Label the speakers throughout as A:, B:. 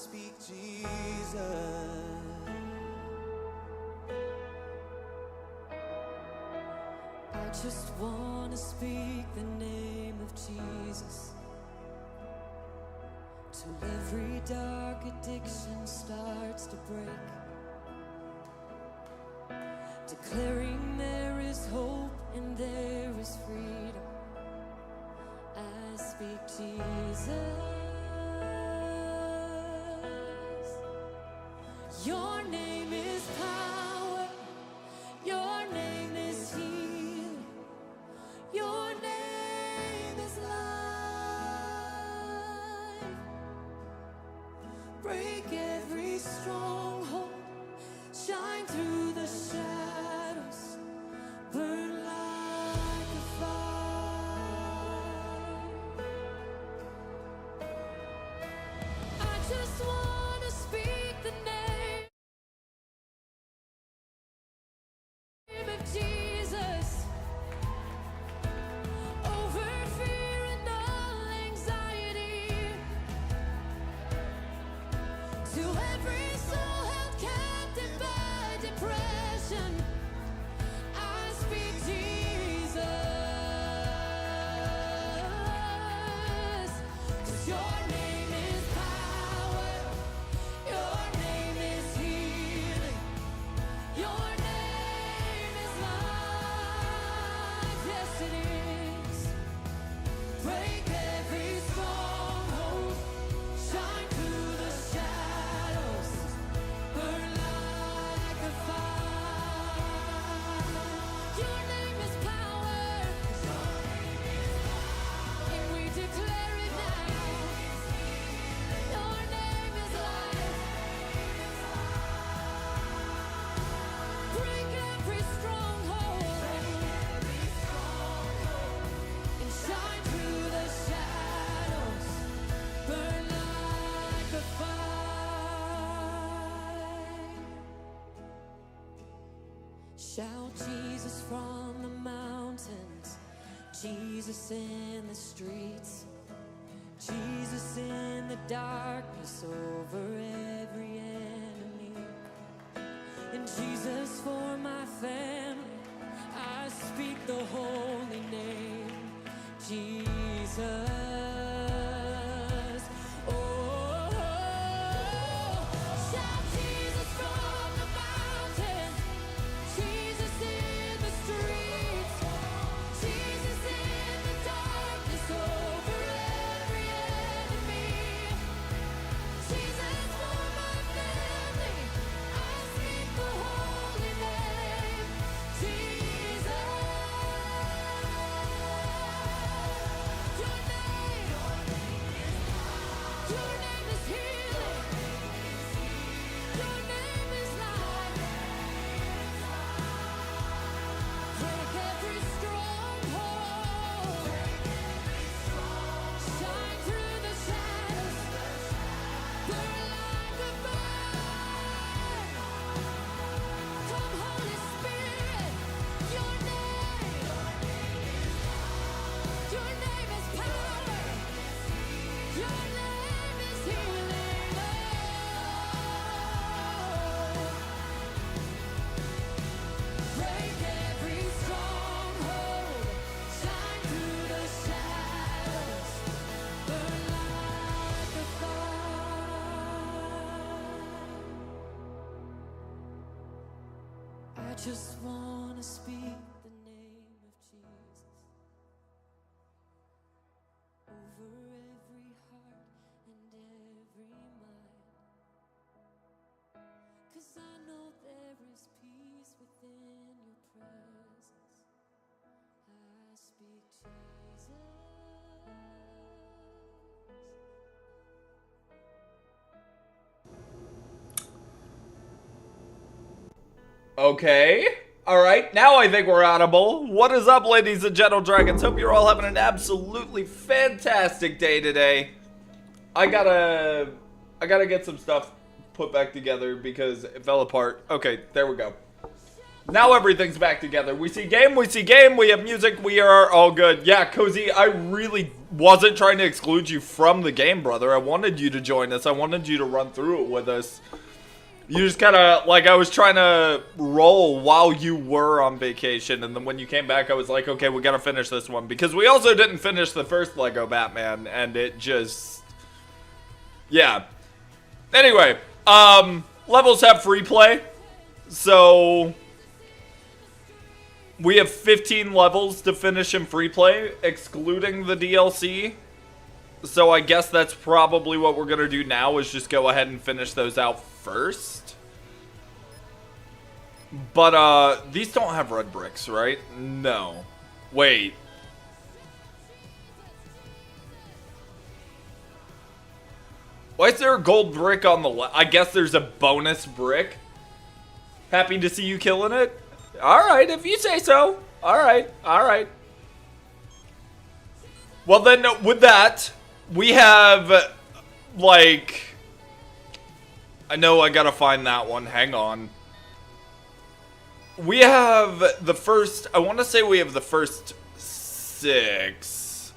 A: speak Jesus.
B: I just wanna speak the name of Jesus till every dark addiction starts to break, declaring there is hope and there is freedom. I speak Jesus. Your name is power. Your name is healing. Your name is life. Break every stronghold. Shine through the shadows. Burn like a fire. I just wanna speak the name of Jesus over fear and all anxiety, to every soul held captive by depression. I speak Jesus, 'cause your name is power, your name is healing, your name is life. Yes, it is. Break every stronghold, shine through the shadows, burn like a fire. Your name is power, and we declare it now. Your name is life. Break every stronghold and shine through the shadows, burn like a fire. Shout Jesus from the mountains, Jesus in the streets, Jesus in the darkness over every enemy. And Jesus for my family, I speak the holy name, Jesus. Oh, shout Jesus from the mountain, Jesus in the streets, Jesus in the darkness over every enemy. Jesus for my family, I speak the holy name, Jesus. Your name is healing. Your name is life. Break every stronghold. Shine through the shadows. Burn like a fire. Come, Holy Spirit. Your name is power. Your name is healing. Oh. Break every stronghold. Shine through the shadows. Burn like a fire. I just wanna speak the name of Jesus over every heart and every mind. 'Cause I know there is peace within your presence. I speak Jesus.
C: Okay. Alright, now I think we're audible. What is up, ladies and gentle dragons? Hope you're all having an absolutely fantastic day today. I gotta get some stuff put back together because it fell apart. Okay, there we go. Now everything's back together. We see game, we have music, we are all good. Yeah, Cozy, I really wasn't trying to exclude you from the game, brother. I wanted you to join us. I wanted you to run through it with us. You just kind of, like, I was trying to roll while you were on vacation, and then when you came back, I was like, okay, we gotta finish this one. Because we also didn't finish the first Lego Batman, and it just... yeah. Anyway, levels have free play, so... we have 15 levels to finish in free play, excluding the DLC. So I guess that's probably what we're gonna do now, is just go ahead and finish those out first. But, these don't have red bricks, right? No. Wait. Why is there a gold brick on the left? I guess there's a bonus brick. Happy to see you killing it. Alright, if you say so. Alright, alright. Well then, with that, we have, like... I know I gotta find that one. Hang on. We have the first... I want to say we have the first 6.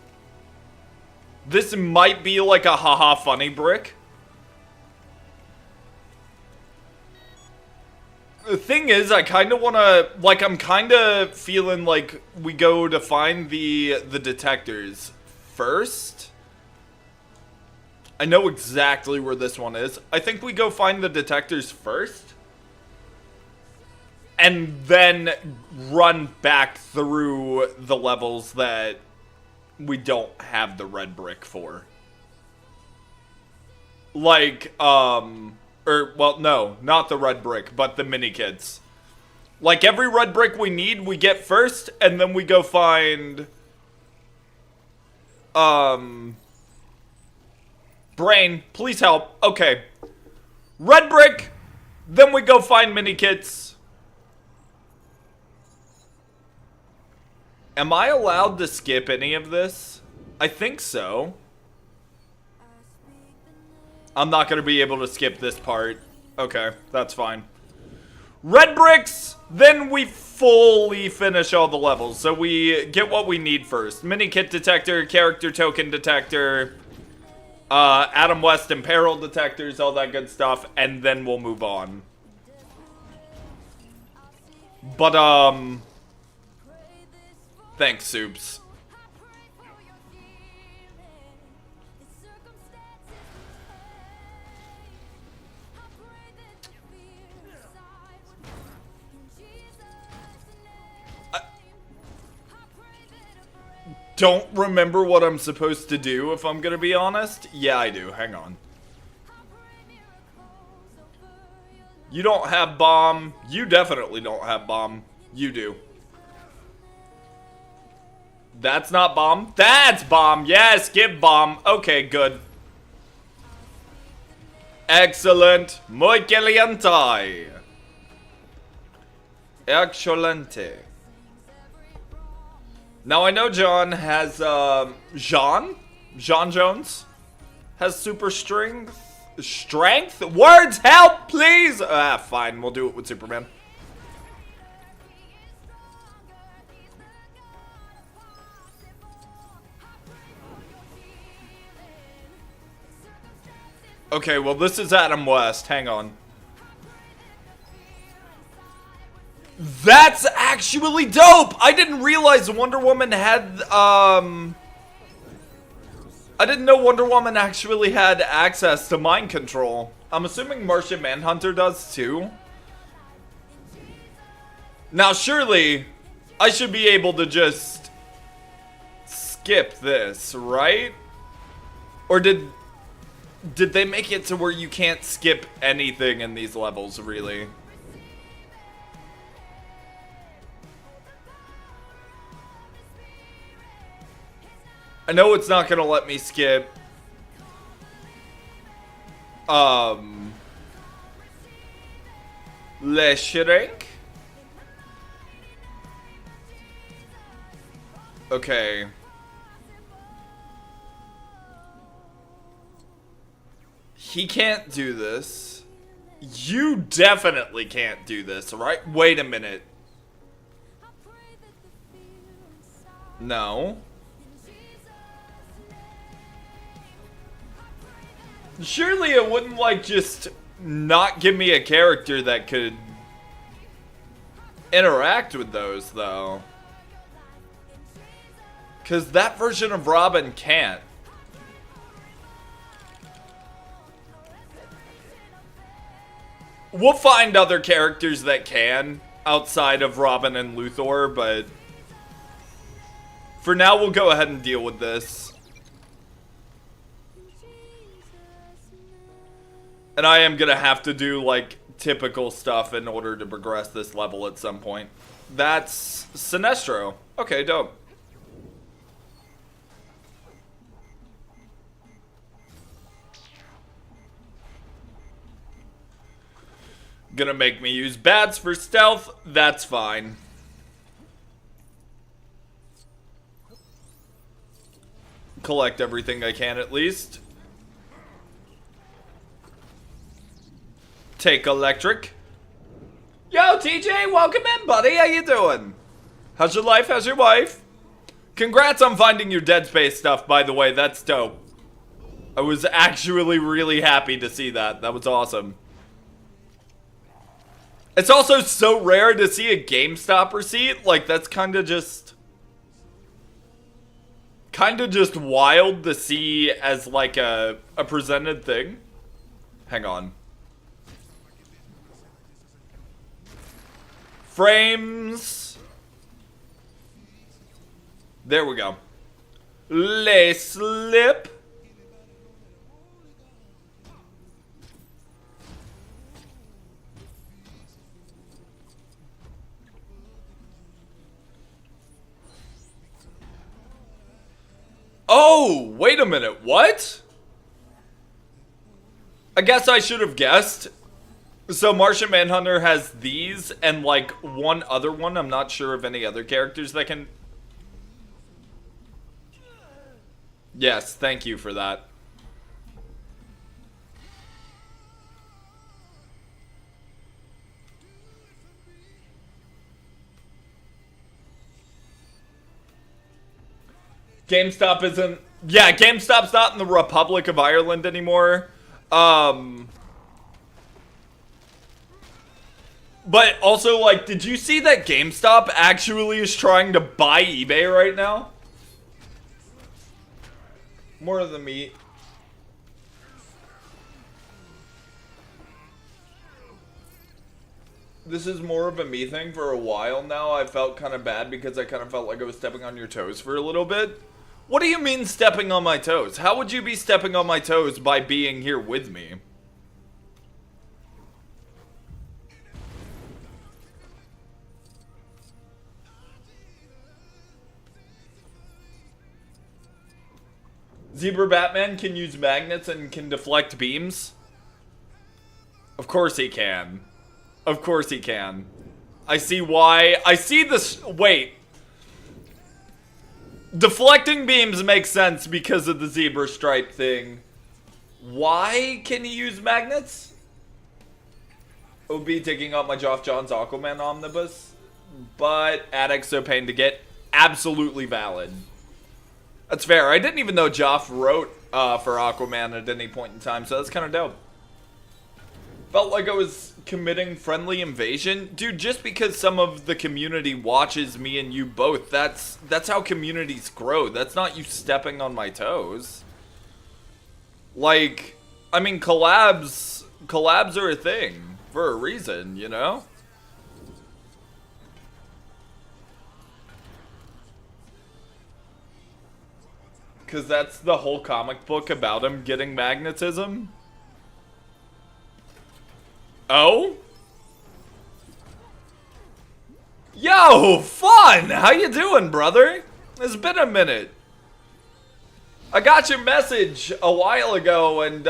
C: This might be like a haha funny brick. The thing is, I kind of want to... like, I'm kind of feeling like we go to find the detectors first. I know exactly where this one is. I think we go find the detectors first. And then run back through the levels that we don't have the red brick for. Like, well, no, not the red brick, but the mini kits. Like, every red brick we need, we get first, and then we go find... Brain, please help. Okay. Red brick, then we go find mini kits. Am I allowed to skip any of this? I think so. I'm not going to be able to skip this part. Okay, that's fine. Red bricks, then we fully finish all the levels. So we get what we need first. Mini kit detector, character token detector, Adam West and Peril detectors, all that good stuff. And then we'll move on. But, thanks, Soups. Don't remember what I'm supposed to do, if I'm gonna be honest. Yeah, I do. Hang on. You don't have bomb. You definitely don't have bomb. You do. That's not bomb. That's bomb. Yes, give bomb. Okay, good. Excellent. Muy caliente. Excelente. Now I know John has, John Jones has super strength. Words, help, please. Fine. We'll do it with Superman. Okay, well, this is Adam West. Hang on. That's actually dope! I didn't realize Wonder Woman had, I didn't know Wonder Woman actually had access to mind control. I'm assuming Martian Manhunter does too. Now, surely, I should be able to just skip this, right? Or did they make it to where you can't skip anything in these levels, really? I know it's not gonna let me skip Le Shrink. Okay. He can't do this. You definitely can't do this, right? Wait a minute. No. Surely it wouldn't, like, just not give me a character that could interact with those, though. Because that version of Robin can't. We'll find other characters that can outside of Robin and Luthor, but for now we'll go ahead and deal with this. And I am gonna have to do, like, typical stuff in order to progress this level at some point. That's Sinestro. Okay, dope. Gonna make me use bats for stealth. That's fine. Collect everything I can at least. Take electric. Yo, TJ, welcome in, buddy. How you doing? How's your life? How's your wife? Congrats on finding your Dead Space stuff, by the way. That's dope. I was actually really happy to see that. That was awesome. It's also so rare to see a GameStop receipt. Like, that's kind of just wild to see as, like, a presented thing. Hang on. Frames. There we go. Lay slip. Oh, wait a minute, what? I guess I should have guessed. So Martian Manhunter has these and like one other one. I'm not sure of any other characters that can... Yes, thank you for that. GameStop isn't... Yeah, GameStop's not in the Republic of Ireland anymore. But also, like, did you see that GameStop actually is trying to buy eBay right now? More of the meat. This is more of a me thing for a while now. I felt kind of bad because I kind of felt like I was stepping on your toes for a little bit. What do you mean stepping on my toes? How would you be stepping on my toes by being here with me? Zebra Batman can use magnets and can deflect beams? Of course he can. Of course he can. I see why. I see this. Wait. Deflecting beams makes sense because of the zebra stripe thing. Why can he use magnets? OB taking out my Geoff Johns Aquaman omnibus. But Addict's so pain to get. Absolutely valid. That's fair. I didn't even know Geoff wrote for Aquaman at any point in time, so that's kind of dope. Felt like I was committing friendly invasion. Dude, just because some of the community watches me and you both, that's how communities grow. That's not you stepping on my toes. Like, I mean, collabs are a thing for a reason, you know? Because that's the whole comic book about him getting magnetism. Oh? Yo, fun! How you doing, brother? It's been a minute. I got your message a while ago and,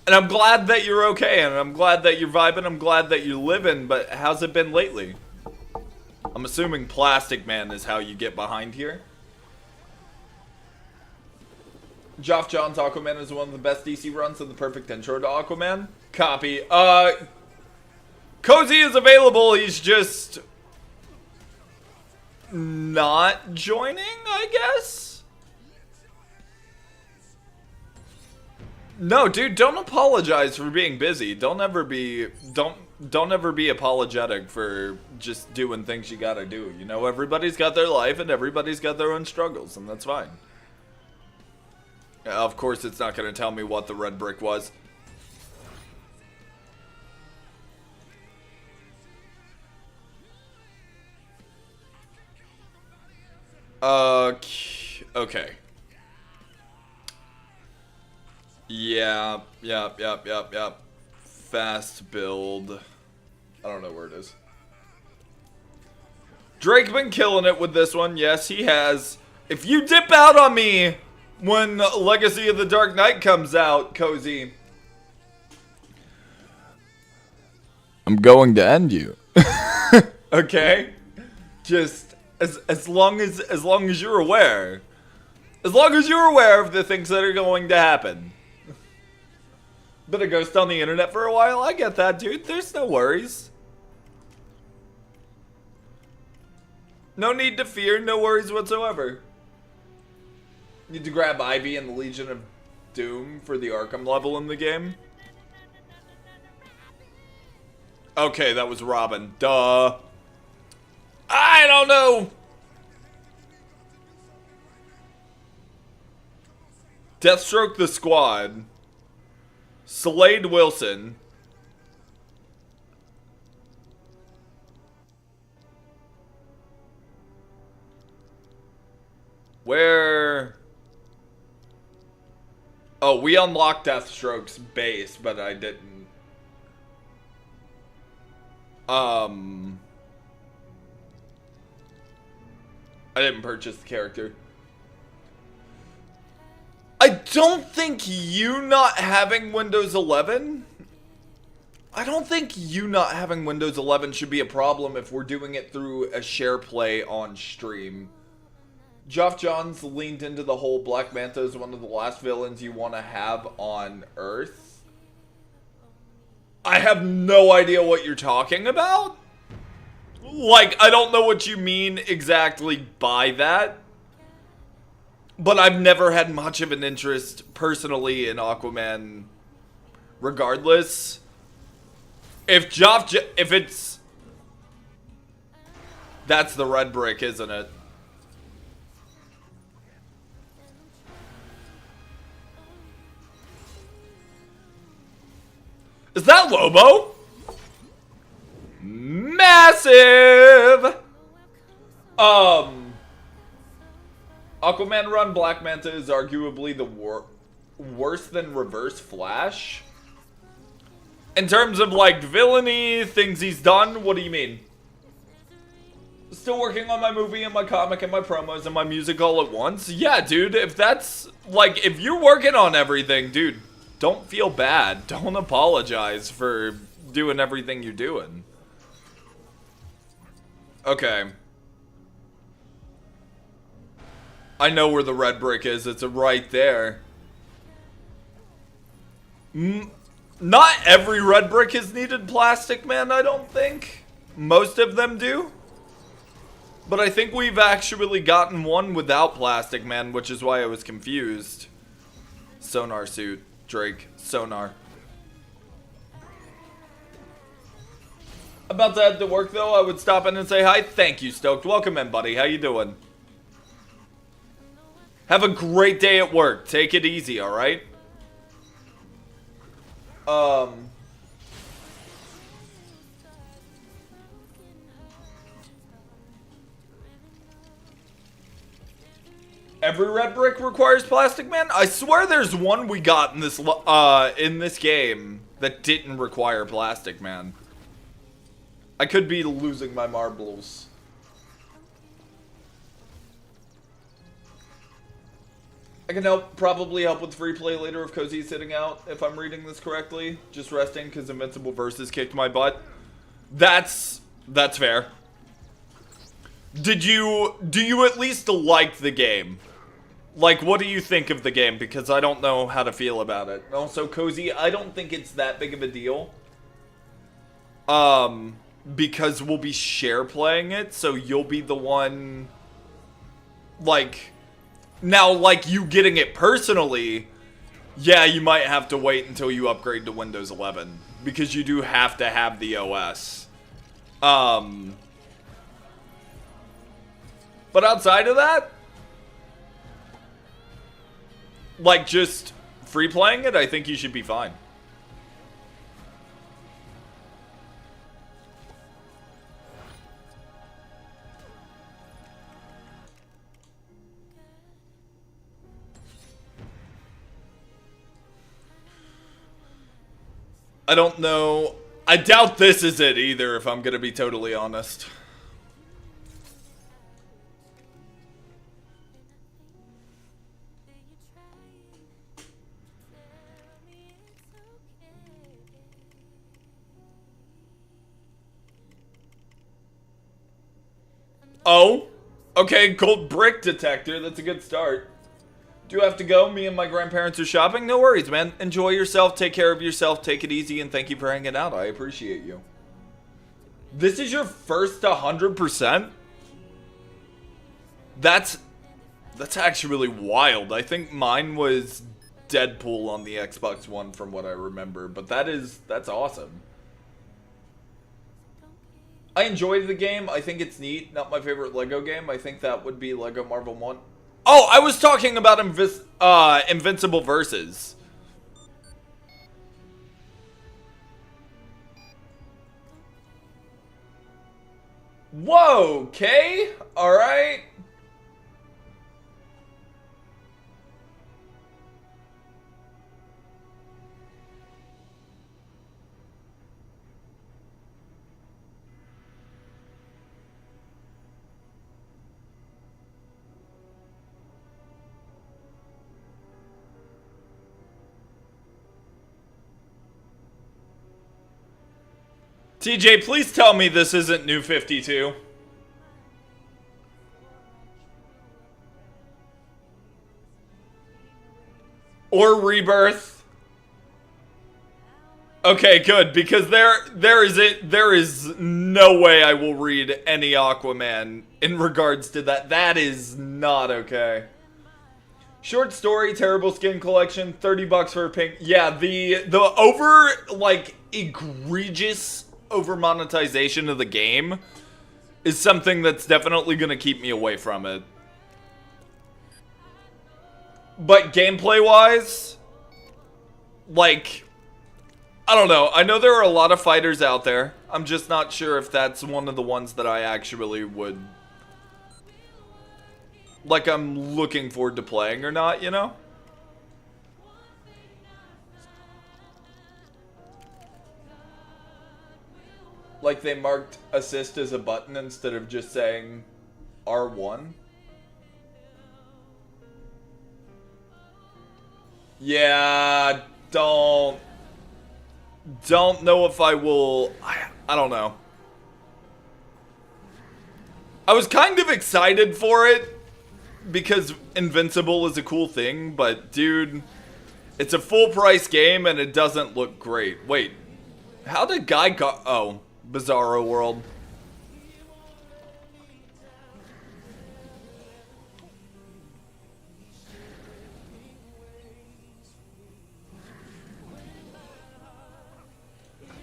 C: and I'm glad that you're okay, and I'm glad that you're vibing, I'm glad that you're living, but how's it been lately? I'm assuming Plastic Man is how you get behind here. Geoff Johns Aquaman is one of the best DC runs and the perfect intro to Aquaman. Copy. Cozy is available, he's just not joining, I guess? No, dude, don't apologize for being busy. Don't ever be apologetic for just doing things you gotta do. You know, everybody's got their life and everybody's got their own struggles, and that's fine. Of course, it's not gonna tell me what the red brick was. Okay. Yep. Fast build. I don't know where it is. Drake been killing it with this one. Yes, he has. If you dip out on me when Legacy of the Dark Knight comes out, Cozy, I'm going to end you. Okay? Just as long as you're aware. As long as you're aware of the things that are going to happen. Been a ghost on the internet for a while. I get that, dude. There's no worries. No need to fear. No worries whatsoever. Need to grab Ivy and the Legion of Doom for the Arkham level in the game. Okay, that was Robin. Duh. I don't know. Deathstroke the Squad. Slade Wilson. Where? Oh, we unlocked Deathstroke's base, but I didn't. I didn't purchase the character. I don't think you not having Windows 11... I don't think you not having Windows 11 should be a problem if we're doing it through a share play on stream. Geoff Johns leaned into the whole Black Manta is one of the last villains you want to have on Earth. I have no idea what you're talking about. Like, I don't know what you mean exactly by that. But I've never had much of an interest personally in Aquaman regardless. If it's... That's the red brick, isn't it? Is that Lobo? Massive! Aquaman run Black Manta is arguably the worse than Reverse Flash. In terms of, like, villainy, things he's done, what do you mean? Still working on my movie and my comic and my promos and my music all at once? Yeah, dude, if that's, like, if you're working on everything, dude, don't feel bad. Don't apologize for doing everything you're doing. Okay. I know where the red brick is. It's right there. Not every red brick is needed Plastic Man, I don't think. Most of them do. But I think we've actually gotten one without Plastic Man, which is why I was confused. Sonar suit, Drake, sonar. About to head to work though, I would stop in and say hi. Thank you, Stoked. Welcome in, buddy. How you doing? Have a great day at work. Take it easy, alright? Every red brick requires Plastic Man? I swear there's one we got in this game that didn't require Plastic Man. I could be losing my marbles. I can probably help with free play later if Cozy's sitting out, if I'm reading this correctly. Just resting because Invincible Versus kicked my butt. That's fair. Do you at least like the game? Like, what do you think of the game? Because I don't know how to feel about it. Also, Cozy, I don't think it's that big of a deal. Because we'll be share playing it, so you'll be the one, like, now, like, you getting it personally, yeah, you might have to wait until you upgrade to Windows 11, because you do have to have the OS. But outside of that, like, just free playing it, I think you should be fine. I don't know. I doubt this is it either, if I'm gonna be totally honest. Oh? Okay, gold brick detector. That's a good start. Do have to go? Me and my grandparents are shopping? No worries, man. Enjoy yourself, take care of yourself, take it easy, and thank you for hanging out. I appreciate you. This is your first 100%? That's actually really wild. I think mine was Deadpool on the Xbox One from what I remember, but that's awesome. I enjoyed the game. I think it's neat. Not my favorite Lego game. I think that would be Lego Marvel 1. Oh, I was talking about Invincible Versus. Whoa, okay. Alright. TJ, please tell me this isn't New 52. Or Rebirth. Okay, good, because there is no way I will read any Aquaman in regards to that. That is not okay. Short story, terrible skin collection, $30 for a pink. Yeah, the over, like, egregious over monetization of the game is something that's definitely gonna keep me away from it. But gameplay wise, like, I don't know. I know there are a lot of fighters out there. I'm just not sure if that's one of the ones that I actually would, like, I'm looking forward to playing or not, you know? Like they marked assist as a button instead of just saying R1. Yeah, don't know if I will. I don't know. I was kind of excited for it because Invincible is a cool thing, but dude, it's a full price game and it doesn't look great. Wait, how did Guy go? Oh, Bizarro World.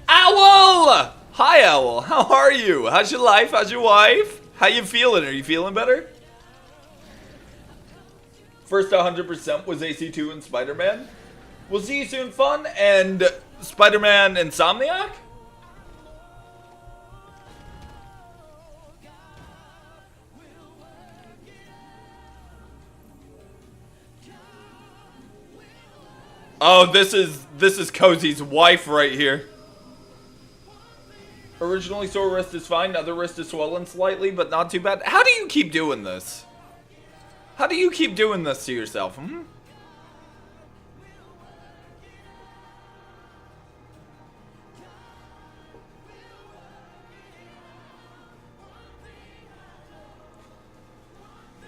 C: Owl! Hi, Owl. How are you? How's your life? How's your wife? How you feeling? Are you feeling better? First 100% was AC2 and Spider-Man. We'll see you soon, fun, and Spider-Man Insomniac? Oh, this is Cozy's wife right here. Originally sore wrist is fine, other wrist is swollen slightly, but not too bad. How do you keep doing this? How do you keep doing this to yourself? Hmm?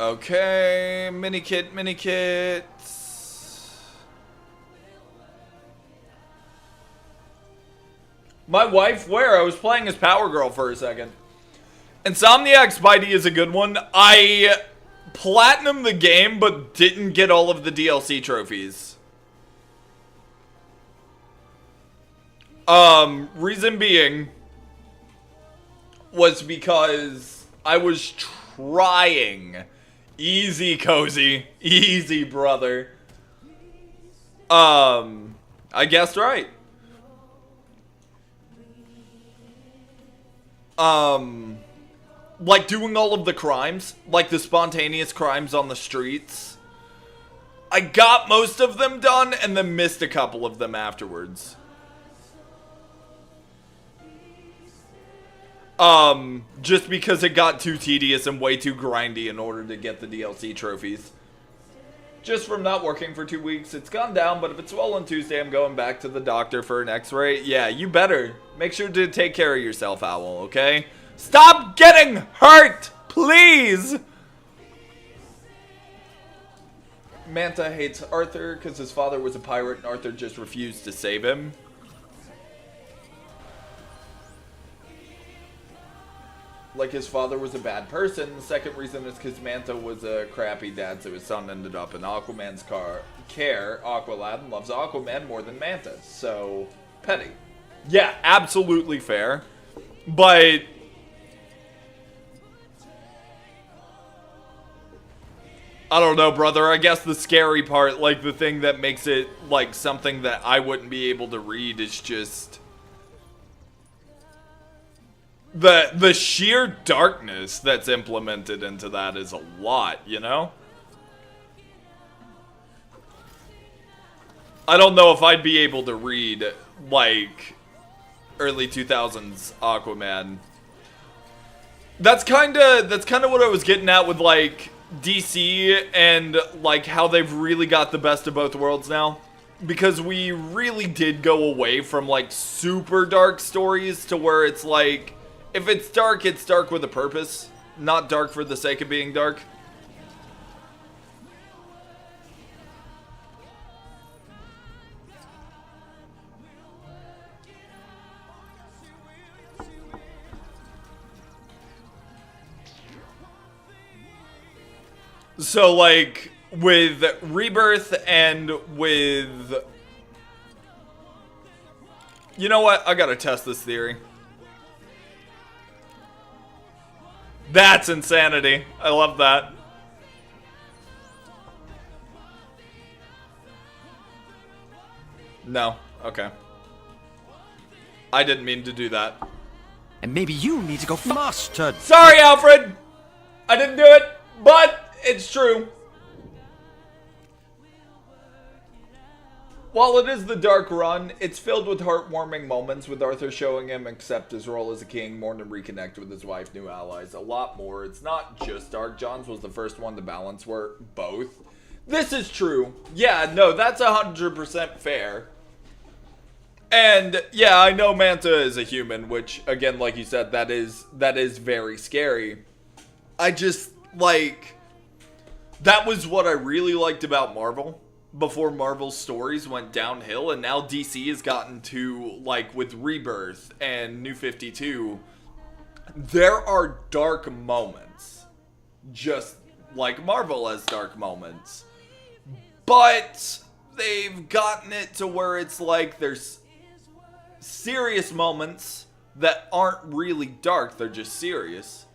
C: Okay, mini kit, mini kit. My wife, where? I was playing as Power Girl for a second. Insomniac Spidey is a good one. I platinumed the game, but didn't get all of the DLC trophies. Reason being was because I was trying. Easy, Cozy. Easy, brother. I guessed right. Like doing all of the crimes, like the spontaneous crimes on the streets. I got most of them done and then missed a couple of them afterwards. Just because it got too tedious and way too grindy in order to get the DLC trophies. Just from not working for 2 weeks, it's gone down, but if it's swollen Tuesday, I'm going back to the doctor for an x-ray. Yeah, you better. Make sure to take care of yourself, Owl, okay? Stop getting hurt, please! Manta hates Arthur because his father was a pirate and Arthur just refused to save him. Like his father was a bad person. The second reason is because Manta was a crappy dad, so his son ended up in Aquaman's care. Aqualad loves Aquaman more than Manta, so petty. Yeah, absolutely fair. But I don't know, brother. I guess the scary part, like the thing that makes it like something that I wouldn't be able to read is just the sheer darkness that's implemented into that is a lot, you know? I don't know if I'd be able to read, like, early 2000s Aquaman. That's kind of what I was getting at with, like, DC and, like, how they've really got the best of both worlds now. Because we really did go away from, like, super dark stories to where it's, like, if it's dark with a purpose, not dark for the sake of being dark. So, like, with Rebirth and with... You know what? I gotta test this theory. That's insanity. I love that. No. Okay. I didn't mean to do that.
D: And maybe you need to go mustard.
C: Sorry, Alfred! I didn't do it, but it's true. While it is the dark run, it's filled with heartwarming moments with Arthur showing him accept his role as a king, mourn and reconnect with his wife, new allies, a lot more. It's not just dark. John's was the first one to balance both. This is true. Yeah, no, that's 100% fair. And yeah, I know Manta is a human, which again, like you said, that is very scary. I just like that was what I really liked about Marvel. Before Marvel's stories went downhill, and now DC has gotten to, like, with Rebirth and New 52, there are dark moments, just like Marvel has dark moments, but they've gotten it to where it's like there's serious moments that aren't really dark, they're just serious.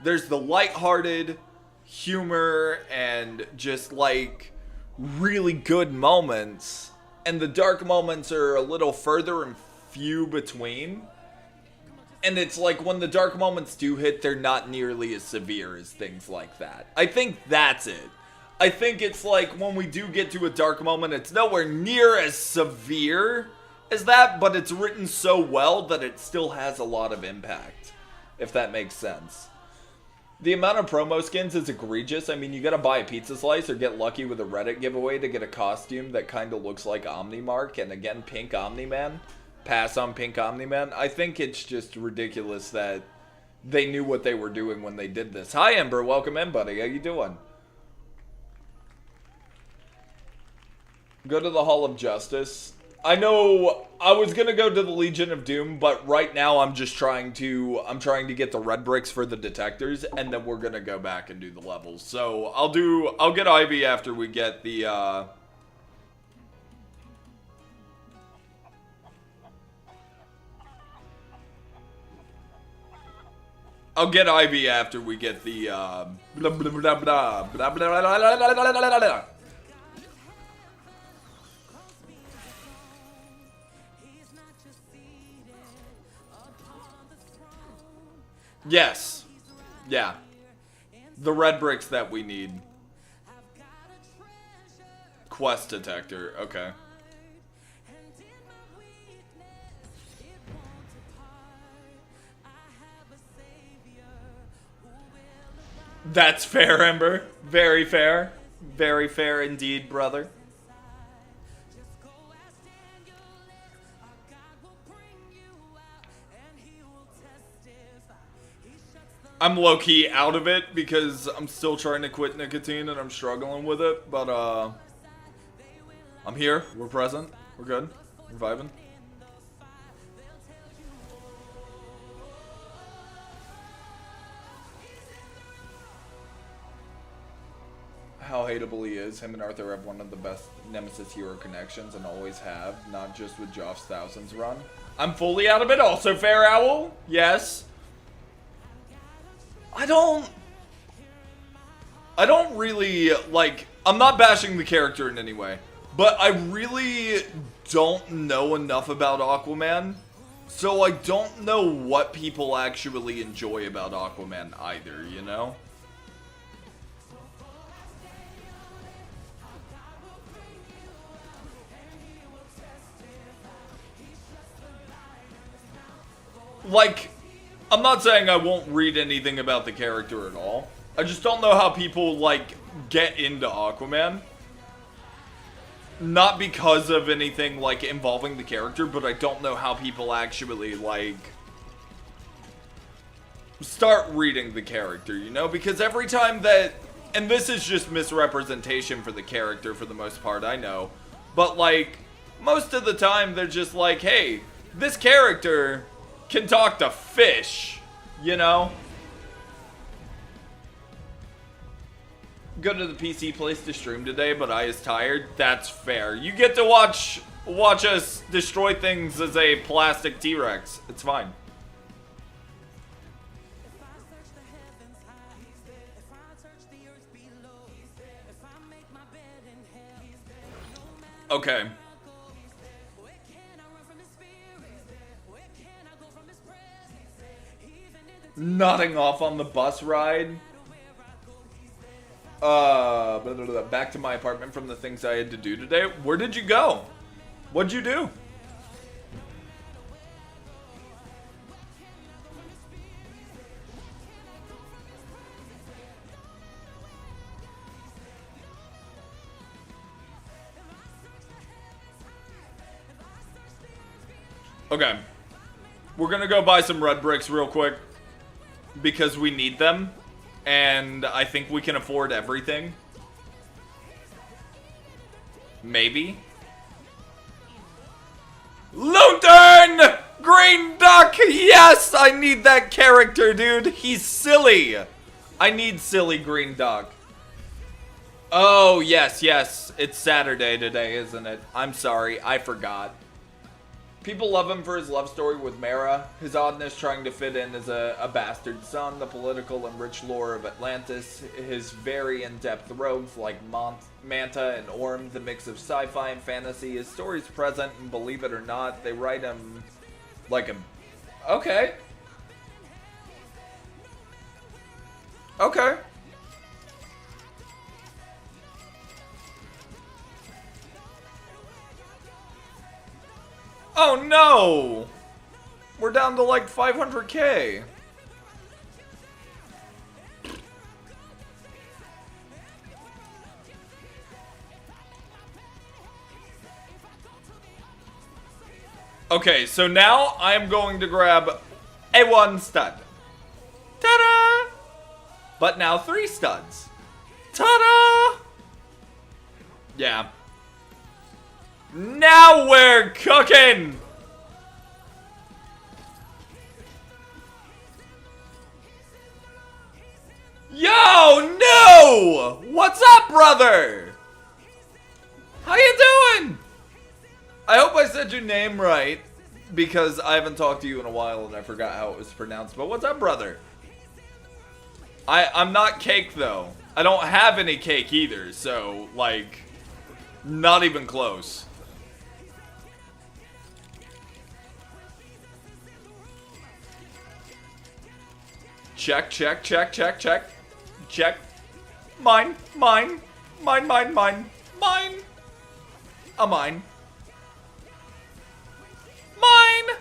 C: There's the lighthearted humor and just, like, really good moments, and the dark moments are a little further and few between. And it's like when the dark moments do hit, they're not nearly as severe as things like that. I think that's it. I think it's like when we do get to a dark moment, it's nowhere near as severe as that, but it's written so well that it still has a lot of impact, if that makes sense. The amount of promo skins is egregious. I mean, you gotta buy a pizza slice or get lucky with a Reddit giveaway to get a costume that kind of looks like Omnimark. And again, Pink Omni-Man. Pass on Pink Omni-Man. I think it's just ridiculous that they knew what they were doing when they did this. Hi, Ember. Welcome in, buddy. How you doing? Go to the Hall of Justice. I know I was gonna go to the Legion of Doom, but right now I'm trying to get the red bricks for the detectors, and then we're gonna go back and do the levels. So I'll get Ivy after we get the I'll get Ivy after we get the blah blah blah blah blah blah blah blah blah. Yes. Yeah. The red bricks that we need. Quest detector. Okay. That's fair, Ember. Very fair. Very fair indeed, brother. I'm low-key out of it because I'm still trying to quit nicotine and I'm struggling with it, but I'm here, we're present, we're good, we're vibing. How hateable he is. Him and Arthur have one of the best Nemesis hero connections and always have, not just with Joff's Thousands run. I'm fully out of it, also fair, Owl, yes. I don't really, like, I'm not bashing the character in any way, but I really don't know enough about Aquaman, so I don't know what people actually enjoy about Aquaman either, you know? Like, I'm not saying I won't read anything about the character at all. I just don't know how people, like, get into Aquaman. Not because of anything, like, involving the character, but I don't know how people actually, like, start reading the character, you know? Because every time that, and this is just misrepresentation for the character for the most part, I know. But, like, most of the time they're just like, hey, this character can talk to fish, you know? Go to the PC place to stream today, but I is tired. That's fair. You get to watch us destroy things as a plastic T-Rex. It's fine. Okay. Nodding off on the bus ride. Back to my apartment from the things I had to do today. Where did you go? What'd you do? Okay. We're gonna go buy some red bricks real quick because we need them. And I think we can afford everything. Maybe. Lantern! Green Duck! Yes! I need that character, dude. He's silly. I need silly Green Duck. Oh, yes, yes. It's Saturday today, isn't it? I'm sorry. I forgot. People love him for his love story with Mara, his oddness trying to fit in as a bastard son, the political and rich lore of Atlantis, his very in-depth rogues like Manta and Orm, the mix of sci-fi and fantasy, his story's present, and believe it or not, they write him like a... Okay. Okay. Oh no! We're down to like 500k. Okay, so now I'm going to grab A1 stud. Ta-da! But now 3 studs. Ta-da! Yeah. Now we're cooking! Yo, no! What's up, brother? How you doing? I hope I said your name right, because I haven't talked to you in a while and I forgot how it was pronounced. But what's up, brother? I'm not cake, though. I don't have any cake either, so, like, not even close. Check, check, check, check, check. Check. Mine, mine, mine, mine, mine, mine. A mine. Mine!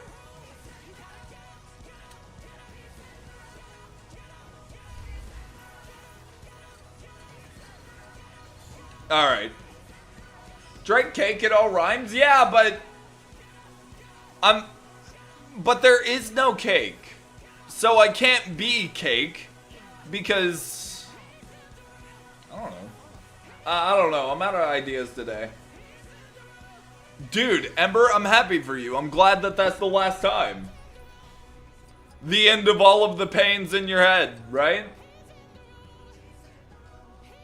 C: Alright. Drink cake, it all rhymes? Yeah, but... But there is no cake. So I can't be cake. Because... I don't know. I don't know. I'm out of ideas today. Dude, Ember, I'm happy for you. I'm glad that that's the last time. The end of all of the pains in your head, right?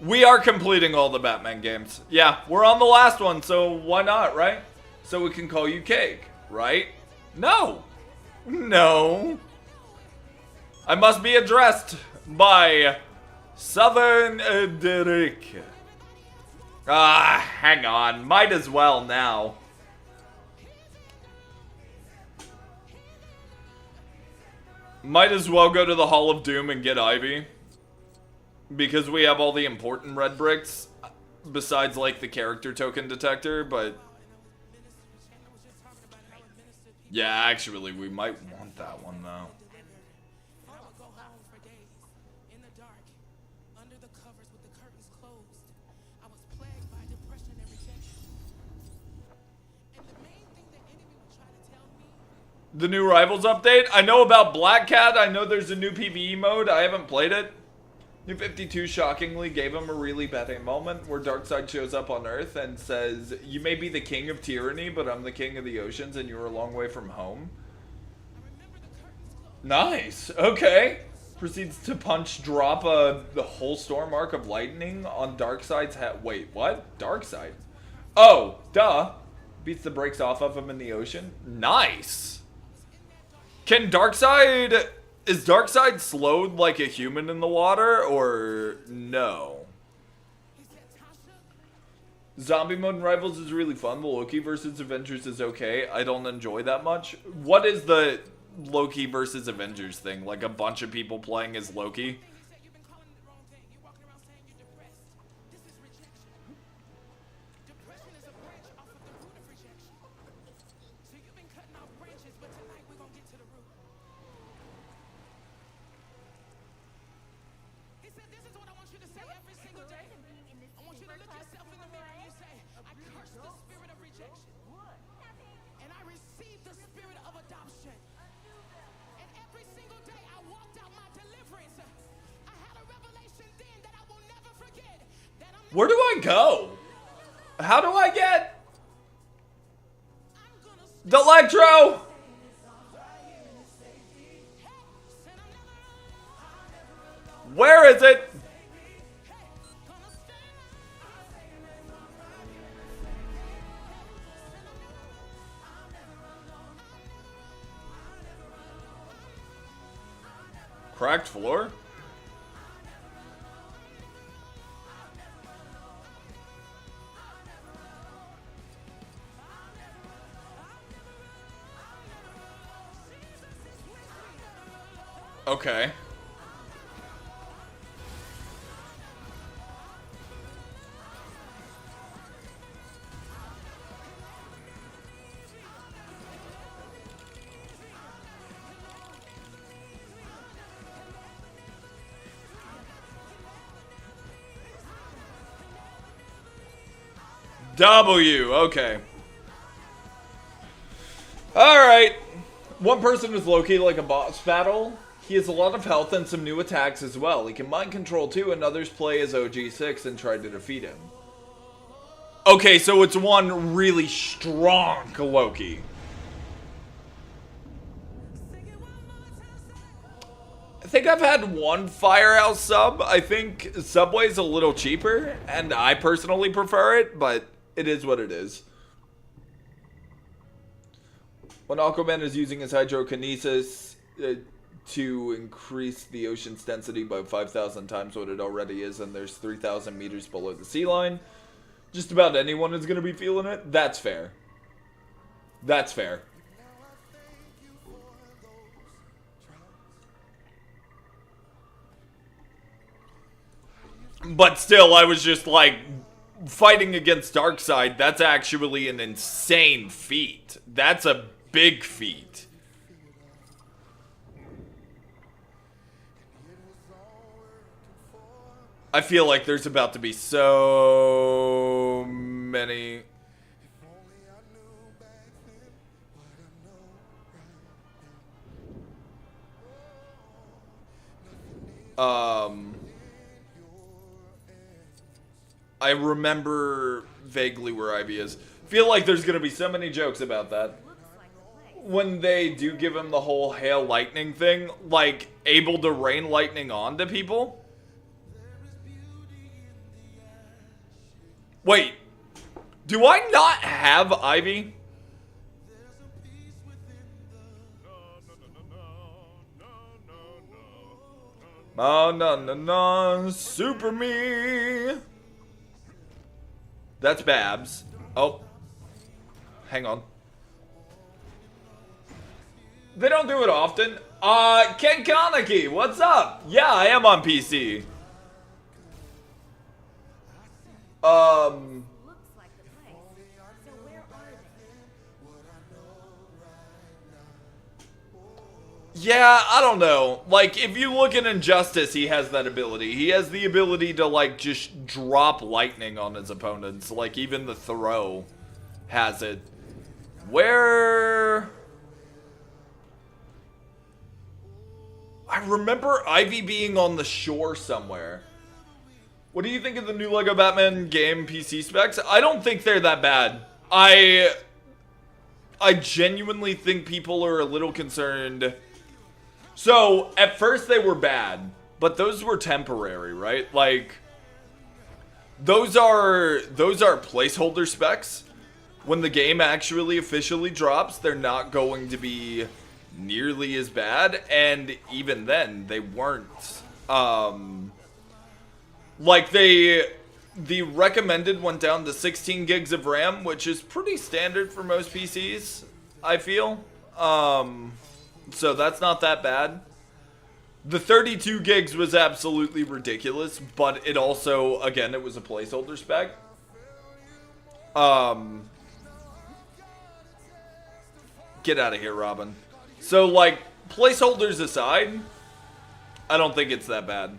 C: We are completing all the Batman games. Yeah, we're on the last one, so why not, right? So we can call you Cake, right? No. No. I must be addressed by Southern Derek. Hang on. Might as well now. Might as well go to the Hall of Doom and get Ivy. Because we have all the important red bricks. Besides, like, the character token detector, but... Yeah, actually, we might want that one, though. The new Rivals update? I know about Black Cat. I know there's a new PvE mode. I haven't played it. New 52 shockingly gave him a really bad moment where Darkseid shows up on Earth and says, "You may be the king of tyranny, but I'm the king of the oceans and you're a long way from home." Nice. Okay. Proceeds to punch drop the whole storm arc of lightning on Darkseid's head. Wait, what? Darkseid? Oh, duh. Beats the brakes off of him in the ocean. Nice. Can Darkseid... Is Darkseid slowed like a human in the water, or no? Zombie mode in Rivals is really fun. The Loki versus Avengers is okay. I don't enjoy that much. What is the Loki versus Avengers thing? Like a bunch of people playing as Loki? Where do I go? How do I get... Electro? Where is it? Cracked floor? Okay. W, okay. Alright. One person is Loki like a boss battle. He has a lot of health and some new attacks as well. He can mind control too, and others play as OG6 and try to defeat him. Okay, so it's one really strong Loki. I think I've had one Firehouse sub. I think Subway's a little cheaper, and I personally prefer it, but it is what it is. When Aquaman is using his hydrokinesis to increase the ocean's density by 5,000 times what it already is, and there's 3,000 meters below the sea line, just about anyone is going to be feeling it. That's fair. That's fair. But still, I was just like, fighting against Darkseid, that's actually an insane feat. That's a big feat. I feel like there's about to be so many. I remember vaguely where Ivy is. Feel like there's gonna be so many jokes about that. When they do give him the whole hail lightning thing, like able to rain lightning onto people. Wait, do I not have Ivy? Oh, no, super me. That's Babs. Oh, hang on. They don't do it often. Ken Kaneki, what's up? Yeah, I am on PC. Yeah, I don't know. Like, if you look at Injustice, he has that ability. He has the ability to, like, just drop lightning on his opponents. Like, even the throw has it. Where... I remember Ivy being on the shore somewhere. What do you think of the new LEGO Batman game PC specs? I don't think they're that bad. I genuinely think people are a little concerned. So, at first they were bad, but those were temporary, right? Like, those are placeholder specs. When the game actually officially drops, they're not going to be nearly as bad, and even then, they weren't. Like, the recommended went down to 16 gigs of RAM, which is pretty standard for most PCs, I feel. So that's not that bad. The 32 gigs was absolutely ridiculous, but it also, again, it was a placeholder spec. Get out of here, Robin. So, like, placeholders aside, I don't think it's that bad.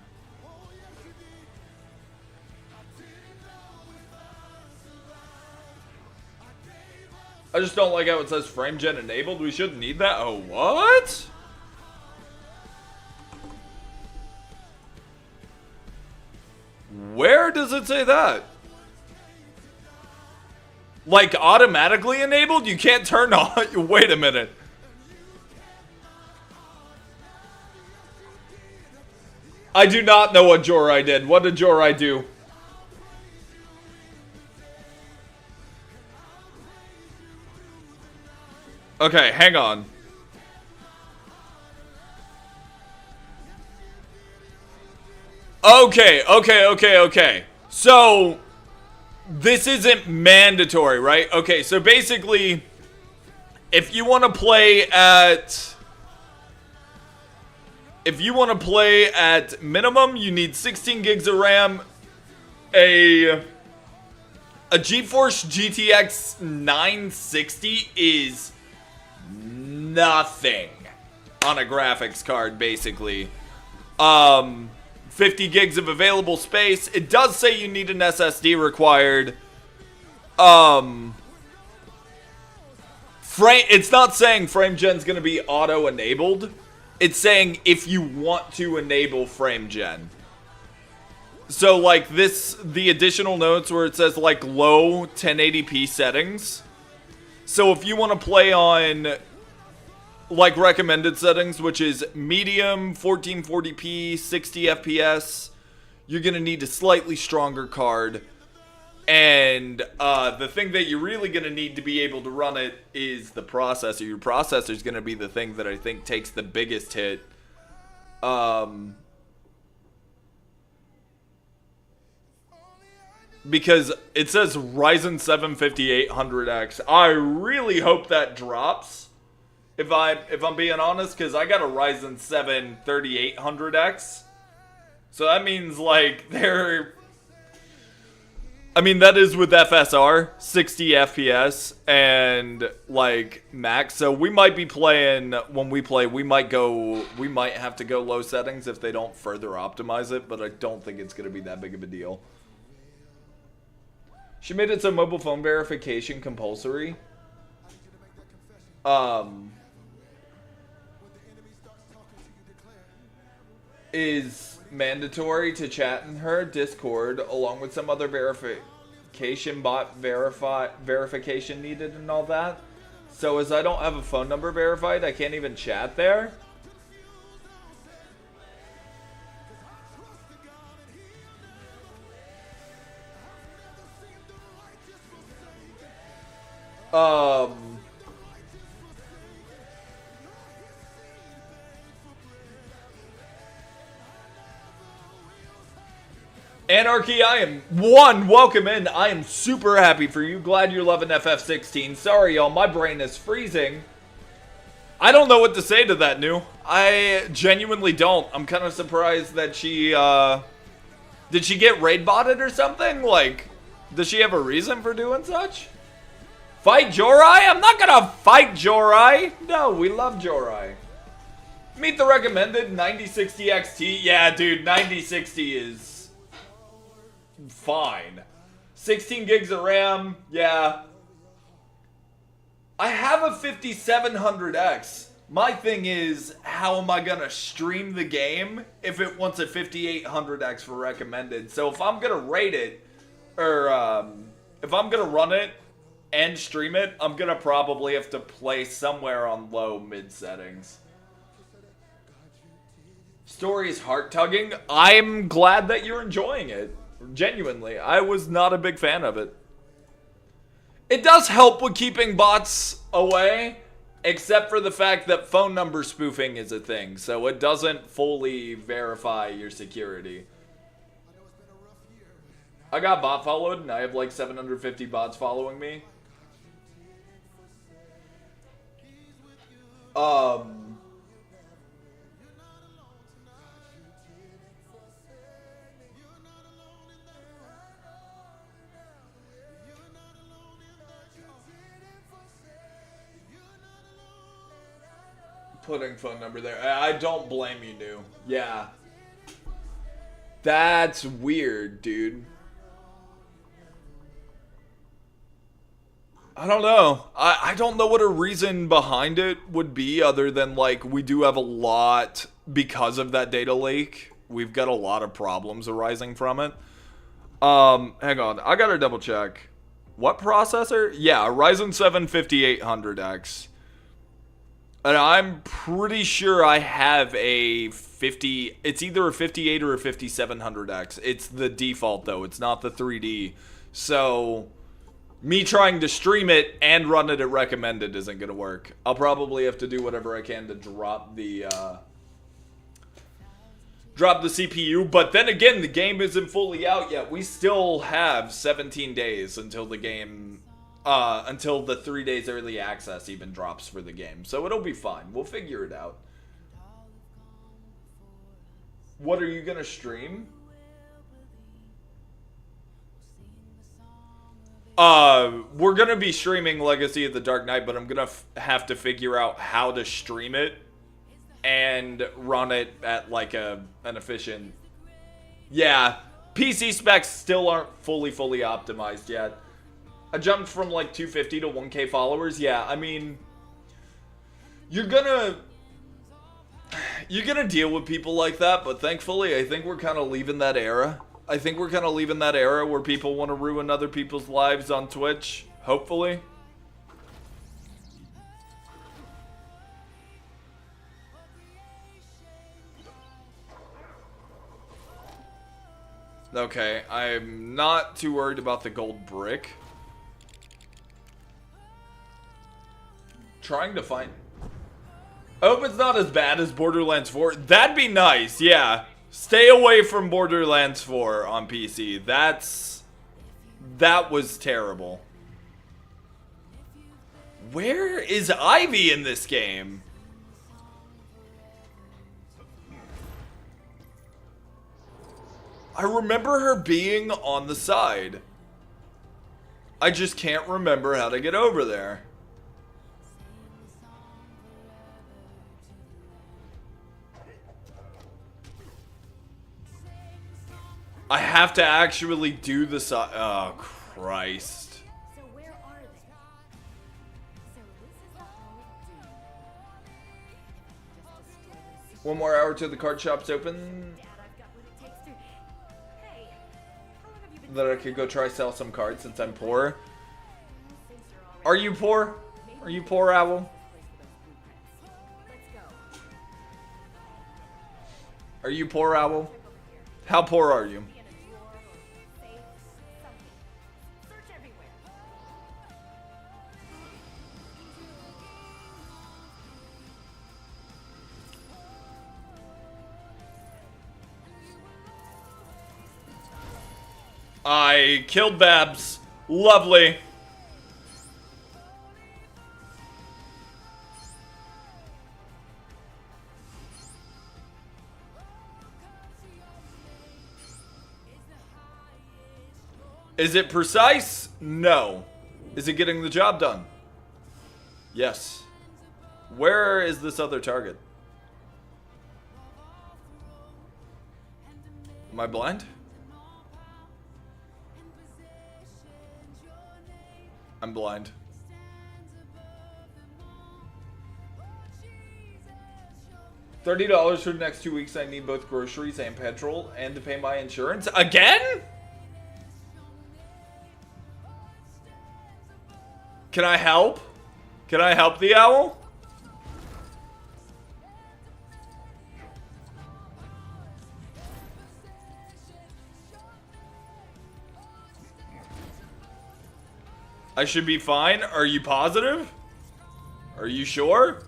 C: I just don't like how it says frame gen enabled. We shouldn't need that. Oh, what? Where does it say that? Like, automatically enabled? You can't turn on. Wait a minute. I do not know what Jorai did. What did Jorai do? Okay, hang on. Okay. So, this isn't mandatory, right? Okay, so basically, if you want to play at... If you want to play at minimum, you need 16 gigs of RAM, a GeForce GTX 960 is nothing on a graphics card, basically. 50 gigs of available space. It does say you need an SSD required. It's not saying frame gen's gonna be auto-enabled. it's saying if you want to enable frame gen. So like this, the additional notes where it says like low 1080p settings. So if you want to play on like recommended settings, which is medium, 1440p, 60 FPS, you're going to need a slightly stronger card. And the thing that you're really going to need to be able to run it is the processor. Your processor is going to be the thing that I think takes the biggest hit. Because it says Ryzen 7 5800X. I really hope that drops. If I'm being honest, because I got a Ryzen 7 3800X. So that means like that is with FSR, 60 FPS and like max. So we might be playing, when we play, we might have to go low settings if they don't further optimize it, but I don't think it's going to be that big of a deal. She made it so mobile phone verification compulsory. Is mandatory to chat in her Discord along with some other verification bot verification needed and all that. So as I don't have a phone number verified, I can't even chat there. Anarchy, I am welcome in. I am super happy for you. Glad you're loving FF16. Sorry, y'all, my brain is freezing. I don't know what to say to that, New. I genuinely don't. I'm kind of surprised that she, did she get raid botted or something? Like, does she have a reason for doing such? Fight Jorai? I'm not gonna fight Jorai. No, we love Jorai. Meet the recommended 9060 XT. Yeah, dude, 9060 is fine. 16 gigs of RAM. Yeah. I have a 5700X. My thing is, how am I gonna stream the game if it wants a 5800X for recommended? So if I'm gonna rate it, or if I'm gonna run it and stream it, I'm gonna probably have to play somewhere on low mid settings. Story is heart tugging. I'm glad that you're enjoying it. Genuinely, I was not a big fan of it. It does help with keeping bots away, except for the fact that phone number spoofing is a thing, so it doesn't fully verify your security. I got bot followed, and I have like 750 bots following me. Putting phone number there. I don't blame you, New. Yeah. That's weird, dude. I don't know. I don't know what a reason behind it would be other than, like, we do have a lot, because of that data leak, we've got a lot of problems arising from it. Hang on. I gotta double check. What processor? Yeah, Ryzen 7 5800X. And I'm pretty sure I have a 50, it's either a 58 or a 5700X. It's the default though, it's not the 3D. So, me trying to stream it and run it at recommended isn't going to work. I'll probably have to do whatever I can to drop the CPU. But then again, the game isn't fully out yet. We still have 17 days until the game... until the 3 days early access even drops for the game. So it'll be fine. We'll figure it out. What are you gonna stream? We're gonna be streaming Legacy of the Dark Knight, but I'm gonna have to figure out how to stream it and run it at like an efficient... Yeah, PC specs still aren't fully optimized yet. I jumped from like 250 to 1K followers. Yeah, I mean, you're gonna... You're gonna deal with people like that, but thankfully, I think we're kind of leaving that era. I think we're kind of leaving that era where people want to ruin other people's lives on Twitch. Hopefully. Okay, I'm not too worried about the gold brick. Trying to find... I hope it's not as bad as Borderlands 4. That'd be nice, yeah. Stay away from Borderlands 4 on PC. That was terrible. Where is Ivy in this game? I remember her being on the side. I just can't remember how to get over there. I have to actually do the side. Oh, Christ.
E: So where are they? So this is the whole deal. Just to steal this.
C: One more hour till the card shop's open.
E: Dad, I've got what it takes to. Hey, how long have you been
C: That I could go try sell some cards since I'm poor.
E: since you're already
C: Are you poor? Are you poor, Owl?
E: Let's go.
C: Are you poor, Owl? How poor are you?
E: Be in a drawer or safe, something. Search everywhere.
C: I killed Babs. Lovely. Is it precise? No. Is it getting the job done? Yes. Where is this other target? Am I blind? I'm blind. $30 for the next 2 weeks. I need both groceries and petrol and to pay my insurance. Again? Can I help? Can I help the owl? I should be fine. Are you positive? Are you sure?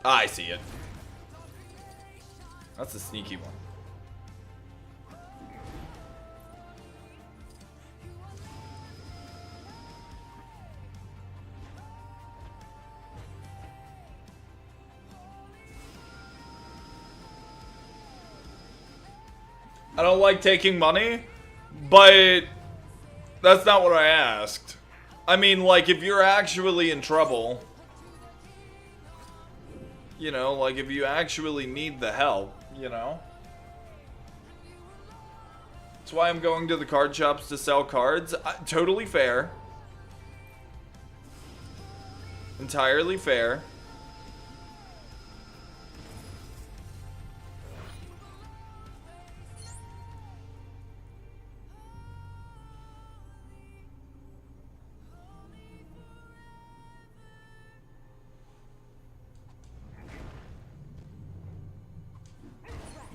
C: I see it. That's a sneaky one. I don't like taking money, but that's not what I asked. I mean, like, if you're actually in trouble, you know, like, if you actually need the help, you know? That's why I'm going to the card shops to sell cards. Totally fair. Entirely fair.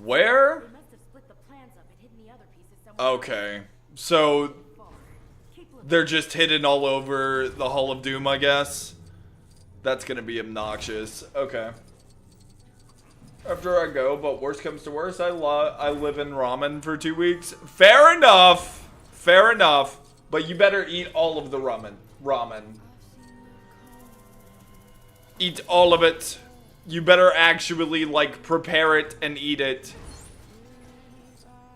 C: Where?
E: They must have split the plans up and hidden the other pieces somewhere.
C: Okay. So
E: Far. Keep looking.
C: they're just hidden all over the Hall of Doom, I guess. That's gonna be obnoxious. Okay. After I go, but worst comes to worst, I live in ramen for 2 weeks. Fair enough. Fair enough. But you better eat all of the ramen. Eat all of it. You better actually, like, prepare it and eat it.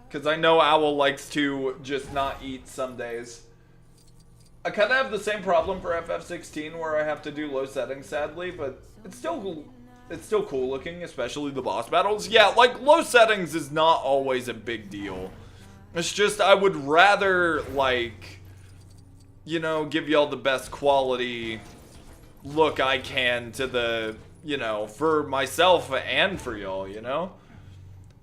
C: Because I know Owl likes to just not eat some days. I kind of have the same problem for FF16 where I have to do low settings, sadly, but it's still cool looking, especially the boss battles. Yeah, like, low settings is not always a big deal. It's just I would rather, like, you know, give y'all the best quality look I can to the you know, for myself and for y'all, you know?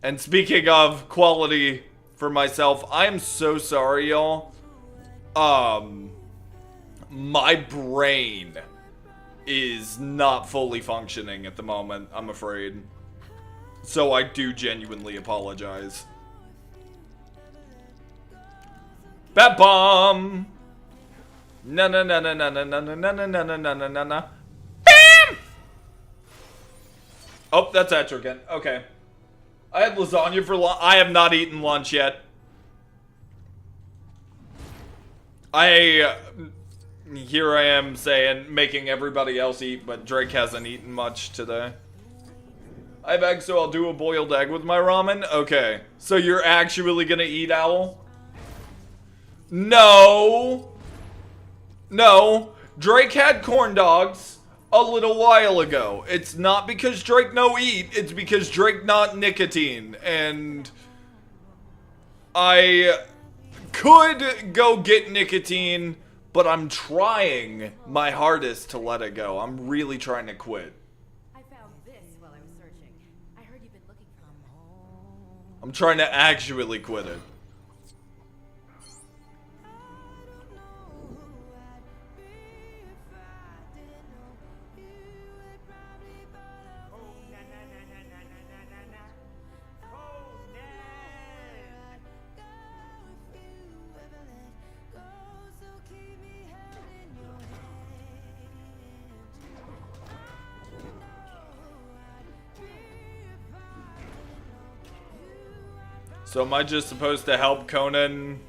C: And speaking of quality for myself, I'm so sorry, y'all. My brain is not fully functioning at the moment, I'm afraid. So I do genuinely apologize. Bat bomb! Na na na na na na na na na na na na na na na. Bam! Oh, that's Etrigan. Okay. I had lasagna for lunch. I have not eaten lunch yet. Here I am saying, making everybody else eat, but Drake hasn't eaten much today. I have eggs, so I'll do a boiled egg with my ramen. Okay. So you're actually gonna eat, Owl? No. No. Drake had corn dogs a little while ago. It's not because Drake no eat, it's because Drake not nicotine. And I could go get nicotine, but I'm trying my hardest to let it go. I'm really trying to quit.
E: I found this while I was searching. I heard you've been looking for home.
C: I'm trying to actually quit it. So am I just supposed to help Conan?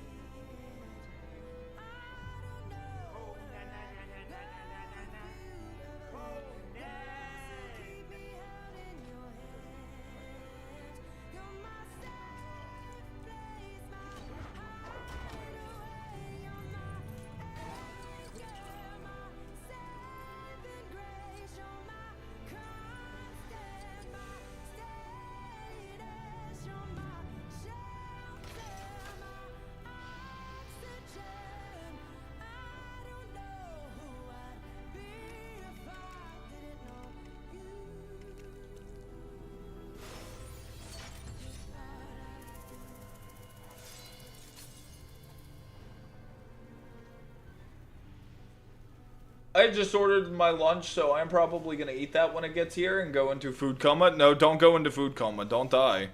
C: I just ordered my lunch, so I'm probably gonna eat that when it gets here and go into food coma. No, don't go into food coma. Don't die.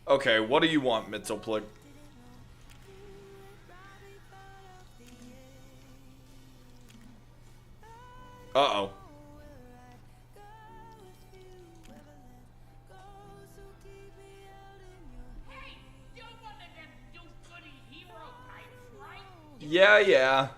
C: Okay, what do you want, Mitzelplick? Uh-oh. Yeah, yeah.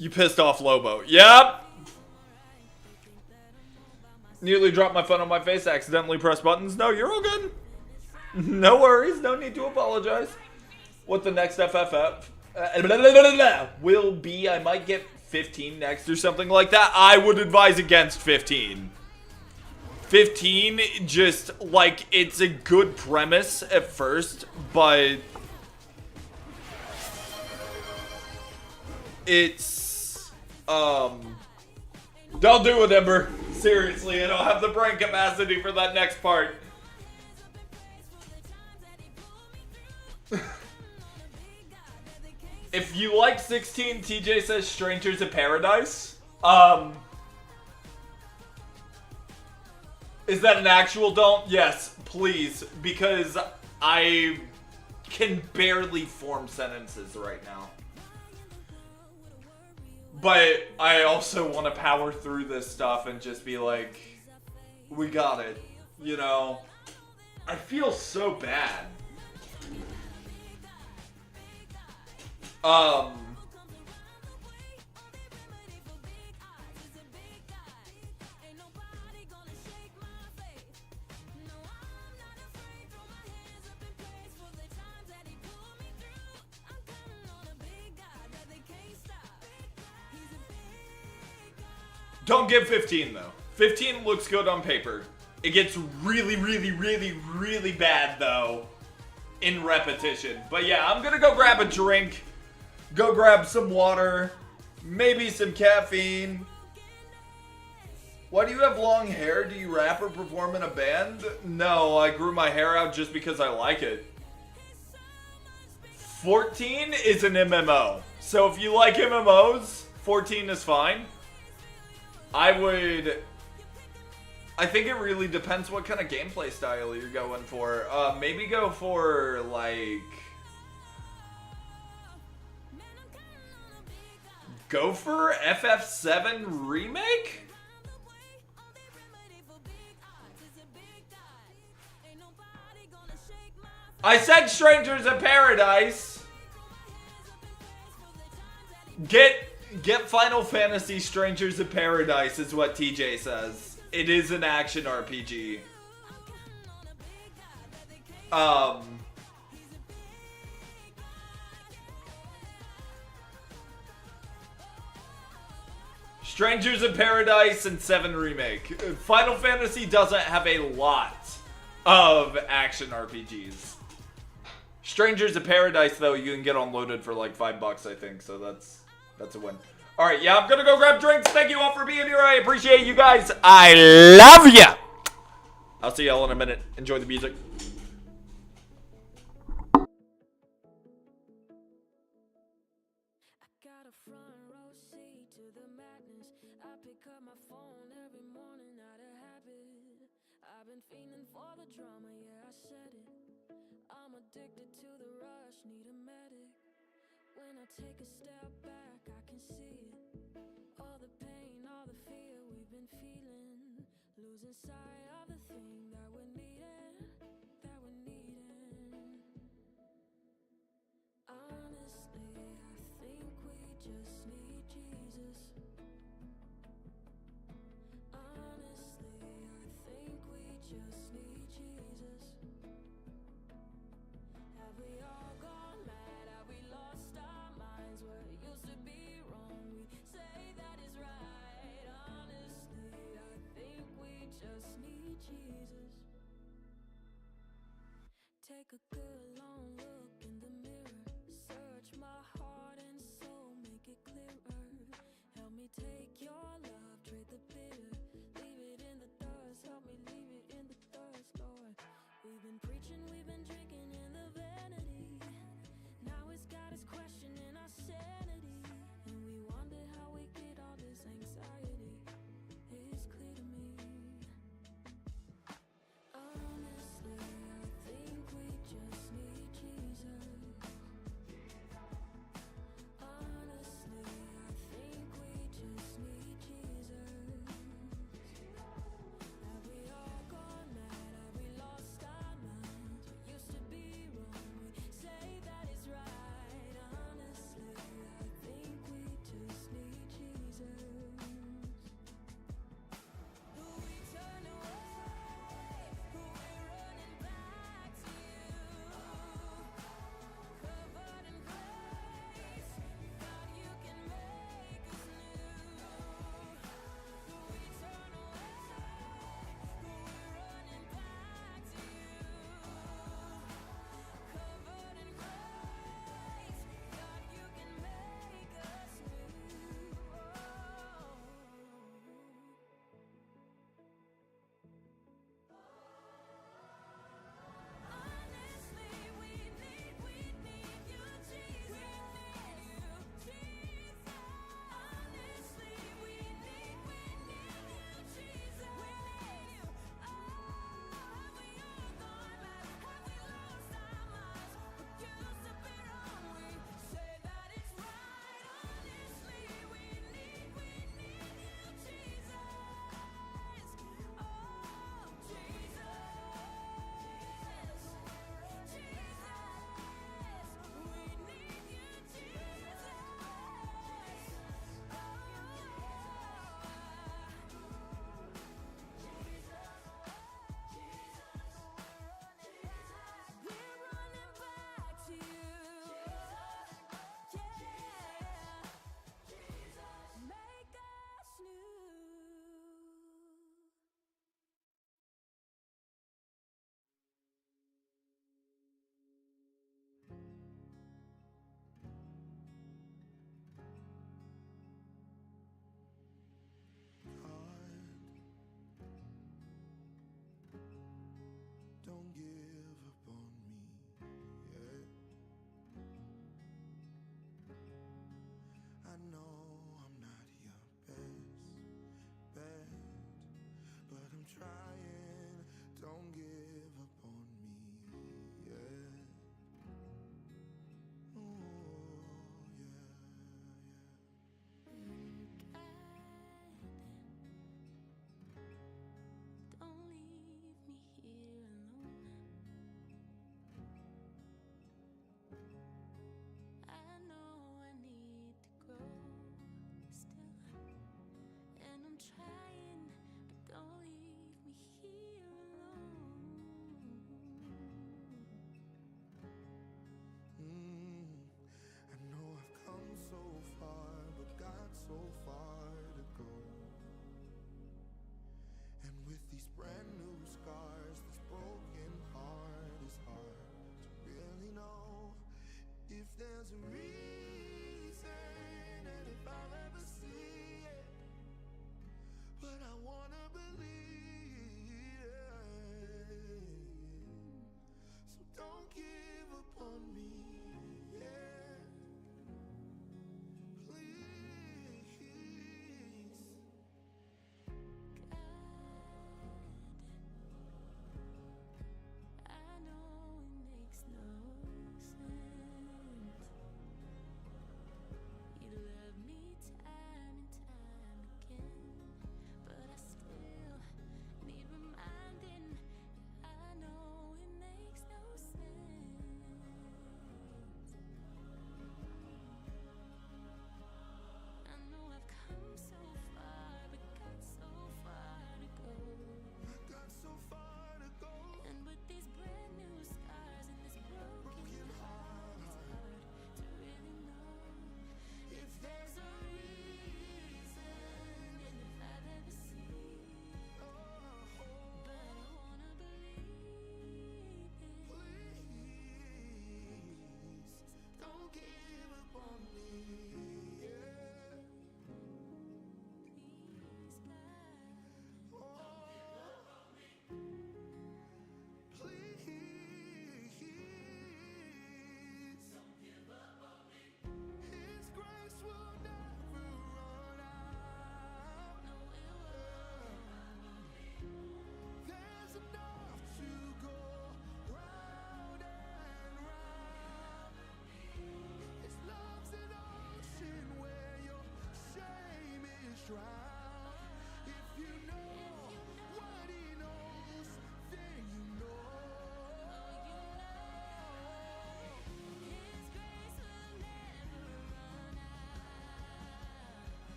C: You pissed off Lobo. Yep. Nearly dropped my phone on my face, accidentally pressed buttons. No, you're all good. No worries, no need to apologize. What the next FFF will be, I might get 15 next or something like that. I would advise against 15. 15, just, like, it's a good premise at first, but it's, don't do it, Ember. Seriously, I don't have the brain capacity for that next part. If you like 16, TJ says Strangers in Paradise. Is that an actual don't? Yes, please, because I can barely form sentences right now. But I also want to power through this stuff and just be like, we got it, you know? I feel so bad. Don't give 15 though. 15 looks good on paper. It gets really, really, really, really bad though in repetition. But yeah, I'm gonna go grab a drink, go grab some water, maybe some caffeine. Why do you have long hair? Do you rap or perform in a band? No, I grew my hair out just because I like it. 14 is an MMO. So if you like MMOs, 14 is fine. I think it really depends what kind of gameplay style you're going for. Maybe go for like... Go for FF7 Remake? I said Strangers in Paradise. Get Final Fantasy Strangers in Paradise is what TJ says. It is an action RPG. Strangers in Paradise and 7 Remake. Final Fantasy doesn't have a lot of action RPGs. Strangers in Paradise, though, you can get unloaded for like $5, I think, so that's a win. Alright, yeah, I'm gonna go grab drinks. Thank you all for being here. I appreciate you guys. I love ya! I'll see y'all in a minute. Enjoy the music.
B: I got a front row seat to the madness. I pick up my phone every morning out of habit. I've been fiending for the drama, yeah, I said it. I'm addicted to the rush, need a medic. When I take a step back, I can see it. All the pain, all the fear we've been feeling. Losing sight of the thing that we're needing, that we're needing. Honestly, I think we just need Jesus. Honestly, I think we just need Jesus. Have we all gone mad? Have we lost our minds? What used to be wrong, we say that is right. Honestly, I think we just need Jesus. Take a good long look in the mirror. Search my heart and soul, make it clearer. Help me take your love, trade the bitter. Leave it in the dust, help me leave it in the dust, Lord. We've been preaching, we've been drinking in the vanity. Now it's got us questioning our sanity. And we wonder how we get all this anxiety. It's clear to me. Honestly, I think we just need Jesus. Honestly, I think we just need Jesus. Have we all gone mad? Have we lost our minds? What used to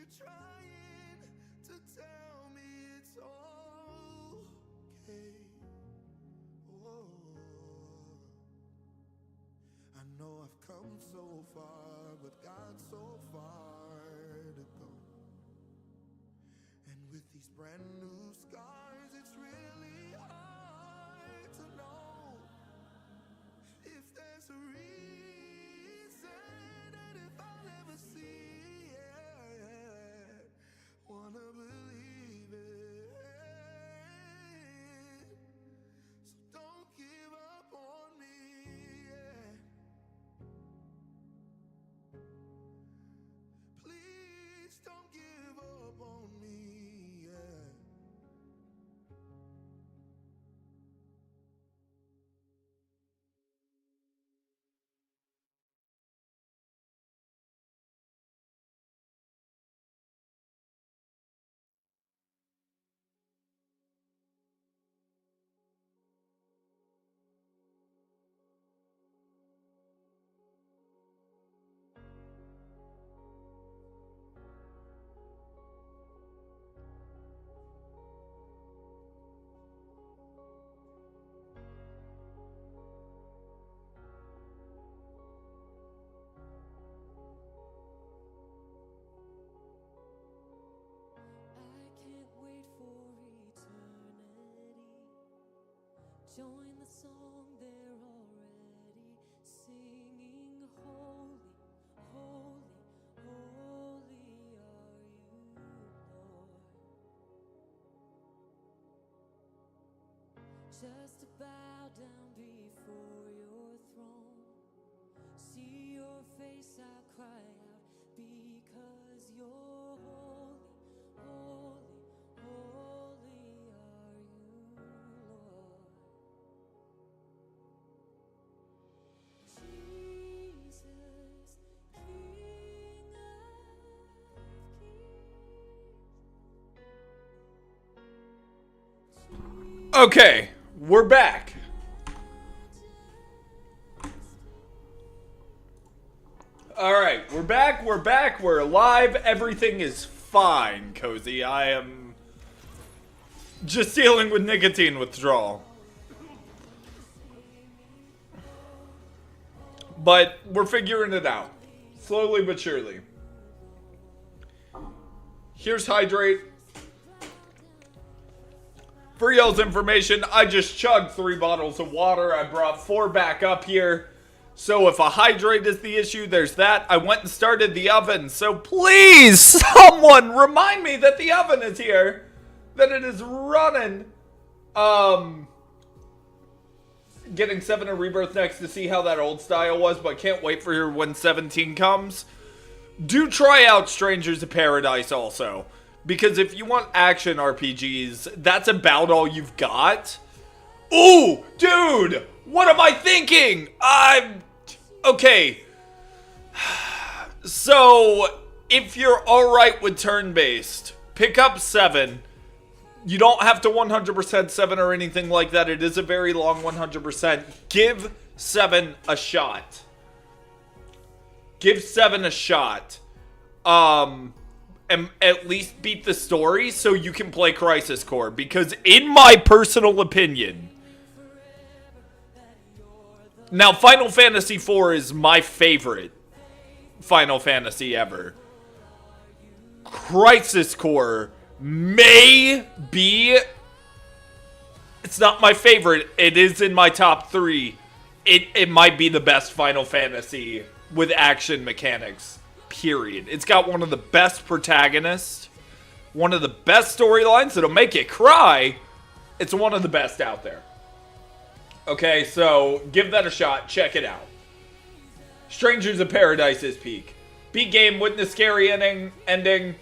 A: You're trying to tell me it's okay. Whoa. I know I've come so far, but got so far to go. And with these brand new scars, it's really hard to know if there's a reason, and if I'll ever see it. Wanna believe it. So don't give up on me. Yeah. Please don't give up on me. Yeah.
B: I can't wait for eternity. Join the song they're already singing. Holy, holy, holy are you, Lord. Just to bow down before your throne. See your face, I cry out because you're holy. Holy, holy are you, Lord. Jesus, King of Kings.
C: Okay, we're back. Alright, we're back, we're alive, everything is fine, Cozy. I am just dealing with nicotine withdrawal. But we're figuring it out. Slowly but surely. Here's Hydrate. For y'all's information, I just chugged 3 bottles of water. I brought 4 back up here. So if a Hydrate is the issue, there's that. I went and started the oven. So please, someone remind me that the oven is here. That it is running. Getting 7 a Rebirth next to see how that old style was, but can't wait for her when 17 comes. Do try out Strangers of Paradise also. Because if you want action RPGs, that's about all you've got. Ooh, dude, what am I thinking? Okay. So, if you're alright with turn-based, pick up 7. You don't have to 100% 7 or anything like that. It is a very long 100%. Give 7 a shot. Give 7 a shot. And at least beat the story so you can play Crisis Core. Because in my personal opinion... Now, Final Fantasy IV is my favorite Final Fantasy ever. Crisis Core may be... It's not my favorite. It is in my top 3. It might be the best Final Fantasy with action mechanics. Period. It's got one of the best protagonists. One of the best storylines that'll make you cry. It's one of the best out there. Okay, so give that a shot. Check it out. Strangers of Paradise is peak. Beat game, witness scary ending.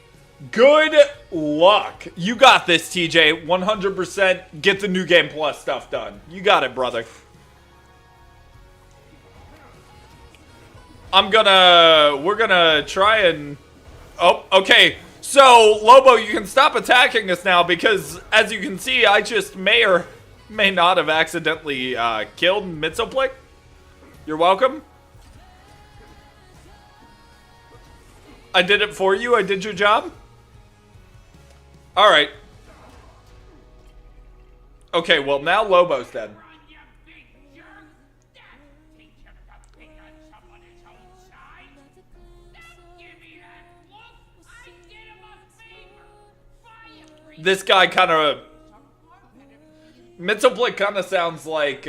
C: Good luck. You got this, TJ. 100% get the New Game Plus stuff done. You got it, brother. We're gonna try and... Oh, okay. So, Lobo, you can stop attacking us now because, as you can see, I just may or may not have accidentally killed Mitsoplick. You're welcome. I did it for you. I did your job. All right. Okay, well, now Lobo's dead. This guy kind of... Mitsoplik kind of sounds like,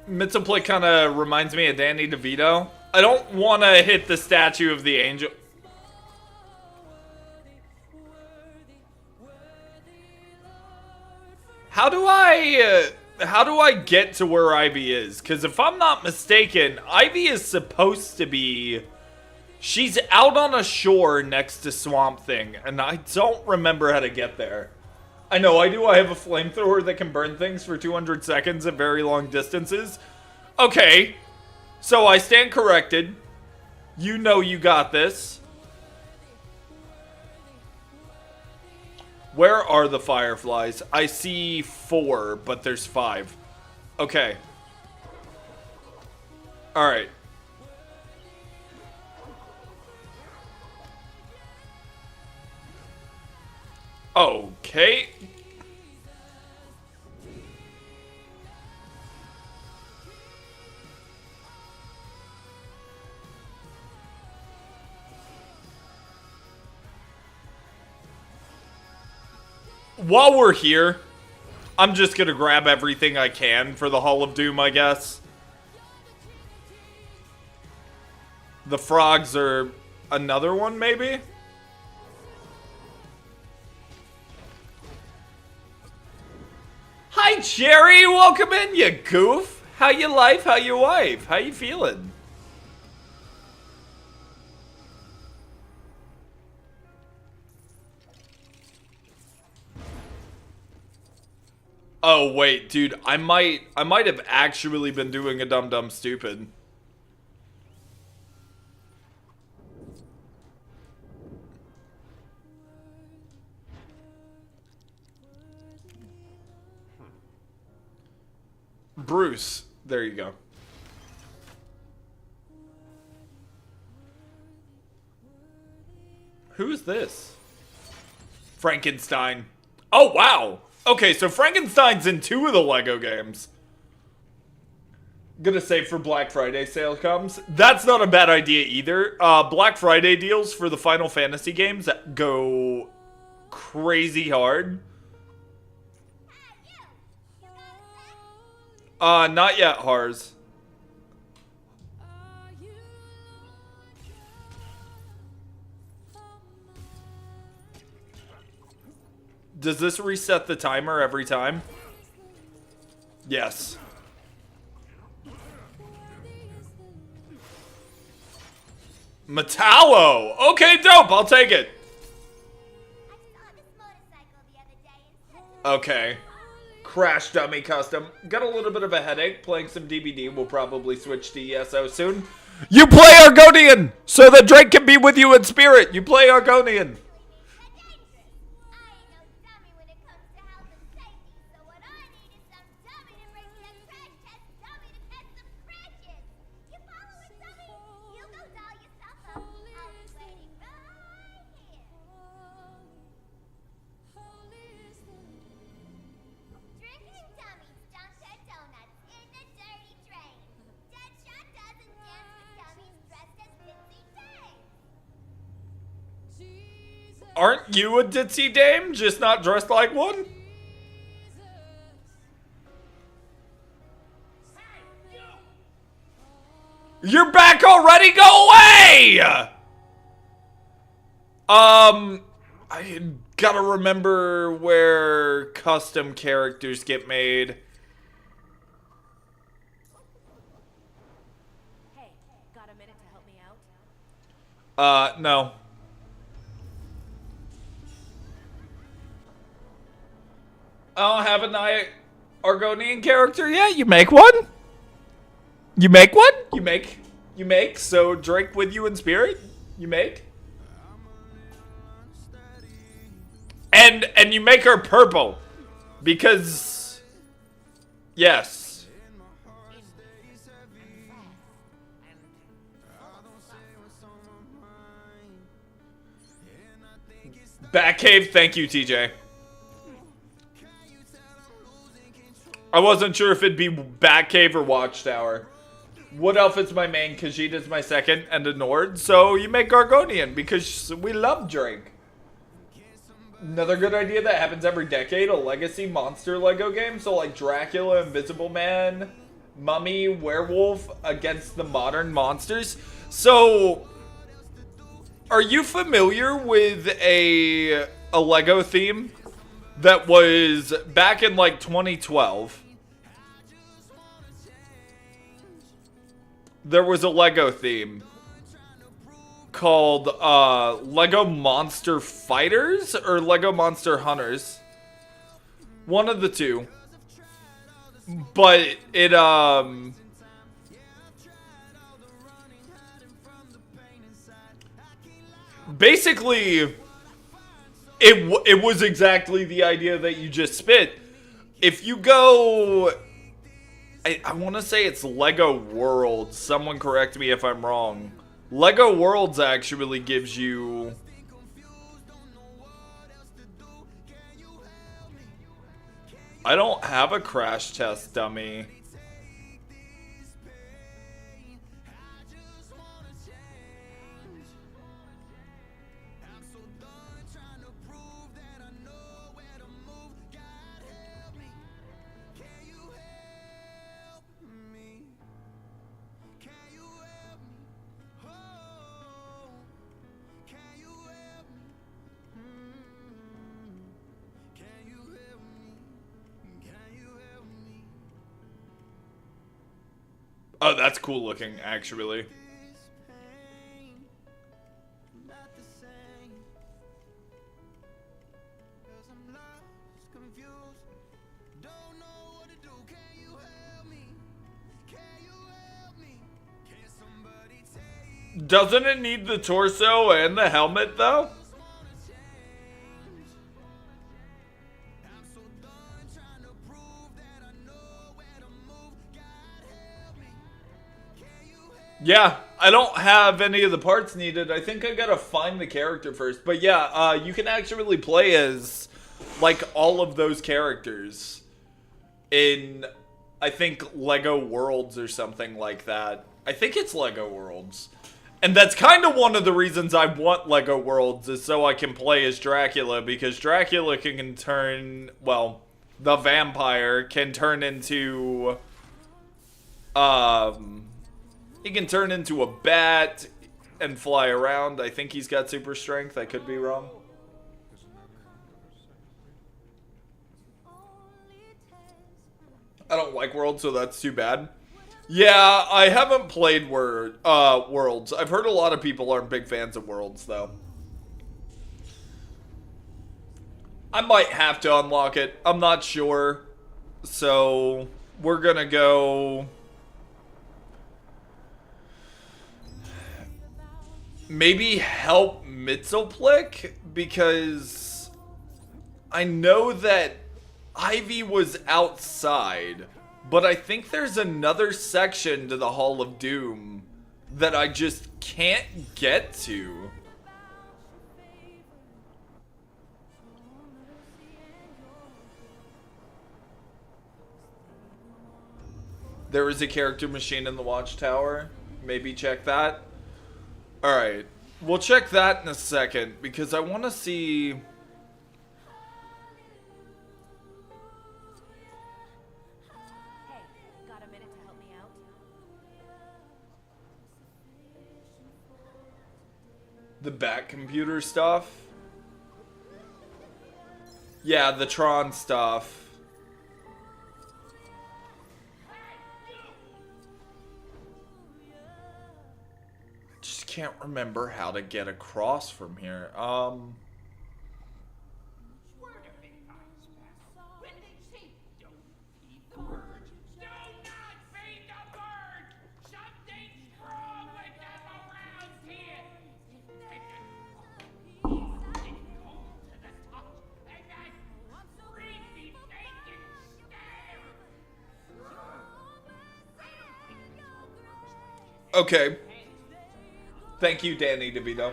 C: Mitsoplik kind of reminds me of Danny DeVito. I don't want to hit the statue of the angel. How do I get to where Ivy is? Because if I'm not mistaken, Ivy is supposed to be... She's out on a shore next to Swamp Thing, and I don't remember how to get there. I know I do. I have a flamethrower that can burn things for 200 seconds at very long distances. Okay. So I stand corrected. You know you got this. Where are the fireflies? I see 4, but there's 5. Okay. Alright. Okay. While we're here, I'm just gonna grab everything I can for the Hall of Doom, I guess. The frogs are another one, maybe? Hi, Jerry! Welcome in, you goof! How you life? How you wife? How you feeling? Oh, wait, dude. I might have actually been doing a dumb stupid. Bruce. There you go. Who is this? Frankenstein. Oh, wow. Okay, so Frankenstein's in 2 of the Lego games. Gonna say for Black Friday sale comes. That's not a bad idea either. Black Friday deals for the Final Fantasy games that go crazy hard. Not yet, Hars. Does this reset the timer every time? Yes. Metallo! Okay, dope, I'll take it. Okay. Crash Dummy Custom. Got a little bit of a headache playing some DBD. We'll probably switch to ESO soon. You play Argonian! So that Drake can be with you in spirit! You play Argonian! Aren't you a ditzy dame, just not dressed like one? You're back already? Go away! I gotta remember where custom characters get made.
E: Hey, got a minute to help me out?
C: No. I don't have an Argonian character yet. You make one? You make one? You make. So Drake with you in spirit? You make? And you make her purple. Because yes. Batcave, thank you, TJ. I wasn't sure if it'd be Batcave or Watchtower. Wood Elf is my main, Khajiit's my second, and a Nord. So you make Gargonian because we love Drake. Another good idea that happens every decade, a legacy monster Lego game. So like Dracula, Invisible Man, Mummy, Werewolf against the modern monsters. So, are you familiar with a Lego theme that was back in like 2012? There was a Lego theme called Lego Monster Fighters or Lego Monster Hunters. One of the two. But it basically it was exactly the idea that you just spit. If you go, I want to say it's Lego Worlds. Someone correct me if I'm wrong. Lego Worlds actually gives you I don't have a crash test dummy. Oh, that's cool looking, actually. Doesn't it need the torso and the helmet, though? Yeah, I don't have any of the parts needed. I think I gotta find the character first. But yeah, you can actually play as, like, all of those characters in, I think, Lego Worlds or something like that. I think it's Lego Worlds. And that's kind of one of the reasons I want Lego Worlds, is so I can play as Dracula, because Dracula can turn, well, the vampire can turn into, he can turn into a bat and fly around. I think he's got super strength. I could be wrong. I don't like Worlds, so that's too bad. Yeah, I haven't played Worlds. I've heard a lot of people aren't big fans of Worlds, though. I might have to unlock it. I'm not sure. So, we're gonna go... maybe help Mxyzptlk, because I know that Ivy was outside, but I think there's another section to the Hall of Doom that I just can't get to. There is a character machine in the Watchtower. Maybe check that. Alright, we'll check that in a second, because I want to see...
E: Hey, got a minute to help me out?
C: the back computer stuff. Yeah, the Tron stuff. Just can't remember how to get across from here. Okay. Thank you, Danny DeVito.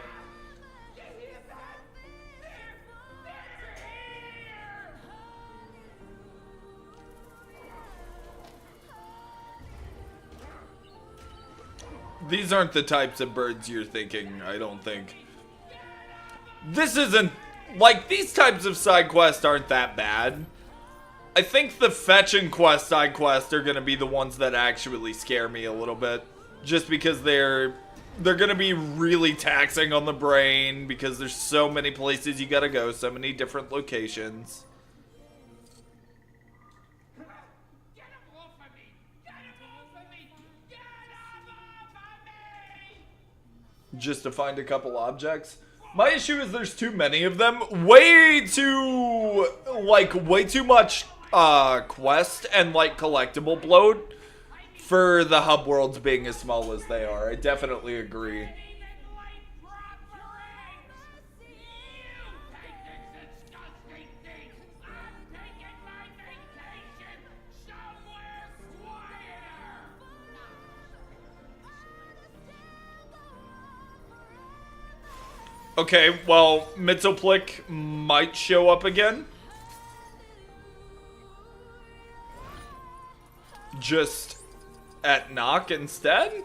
C: These aren't the types of birds you're thinking, I don't think. This isn't... Like, these types of side quests aren't that bad. I think the fetch and quest side quests are going to be the ones that actually scare me a little bit. Just because they're going to be really taxing on the brain, because there's so many places you got to go, so many different locations. Just to find a couple objects. My issue is there's too many of them. Way too much quest and like collectible bloat for the hub worlds being as small as they are. I definitely agree. Okay, well, Mxyzptlk might show up again. Just at Nock instead?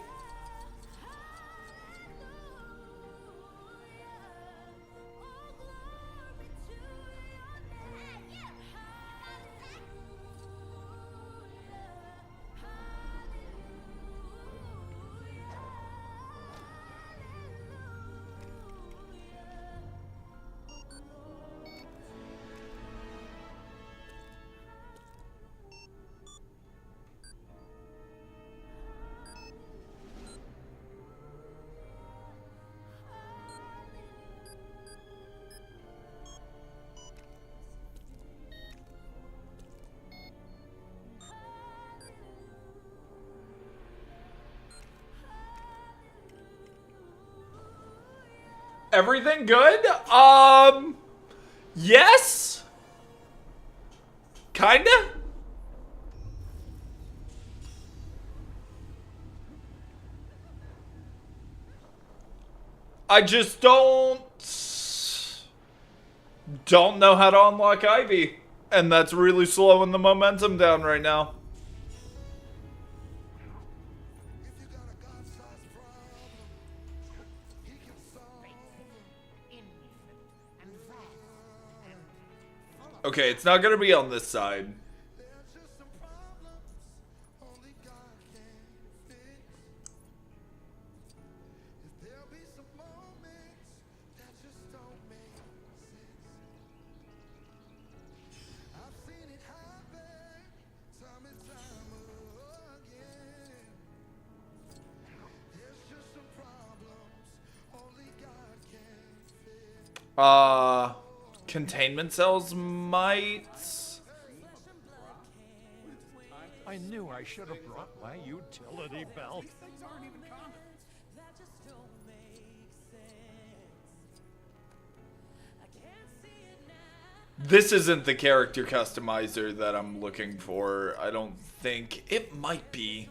C: Everything good? Yes? Kinda? I just don't know how to unlock Ivy. And that's really slowing the momentum down right now. Okay, it's not gonna be on this side. Containment cells might...
F: I knew I should have brought my utility belt.
C: This isn't the character customizer that I'm looking for, I don't think. It might be.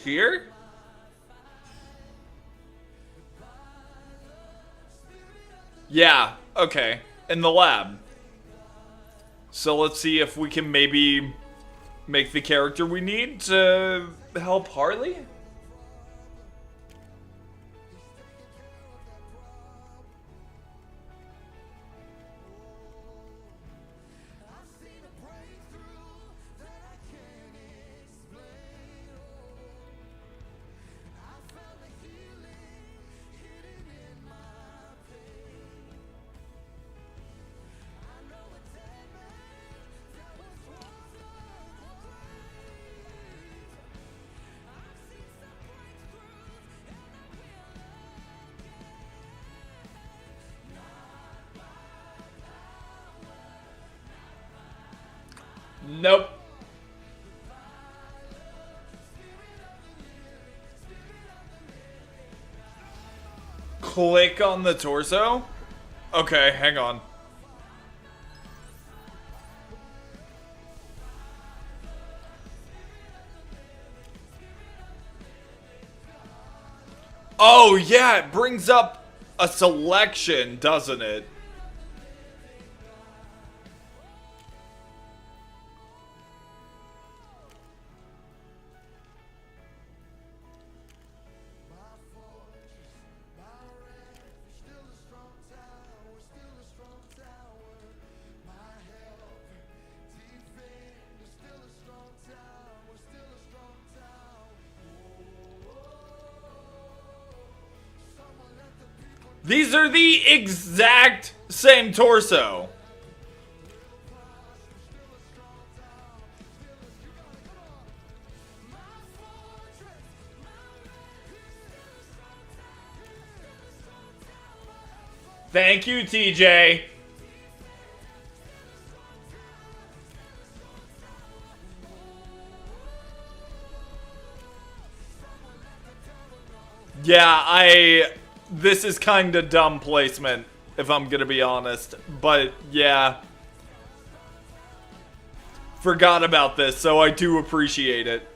C: Here? Yeah, okay. In the lab. So let's see if we can maybe make the character we need to help Harley? Nope. Click on the torso? Okay, hang on. Oh, yeah, it brings up a selection, doesn't it? These are the exact same torso. Thank you, TJ. Yeah, this is kind of dumb placement, if I'm gonna be honest. But, yeah. Forgot about this, so I do appreciate it.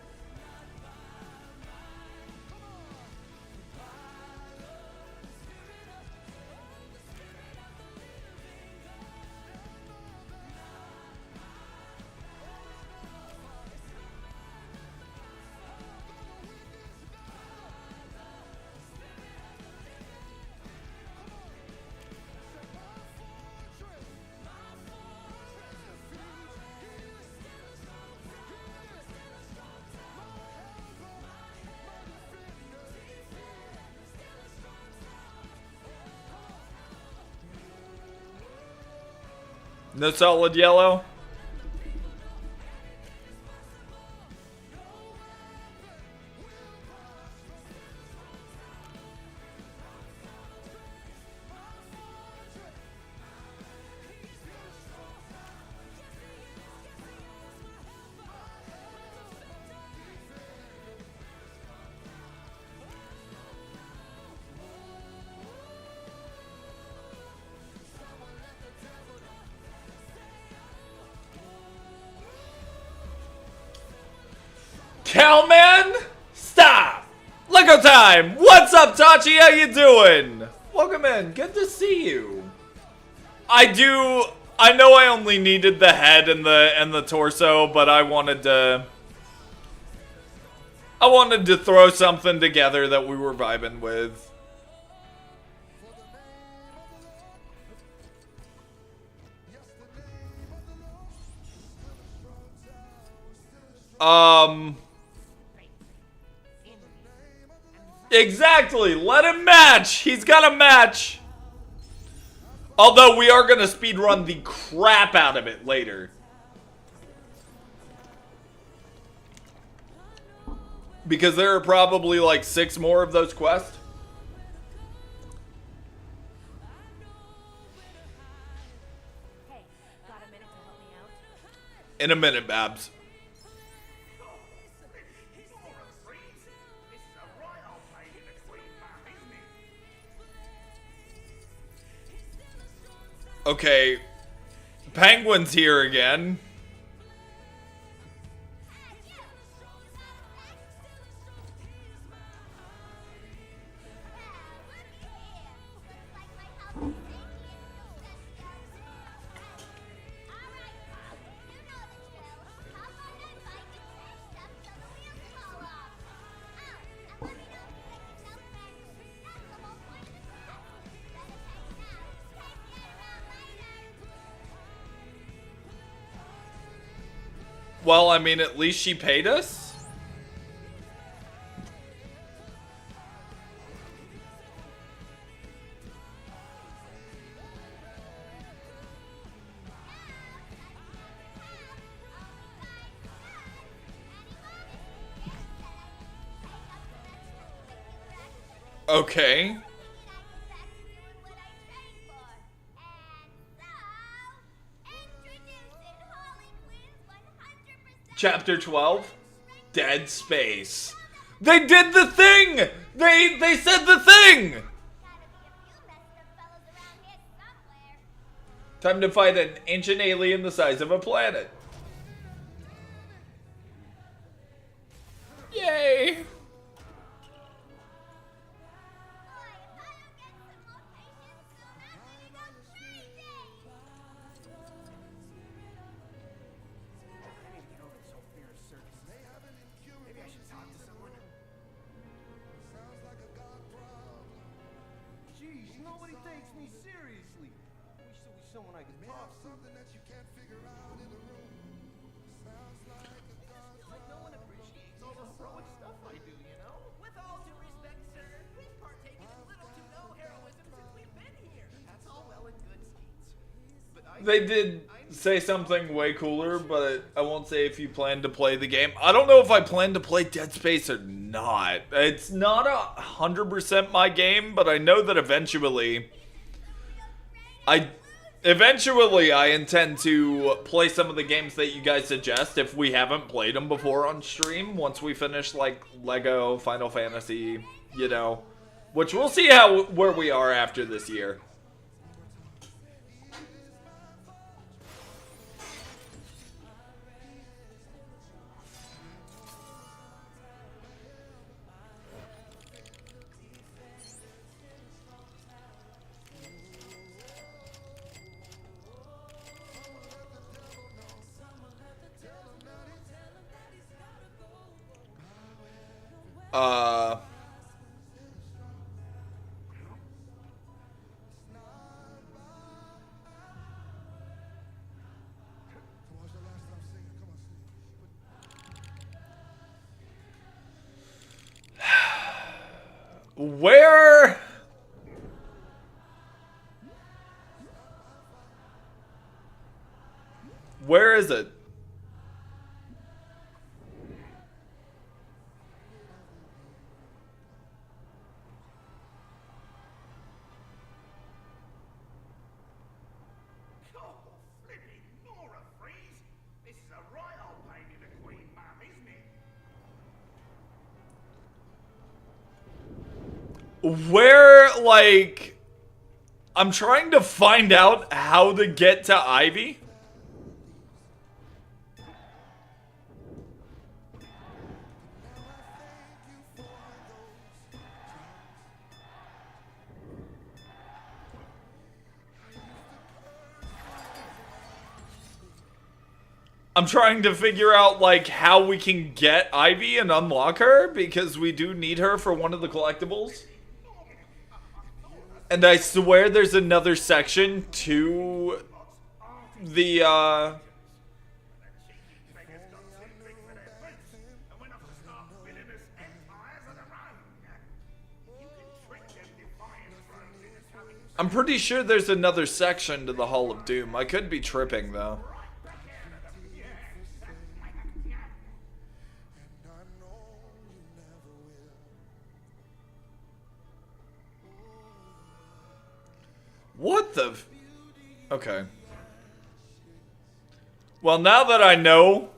C: No solid yellow? Cowman, stop! Lego time! What's up, Tachi? How you doing? Welcome in. Good to see you. I know I only needed the head and the torso, but I wanted to throw something together that we were vibing with. Exactly. Let him match. He's got a match. Although we are gonna speedrun the crap out of it later. Because there are probably like 6 more of those quests.
E: Hey, got a minute to help me out?
C: In a minute, Babs. Okay, Penguin's here again. Well, I mean, at least she paid us? Okay. Chapter 12, Dead Space. They did the thing! They said the thing! Time to fight an ancient alien the size of a planet. Yay!
G: someone I could talk to.
A: Something that you can't figure out in a room. Sounds like a gun.
G: Like no one appreciates all the heroic stuff I do, you know?
H: With all due respect, sir, we've partaken in little to no heroism since we've been here.
G: That's all well and good, Skeets. But I
C: They did say something way cooler, but I won't say if you plan to play the game. I don't know if I plan to play Dead Space or not. It's not 100% my game, but I know that eventually I intend to play some of the games that you guys suggest if we haven't played them before on stream, once we finish like Lego, Final Fantasy, you know, which we'll see where we are after this year. Where is it?
H: Oh, flipping Nora Freeze! This is a right old pain in the Queen, Mum, isn't it?
C: Where, like, I'm trying to find out how to get to Ivy. I'm trying to figure out, like, how we can get Ivy and unlock her, because we do need her for one of the collectibles. And I swear there's another section to the, I'm pretty sure there's another section to the Hall of Doom. I could be tripping, though. What the okay. Well, now that I know.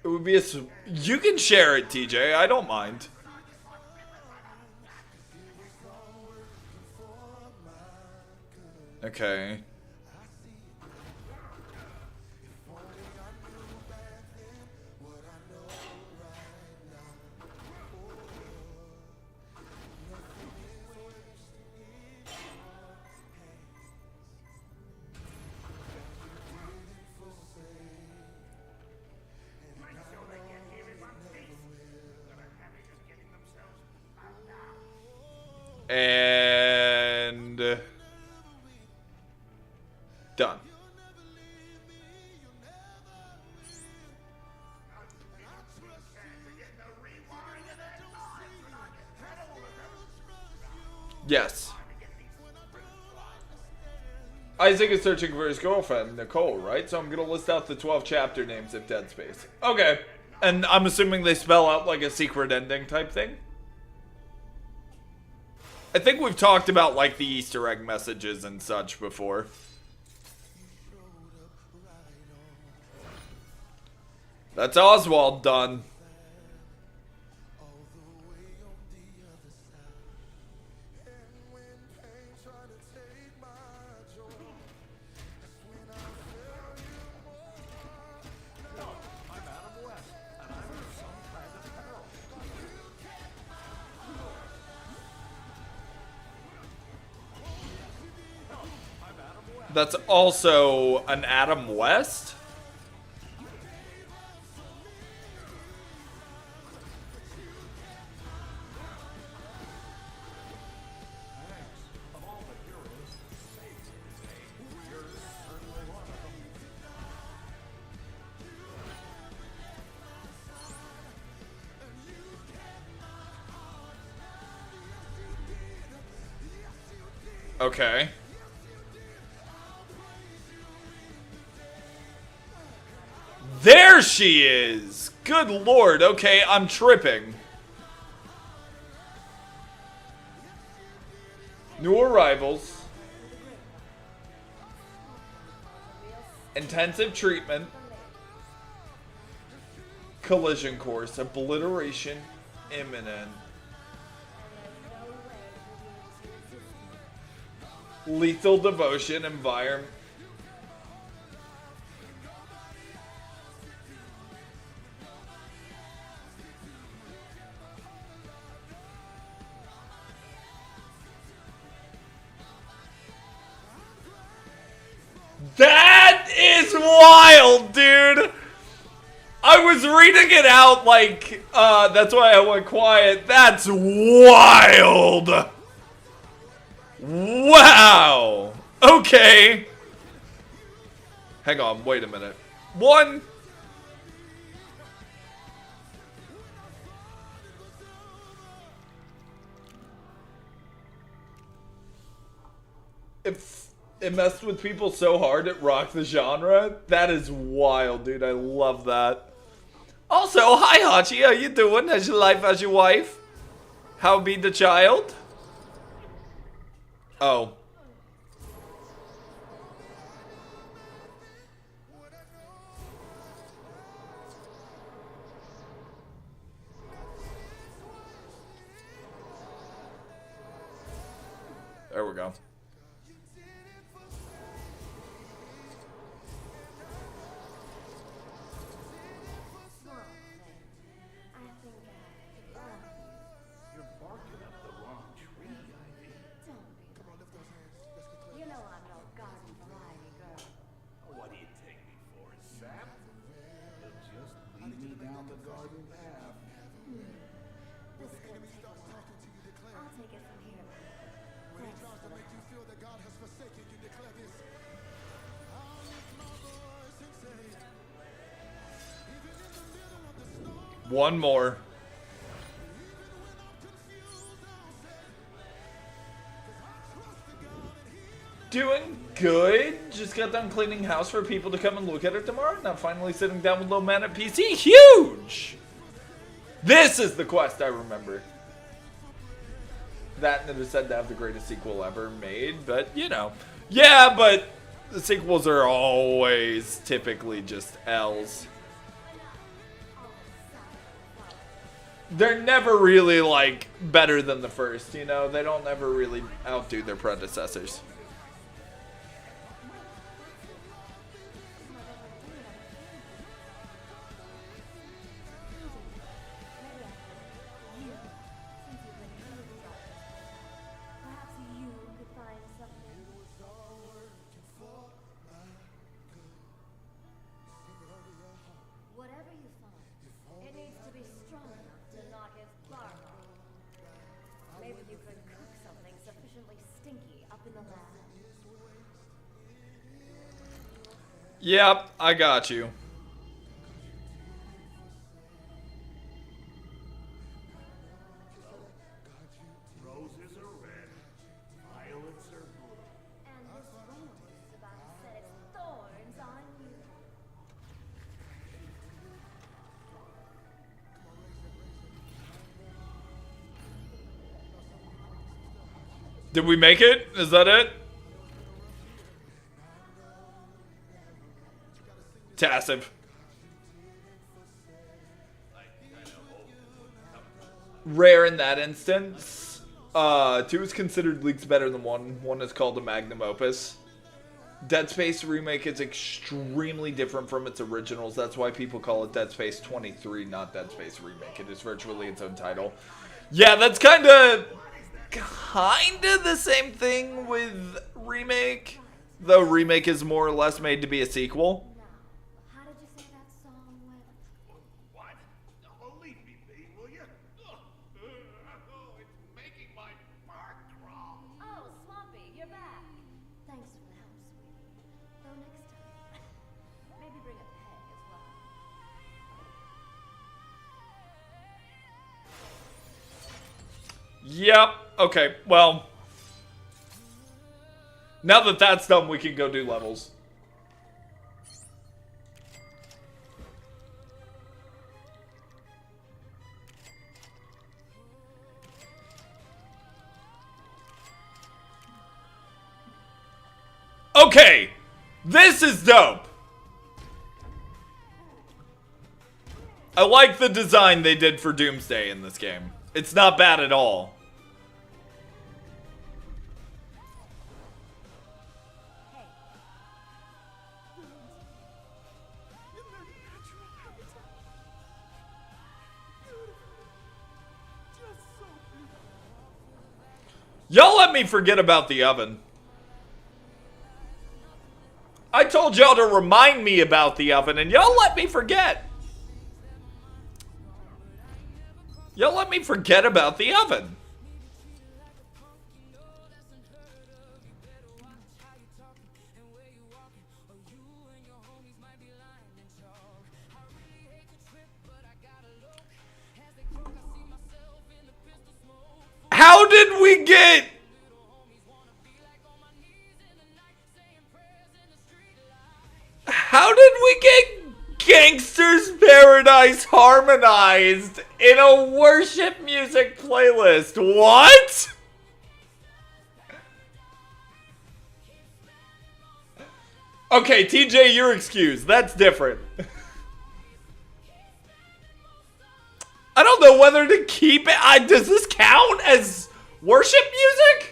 C: It would be you can share it, TJ. I don't mind. Okay. And done. Yes. Isaac is searching for his girlfriend, Nicole, right? So I'm going to list out the 12 chapter names of Dead Space. Okay. And I'm assuming they spell out like a secret ending type thing? I think we've talked about like the Easter egg messages and such before. That's Oswald done. That's also an Adam West? Okay. There she is! Good lord, okay, I'm tripping. New arrivals. Intensive treatment. Collision course. Obliteration imminent. Lethal devotion environment. That is wild, dude. I was reading it out like, that's why I went quiet. That's wild. Wow. Okay. Hang on, wait a minute. One. If it messed with people so hard it rocked the genre, that is wild, dude. I love that. Also, hi Hachi, how you doing? How's your life? How's your wife? How be the child? Oh. There we go.
H: You're barking up the wrong tree, Ivy.
E: You know I'm no garden variety girl.
H: What do you take me for, a sap? You'll just lead me down the garden path.
E: This is gonna take a while. I'll take it from here. Thanks for the
C: One more. Doing good. Just got done cleaning house for people to come and look at it tomorrow. Now finally sitting down with Low Man at PC. Huge! This is the quest I remember. That and it is said to have the greatest sequel ever made, but you know. Yeah, but the sequels are always typically just L's. They're never really, like, better than the first, you know? They don't ever really outdo their predecessors.
E: Perhaps you could find something. Whatever you find, it needs to be strong enough to knock his bark off. Maybe you could cook something sufficiently stinky up in the lab.
C: Yep, I got you.
H: Roses are red, violets are blue.
E: And this rose is about to set its thorns on you.
C: Did we make it? Is that it? Tassive. Rare in that instance. 2 is considered leagues better than 1. 1 is called a magnum opus. Dead Space remake is extremely different from its originals. That's why people call it Dead Space 23, not Dead Space remake. It is virtually its own title. Yeah, that's kind of the same thing with remake. The remake is more or less made to be a sequel.
E: Now, how did you say that song went?
H: What? Oh, leave me be, will you? Oh, it's making my heart crawl.
E: Oh, Swampy, you're back. Thanks for the help, sweetie. Though next time, maybe bring a peg as well.
C: Yep. Okay, well. Now that that's done, we can go do levels. Okay, this is dope. I like the design they did for Doomsday in this game. It's not bad at all. Y'all let me forget about the oven. I told y'all to remind me about the oven, and y'all let me forget. Y'all let me forget about the oven. How did we get... How did we get Gangster's Paradise harmonized in a worship music playlist? What? Okay, TJ, you're excused. That's different. I don't know whether to keep it. Does this count as worship music?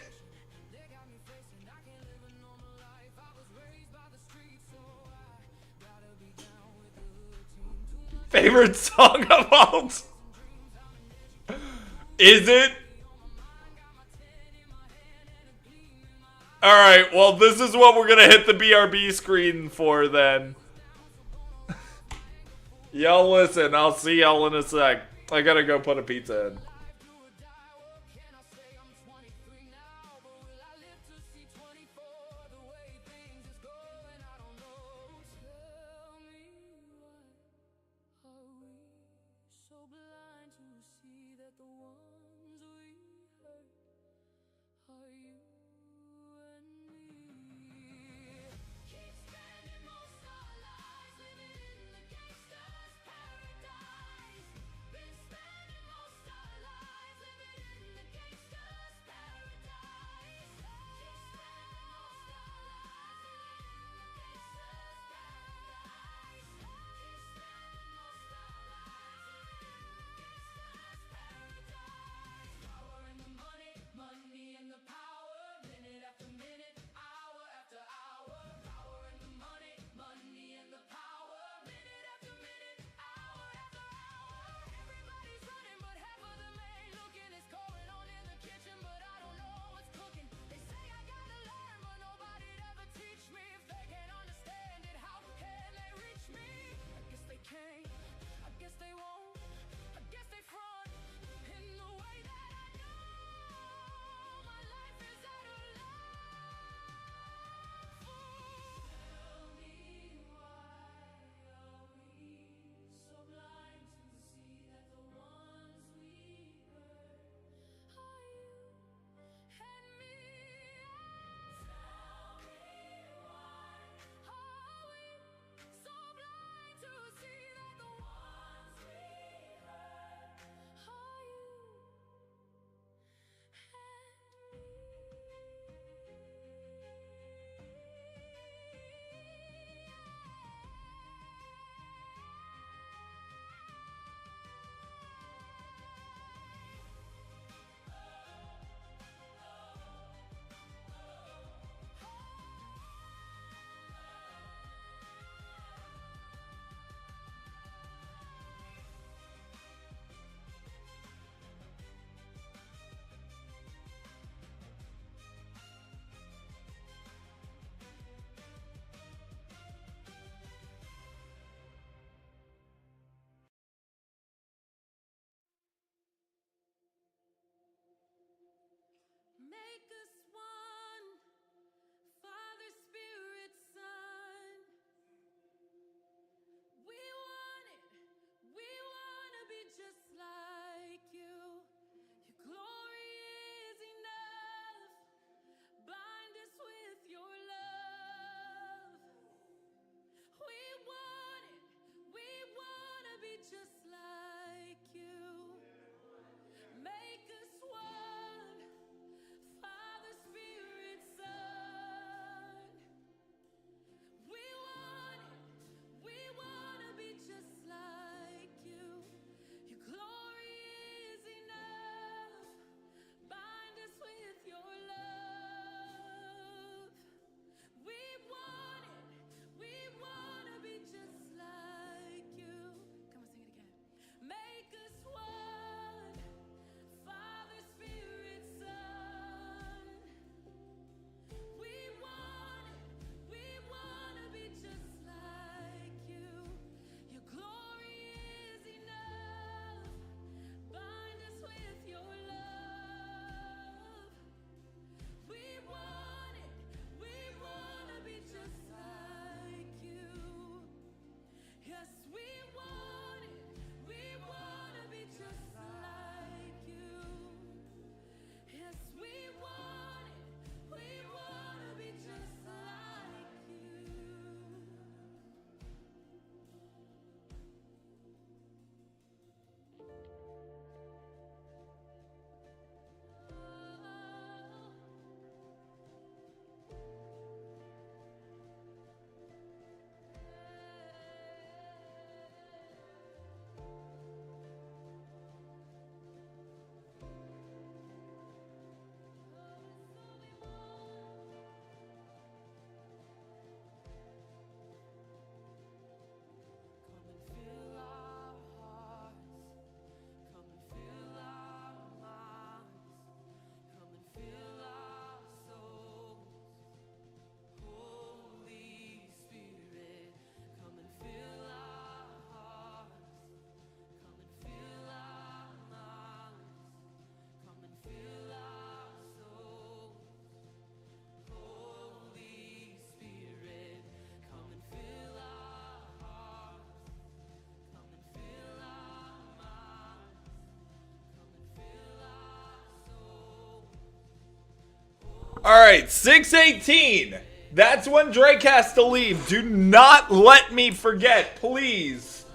C: Favorite song of all time? Is it? Alright, well, this is what we're gonna hit the BRB screen for then. Y'all listen, I'll see y'all in a sec. I gotta go put a pizza in. Alright, 6:18. That's when Drake has to leave. Do not let me forget, please.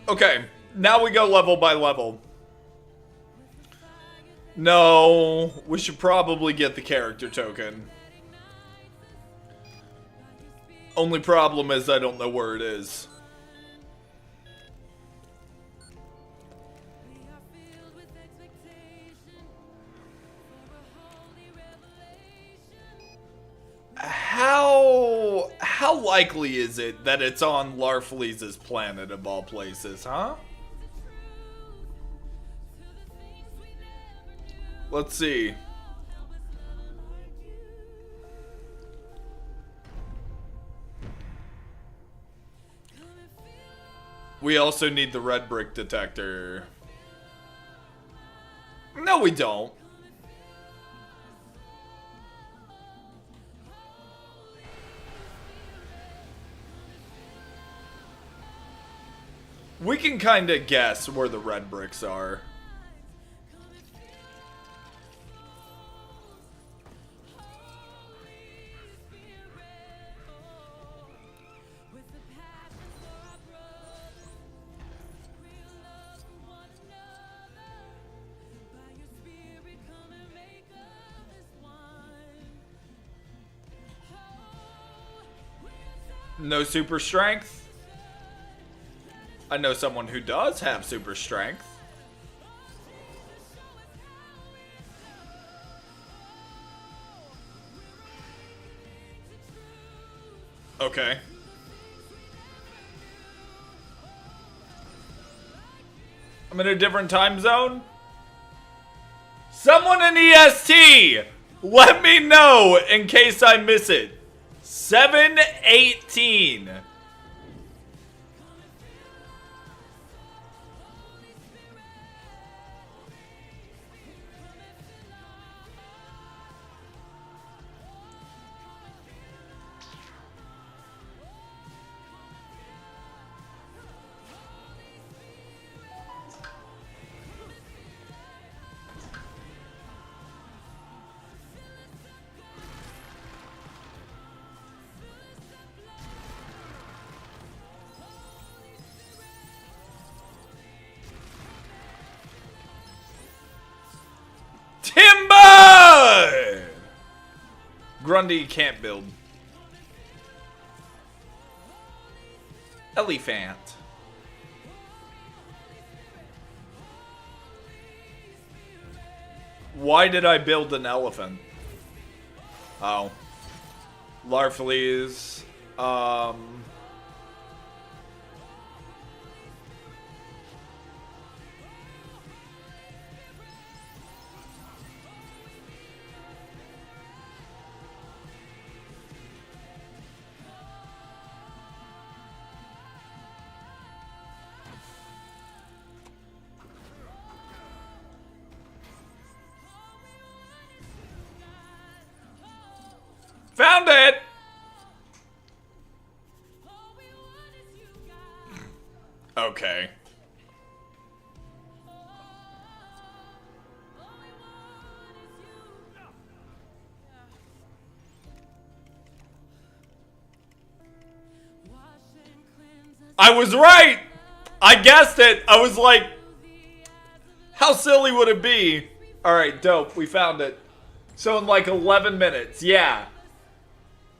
C: Okay, now we go level by level. No, we should probably get the character token. Only problem is I don't know where it is. How likely is it that it's on Larfleeze's planet of all places, huh? Let's see. We also need the red brick detector. No, we don't. We can kind of guess where the red bricks are. No super strength? I know someone who does have super strength. Okay. I'm in a different time zone? Someone in EST! Let me know in case I miss it. 7:18. Timber! Grundy can't build. Elephant. Why did I build an elephant? Oh. Larfleeze. Found it! Okay. I was right! I guessed it! I was like, how silly would it be? Alright, dope. We found it. So in like 11 minutes. Yeah.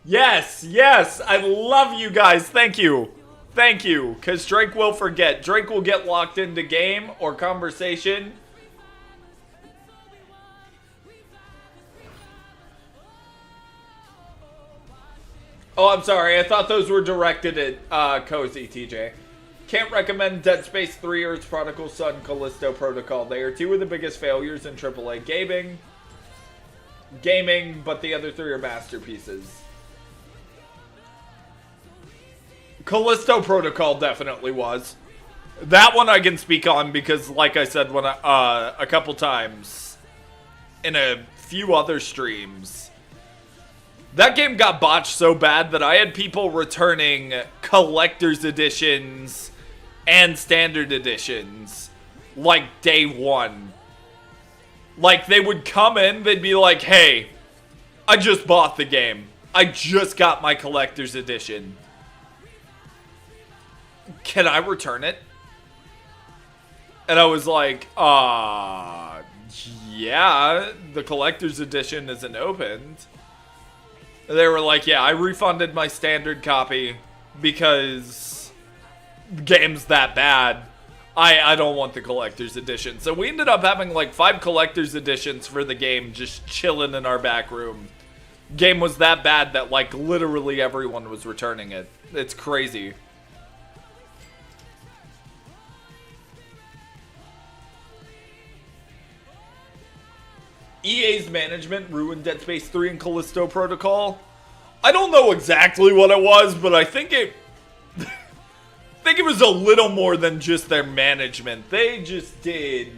C: Yes, yes, I love you guys. Thank you. Thank you. Because Drake will forget. Drake will get locked into game or conversation. Oh, I'm sorry. I thought those were directed at Cozy, TJ. Can't recommend Dead Space 3 or its Prodigal Son Callisto Protocol. They are two of the biggest failures in AAA gaming, but the other three are masterpieces. Callisto Protocol definitely was. That one I can speak on because, like I said, when a couple times in a few other streams, that game got botched so bad that I had people returning collector's editions and standard editions like day one. Like, they would come in, they'd be like, hey, I just bought the game. I just got my collector's edition. Can I return it? And I was like, yeah, the collector's edition isn't opened. They were like, yeah, I refunded my standard copy because the game's that bad. I don't want the collector's edition. So we ended up having like 5 collector's editions for the game just chilling in our back room. Game was that bad that like literally everyone was returning it. It's crazy. EA's management ruined Dead Space 3 and Callisto Protocol. I don't know exactly what it was, but I think it was a little more than just their management. They just did,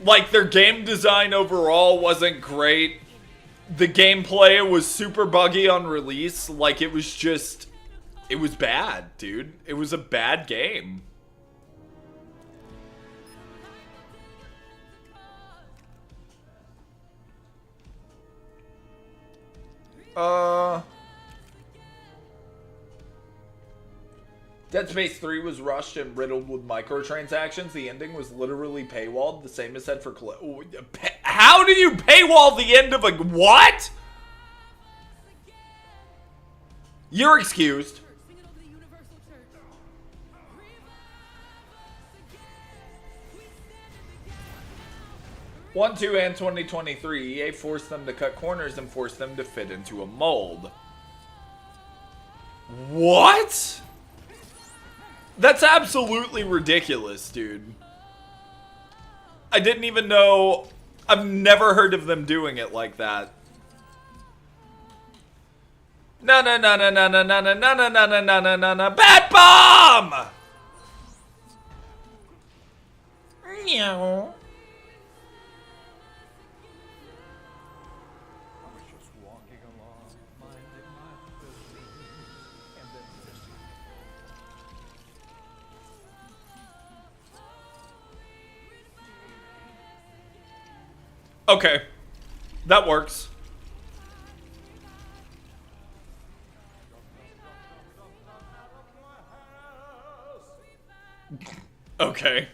C: like, their game design overall wasn't great. The gameplay was super buggy on release. Like, it was bad, dude. It was a bad game. Dead Space 3 was rushed and riddled with microtransactions. The ending was literally paywalled. The same is said for how do you paywall the end of a what? You're excused. 1, 2, and 2023, EA forced them to cut corners and forced them to fit into a mold. What? That's absolutely ridiculous, dude. I didn't even know. I've never heard of them doing it like that. No, no, no, no, no, no, no, no, no, no, no, no, no, no, no, Bat Bomb! Meow. Okay, that works. Okay.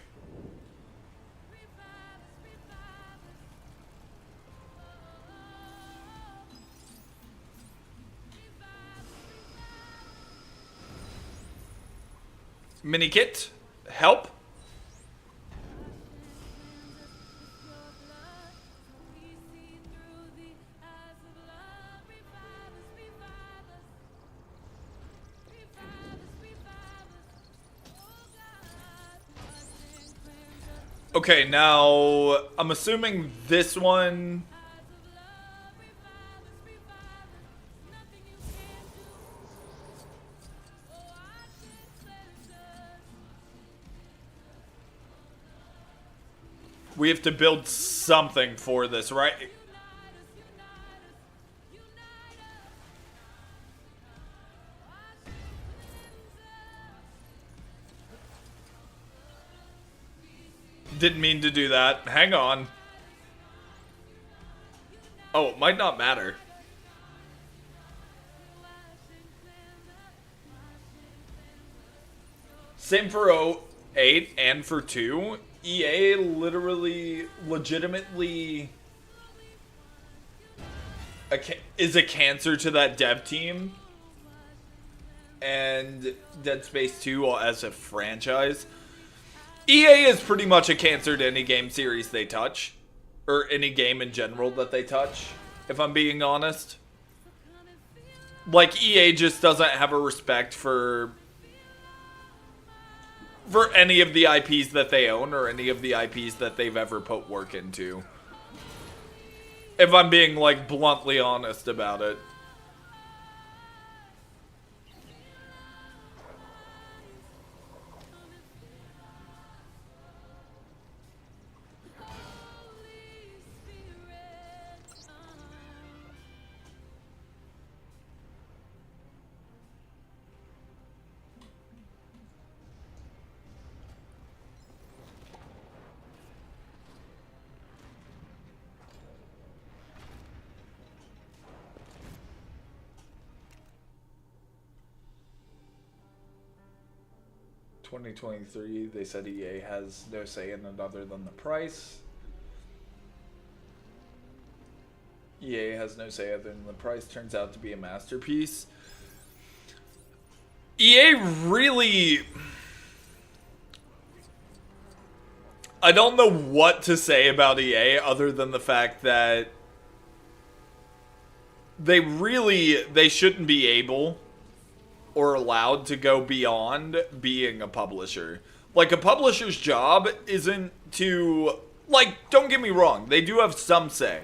C: Minikit, help. Okay, now, I'm assuming this one... We have to build something for this, right? Didn't mean to do that. Hang on. Oh, it might not matter. Same for 08 and for 2. EA literally, legitimately is a cancer to that dev team. And Dead Space 2 as a franchise. EA is pretty much a cancer to any game series they touch. Or any game in general that they touch, if I'm being honest. Like, EA just doesn't have a respect for any of the IPs that they own or any of the IPs that they've ever put work into. If I'm being, like, bluntly honest about it. 2023, they said EA has no say in it other than the price. EA has no say other than the price. Turns out to be a masterpiece. EA really... I don't know what to say about EA other than the fact that they shouldn't be able or allowed to go beyond being a publisher. Like, a publisher's job isn't to... Like, don't get me wrong, they do have some say.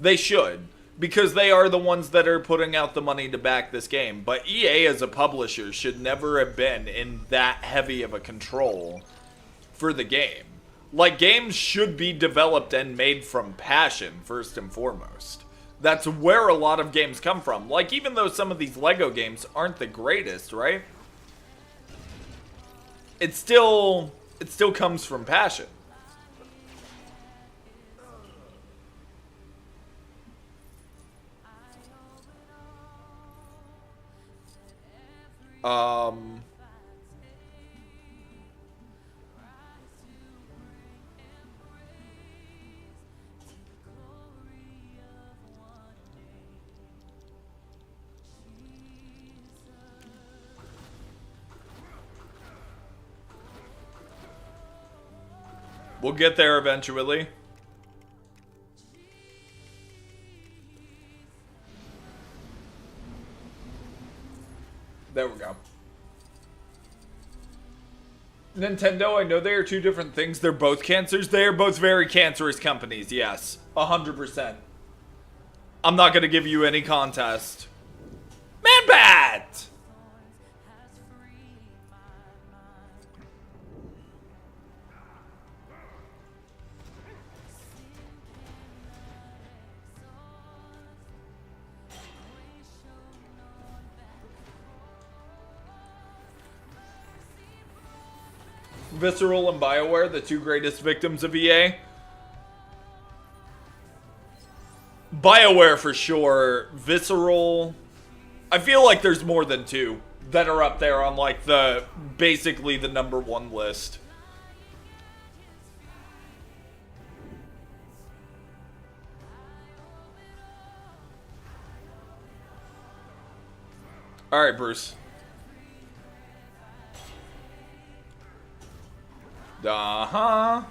C: They should, because they are the ones that are putting out the money to back this game. But EA as a publisher should never have been in that heavy of a control for the game. Like, games should be developed and made from passion, first and foremost. That's where a lot of games come from. Like, even though some of these LEGO games aren't the greatest, right? It still comes from passion. We'll get there eventually. There we go. Nintendo, I know they are two different things. They're both cancers. They are both very cancerous companies, yes. 100%. I'm not going to give you any contest. Man-Bat! Visceral and BioWare, the two greatest victims of EA. BioWare for sure. Visceral. I feel like there's more than two that are up there on like basically the #1 list. All right, Bruce. Uh-huh.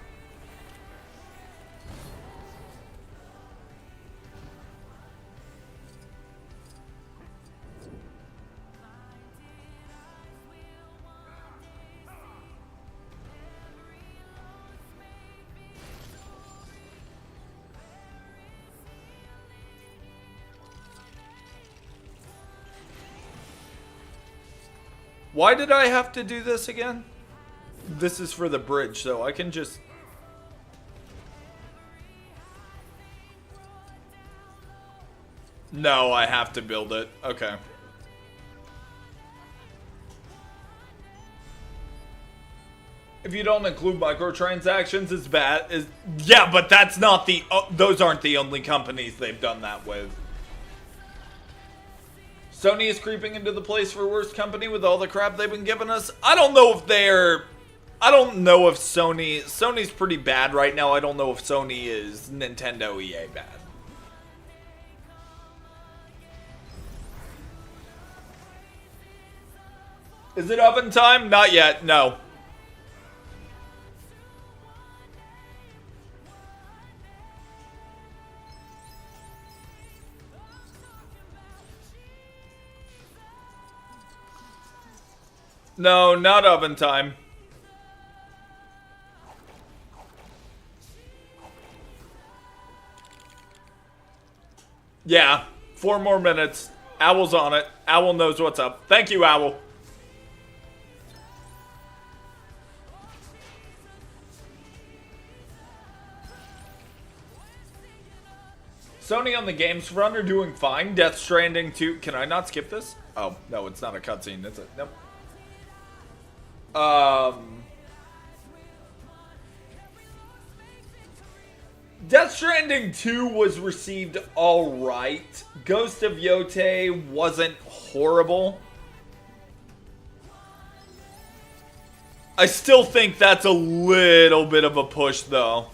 C: Why did I have to do this again? This is for the bridge, so I can just... No, I have to build it. Okay. If you don't include microtransactions, it's bad. Yeah, but that's not the... those aren't the only companies they've done that with. Sony is creeping into the place for worst company with all the crap they've been giving us. I don't know if they're... I don't know if Sony's pretty bad right now. I don't know if Sony is Nintendo EA bad. Is it oven time? Not yet, no. No, not oven time. Yeah, 4 more minutes. Owl's on it. Owl knows what's up. Thank you, Owl. Sony on the games front are doing fine. Death Stranding 2. Can I not skip this? Oh, no, it's not a cutscene, is it? Nope. Death Stranding 2 was received alright. Ghost of Yotei wasn't horrible. I still think that's a little bit of a push, though.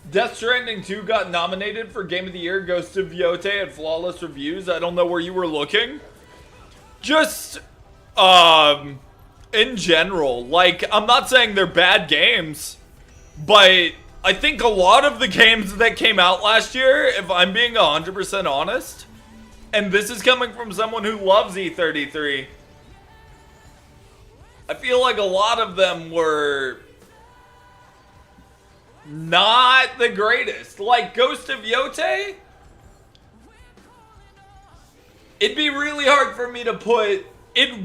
C: Death Stranding 2 got nominated for Game of the Year. Ghost of Yote had flawless reviews. I don't know where you were looking. Just, in general, like, I'm not saying they're bad games, but I think a lot of the games that came out last year, if I'm being 100% honest, and this is coming from someone who loves E33, I feel like a lot of them were not the greatest. Like Ghost of Yote, it'd be really hard for me to put Ghost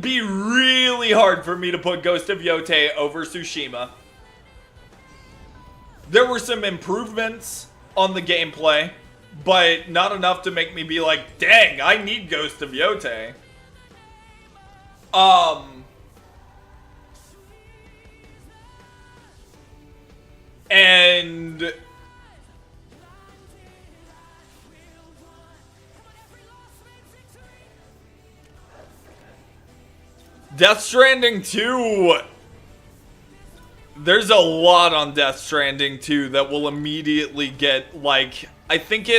C: of Yote over Tsushima. There were some improvements on the gameplay, but not enough to make me be like, dang, I need Ghost of Yote. And Death Stranding 2, there's a lot on Death Stranding 2 that will immediately get, like, I think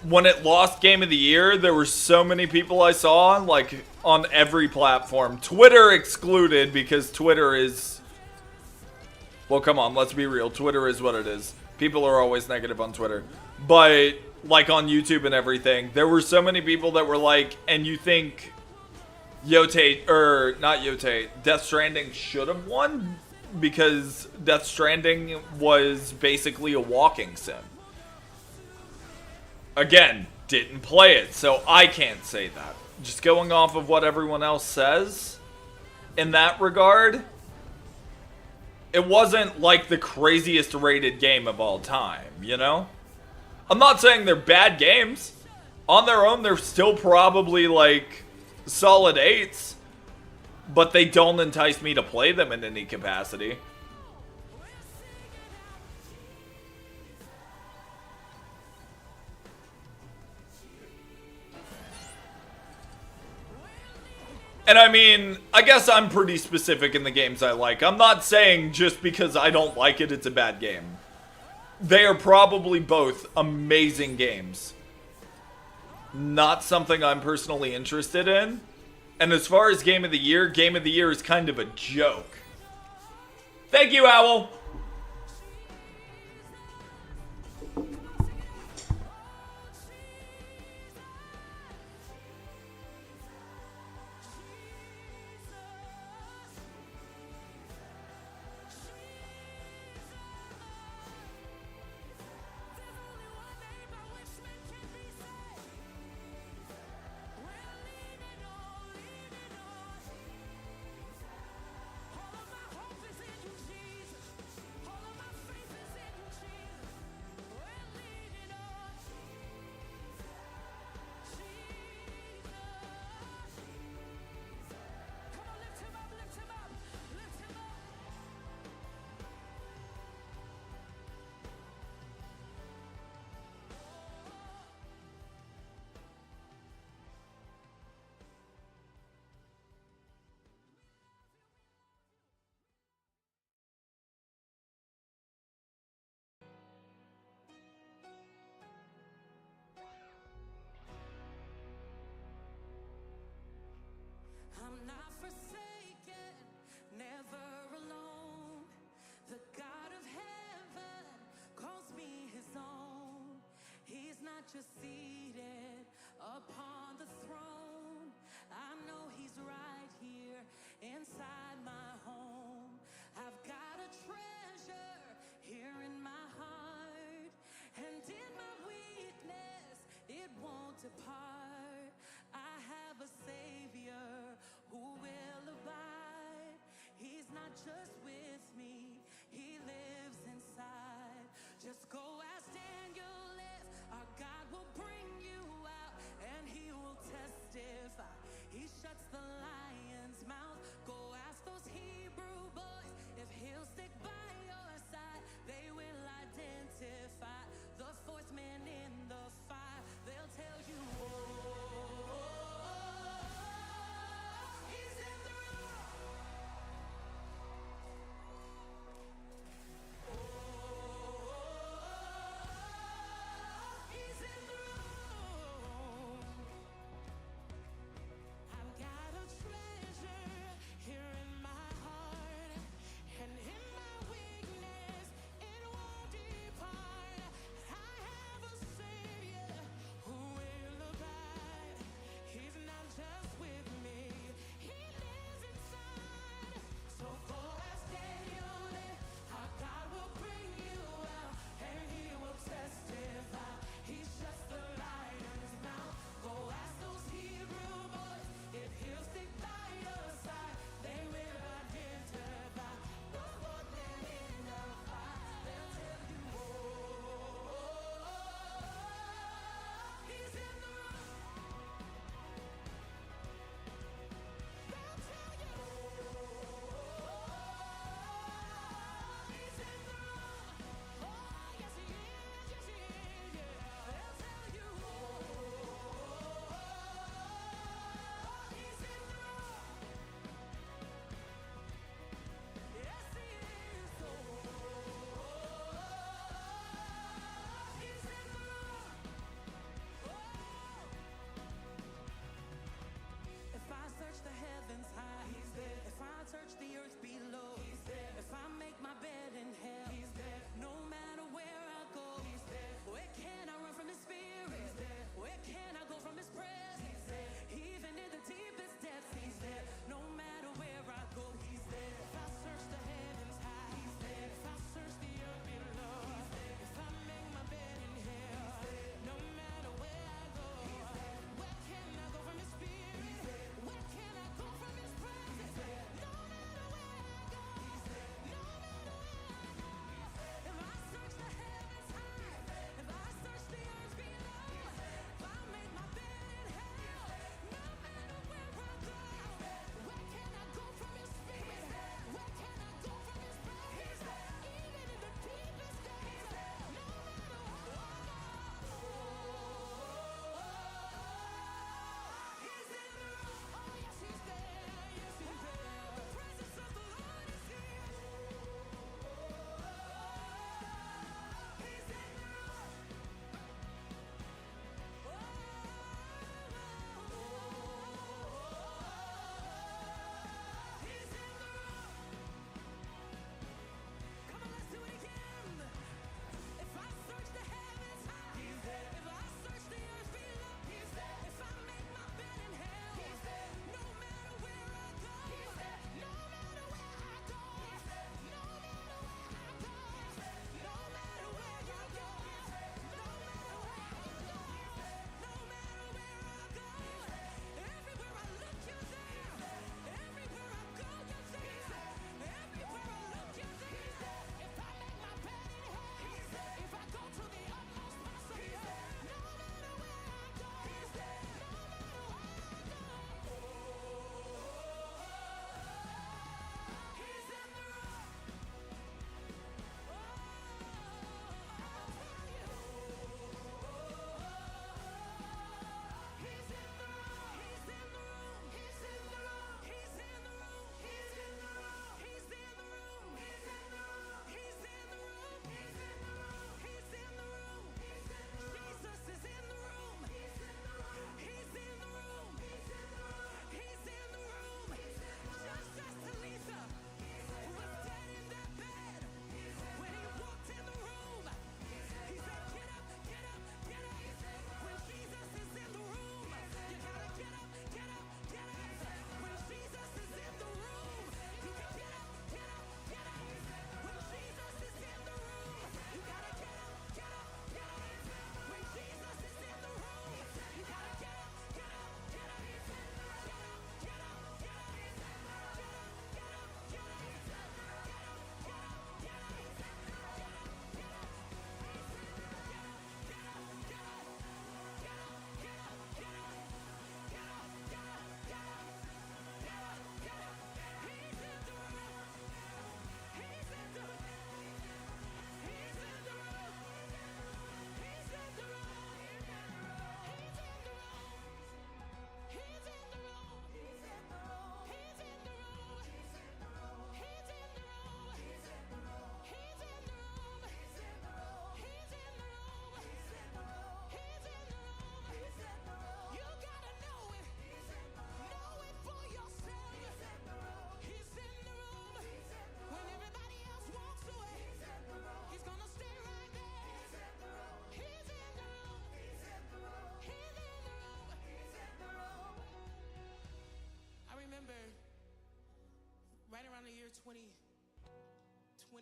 C: when it lost Game of the Year, there were so many people I saw, like, on every platform. Twitter excluded, because Twitter is, well, come on, let's be real. Twitter is what it is. People are always negative on Twitter. But, like, on YouTube and everything, there were so many people that were like, and you think Death Stranding should have won? Because Death Stranding was basically a walking sim. Again, didn't play it, so I can't say that. Just going off of what everyone else says in that regard, it wasn't like the craziest rated game of all time, you know? I'm not saying they're bad games. On their own, they're still probably like solid 8s, but they don't entice me to play them in any capacity. And I mean, I guess I'm pretty specific in the games I like. I'm not saying just because I don't like it, it's a bad game. They are probably both amazing games. Not something I'm personally interested in. And as far as Game of the Year is kind of a joke. Thank you, Owl!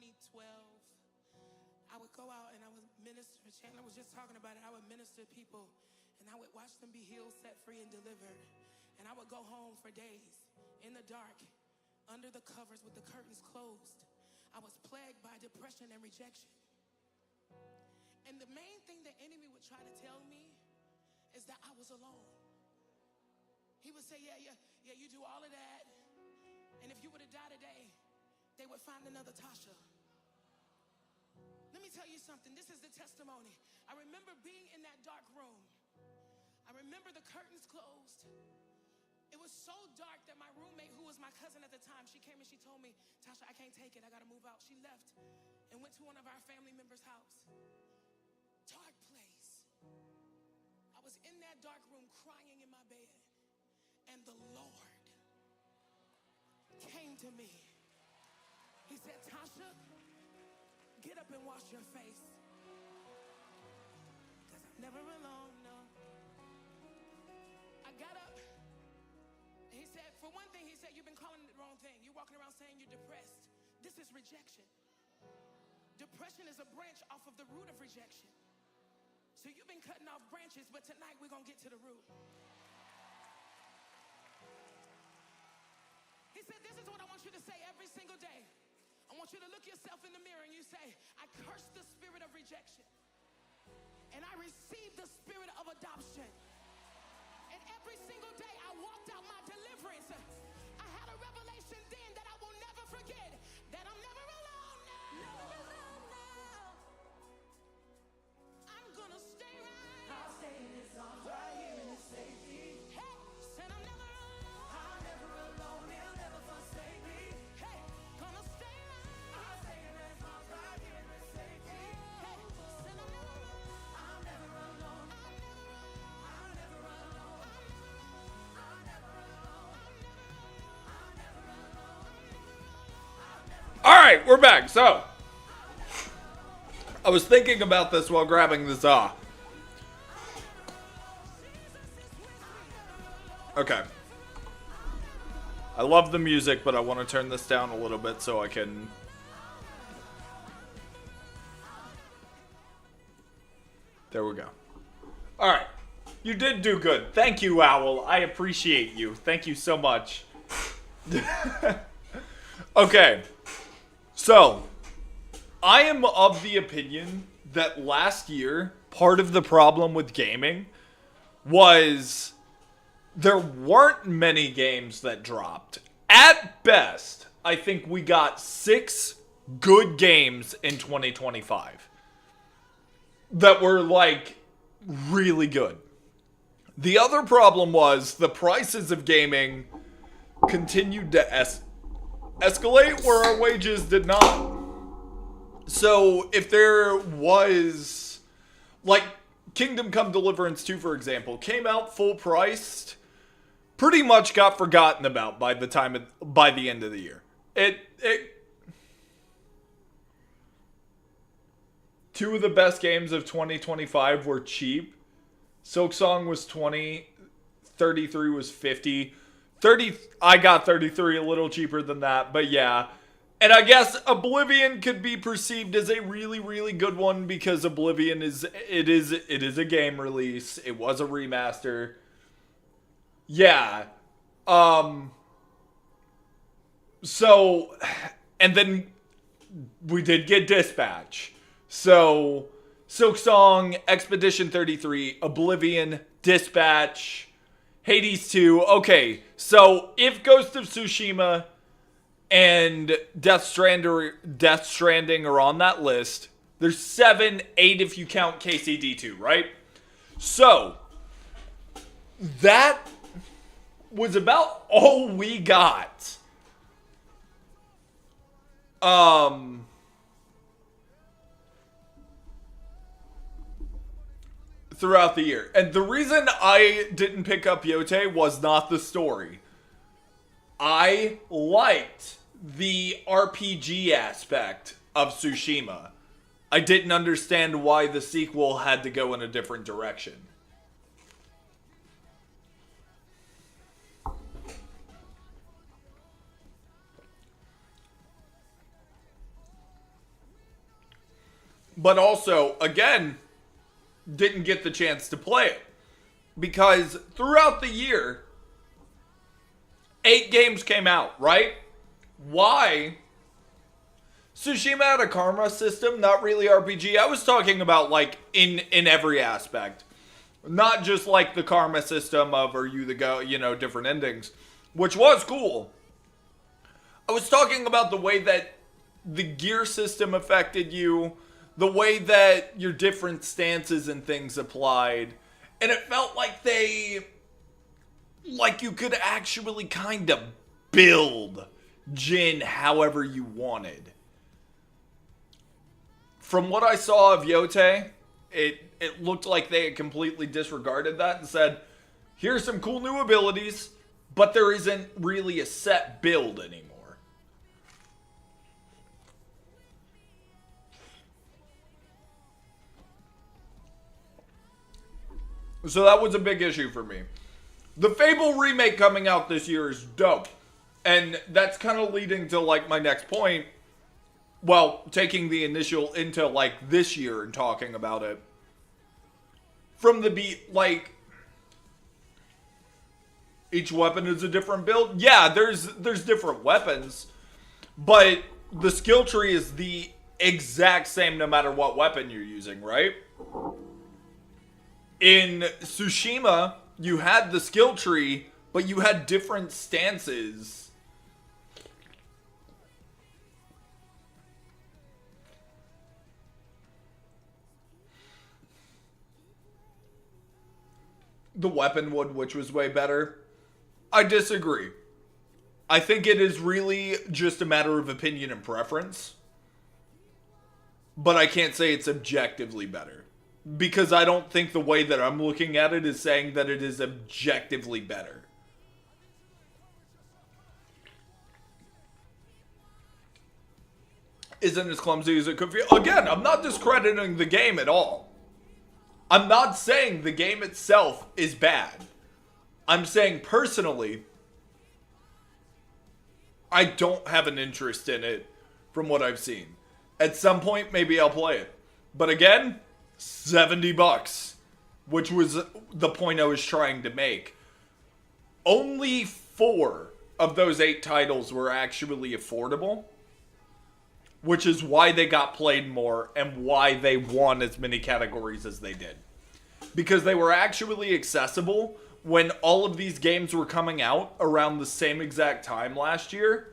I: 2012, I would go out and I would minister. Chandler was just talking about it. I would minister to people and I would watch them be healed, set free, and delivered. And I would go home for days in the dark, under the covers with the curtains closed. I was plagued by depression and rejection. And the main thing the enemy would try to tell me is that I was alone. He would say, yeah, you do all of that. And if you were to die today, they would find another Tasha. Let me tell you something. This is the testimony. I remember being in that dark room. I remember the curtains closed. It was so dark that my roommate, who was my cousin at the time, she came and she told me, Tasha, I can't take it. I got to move out. She left and went to one of our family members' house. Dark place. I was in that dark room crying in my bed. And the Lord came to me. He said, Tasha, get up and wash your face. Because I'm never alone, no. I got up. And he said, for one thing, he said, you've been calling it the wrong thing. You're walking around saying you're depressed. This is rejection. Depression is a branch off of the root of rejection. So you've been cutting off branches, but tonight we're going to get to the root. He said, this is what I want you to say every single day. I want you to look yourself in the mirror and you say, I curse the spirit of rejection. And I receive the spirit of adoption. And every single day I walked out my deliverance. I had a revelation then that I will never forget, that I'm never alone now. Never alone now. I'm gonna stay right. I'll stay in his arms right here in his safety. Hey, said I'm never alone. I'm never alone. He'll never forsake me. Hey, gonna stay right. I'll stay in his arms right here in his safety. Hey, said I'm never alone. I'm never alone. I'm never alone. I'm never alone. I'm never alone. I'm never alone.
C: All right, we're back. So, I was thinking about this while grabbing this off. Okay. I love the music, but I want to turn this down a little bit so I can... There we go. All right. You did do good. Thank you, Owl. I appreciate you. Thank you so much. Okay. So, I am of the opinion that last year, part of the problem with gaming was there weren't many games that dropped. At best, I think we got 6 good games in 2025 that were, like, really good. The other problem was the prices of gaming continued to escalate where our wages did not. So if there was, like, Kingdom Come Deliverance 2, for example, came out full priced, pretty much got forgotten about by the end of the year. Two of the best games of 2025 were cheap. Silksong was 20, 33 was 50. 30, I got 33 a little cheaper than that, but yeah. And I guess Oblivion could be perceived as a really, really good one because Oblivion is a game release. It was a remaster. Yeah. So, and then we did get Dispatch. So, Silksong, Expedition 33, Oblivion, Dispatch, Hades 2. Okay, so if Ghost of Tsushima and Death Stranding are on that list, there's 7, 8 if you count KCD2, right? So, that was about all we got. Throughout the year. And the reason I didn't pick up Yote was not the story. I liked the RPG aspect of Tsushima. I didn't understand why the sequel had to go in a different direction. but also, again, didn't get the chance to play it. Because throughout the year, 8 games came out, right? Why? Tsushima had a karma system, not really RPG. I was talking about, like, in every aspect. Not just, like, the karma system of, are you the go, you know, different endings. Which was cool. I was talking about the way that the gear system affected you. The way that your different stances and things applied. And it felt like you could actually kind of build Jin however you wanted. From what I saw of Yote, it looked like they had completely disregarded that and said, here's some cool new abilities, but there isn't really a set build anymore. So that was a big issue for me. The Fable remake coming out this year is dope. And that's kind of leading to, like, my next point. Well, taking the initial into, like, this year and talking about it. From the beat, like, each weapon is a different build. Yeah, there's different weapons. But the skill tree is the exact same no matter what weapon you're using, right? In Tsushima, you had the skill tree, but you had different stances. The weapon wood, which was way better. I disagree. I think it is really just a matter of opinion and preference. But I can't say it's objectively better. Because I don't think the way that I'm looking at it is saying that it is objectively better. Isn't as clumsy as it could feel. Again, I'm not discrediting the game at all. I'm not saying the game itself is bad. I'm saying personally, I don't have an interest in it from what I've seen. At some point, maybe I'll play it. But again, $70, which was the point I was trying to make. Only 4 of those 8 titles were actually affordable, which is why they got played more and why they won as many categories as they did. Because they were actually accessible when all of these games were coming out around the same exact time last year.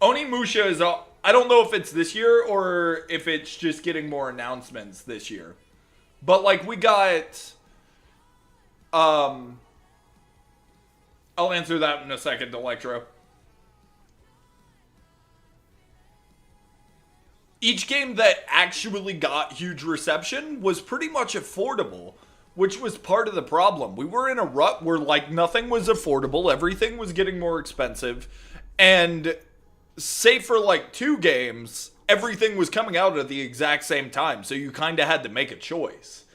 C: Onimusha is, I don't know if it's this year or if it's just getting more announcements this year. But, like, we got, I'll answer that in a second, Electro. Each game that actually got huge reception was pretty much affordable, which was part of the problem. We were in a rut where, like, nothing was affordable, everything was getting more expensive, and save for, like, 2 games, everything was coming out at the exact same time, so you kind of had to make a choice.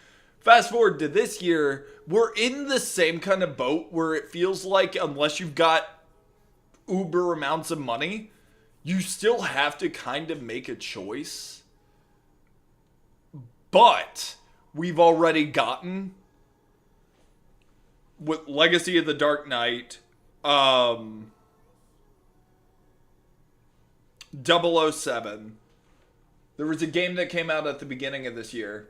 C: Fast forward to this year, we're in the same kind of boat where it feels like unless you've got uber amounts of money, you still have to kind of make a choice. But we've already gotten, with Legacy of the Dark Knight, 007. There was a game that came out at the beginning of this year.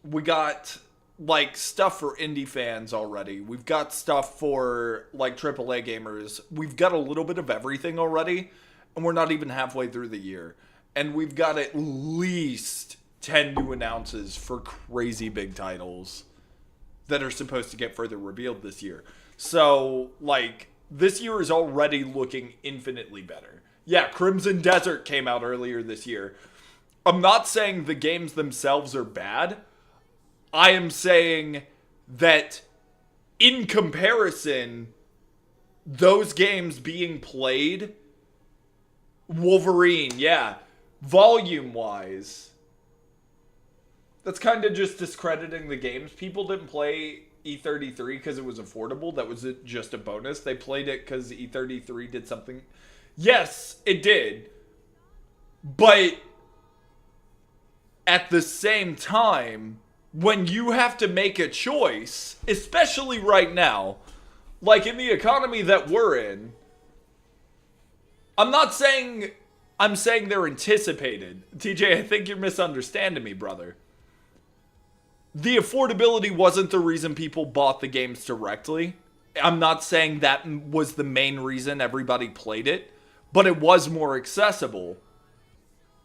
C: We got, like, stuff for indie fans already. We've got stuff for, like, AAA gamers. We've got a little bit of everything already, and we're not even halfway through the year. And we've got at least 10 new announces for crazy big titles that are supposed to get further revealed this year. So, like, this year is already looking infinitely better. Yeah, Crimson Desert came out earlier this year. I'm not saying the games themselves are bad. I am saying that in comparison, those games being played, Wolverine, yeah, volume-wise, that's kind of just discrediting the games. People didn't play E33 because it was affordable. That was just a bonus. They played it because E33 did something. Yes, it did. But at the same time, when you have to make a choice, especially right now, like in the economy that we're in, I'm saying they're anticipated. TJ, I think you're misunderstanding me, brother. The affordability wasn't the reason people bought the games directly. I'm not saying that was the main reason everybody played it, but it was more accessible.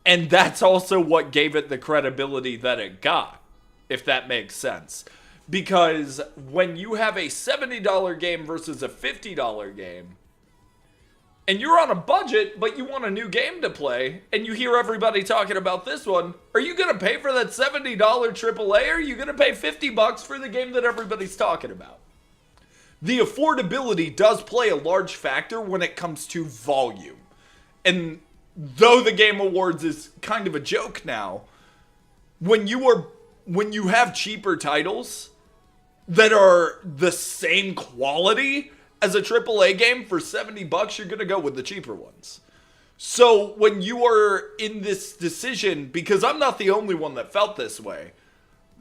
C: And that's also what gave it the credibility that it got, if that makes sense. Because when you have a $70 game versus a $50 game, and you're on a budget, but you want a new game to play, and you hear everybody talking about this one, are you going to pay for that $70 AAA, or are you going to pay $50 for the game that everybody's talking about? The affordability does play a large factor when it comes to volume. And though the Game Awards is kind of a joke now, when you have cheaper titles that are the same quality as a AAA game for $70, you're going to go with the cheaper ones. So when you are in this decision, because I'm not the only one that felt this way,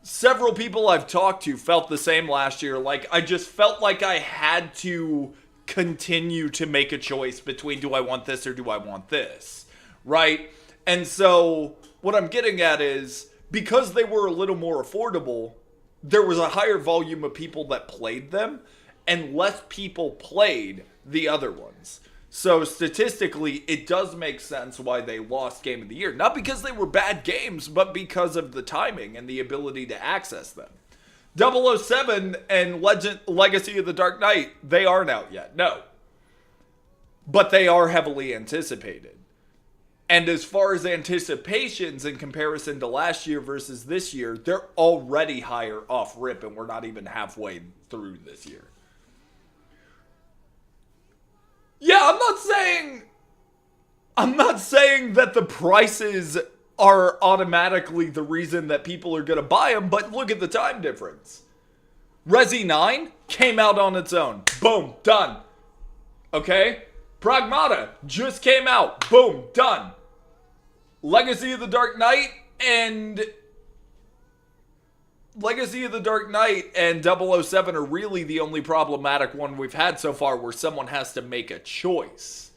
C: several people I've talked to felt the same last year. Like, I just felt like I had to continue to make a choice between, do I want this or do I want this? Right? And so what I'm getting at is, because they were a little more affordable, there was a higher volume of people that played them, and less people played the other ones. So statistically, it does make sense why they lost Game of the Year. Not because they were bad games, but because of the timing and the ability to access them. 007 and Legacy of the Dark Knight, they aren't out yet, no. But they are heavily anticipated. And as far as anticipations in comparison to last year versus this year, they're already higher off rip, and we're not even halfway through this year. Yeah, I'm not saying that the prices are automatically the reason that people are going to buy them, but look at the time difference. Resi 9 came out on its own. Boom, done. Okay? Pragmata just came out. Boom, done. Legacy of the Dark Knight and 007 are really the only problematic one we've had so far where someone has to make a choice.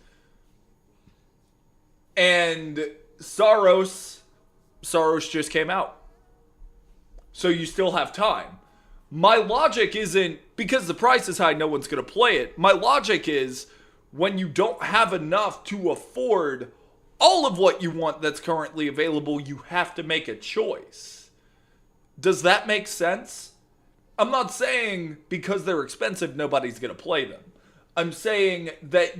C: And Saros just came out. So you still have time. My logic isn't, because the price is high, no one's going to play it. My logic is, when you don't have enough to afford all of what you want that's currently available, you have to make a choice. Does that make sense? I'm not saying because they're expensive, nobody's going to play them. I'm saying that,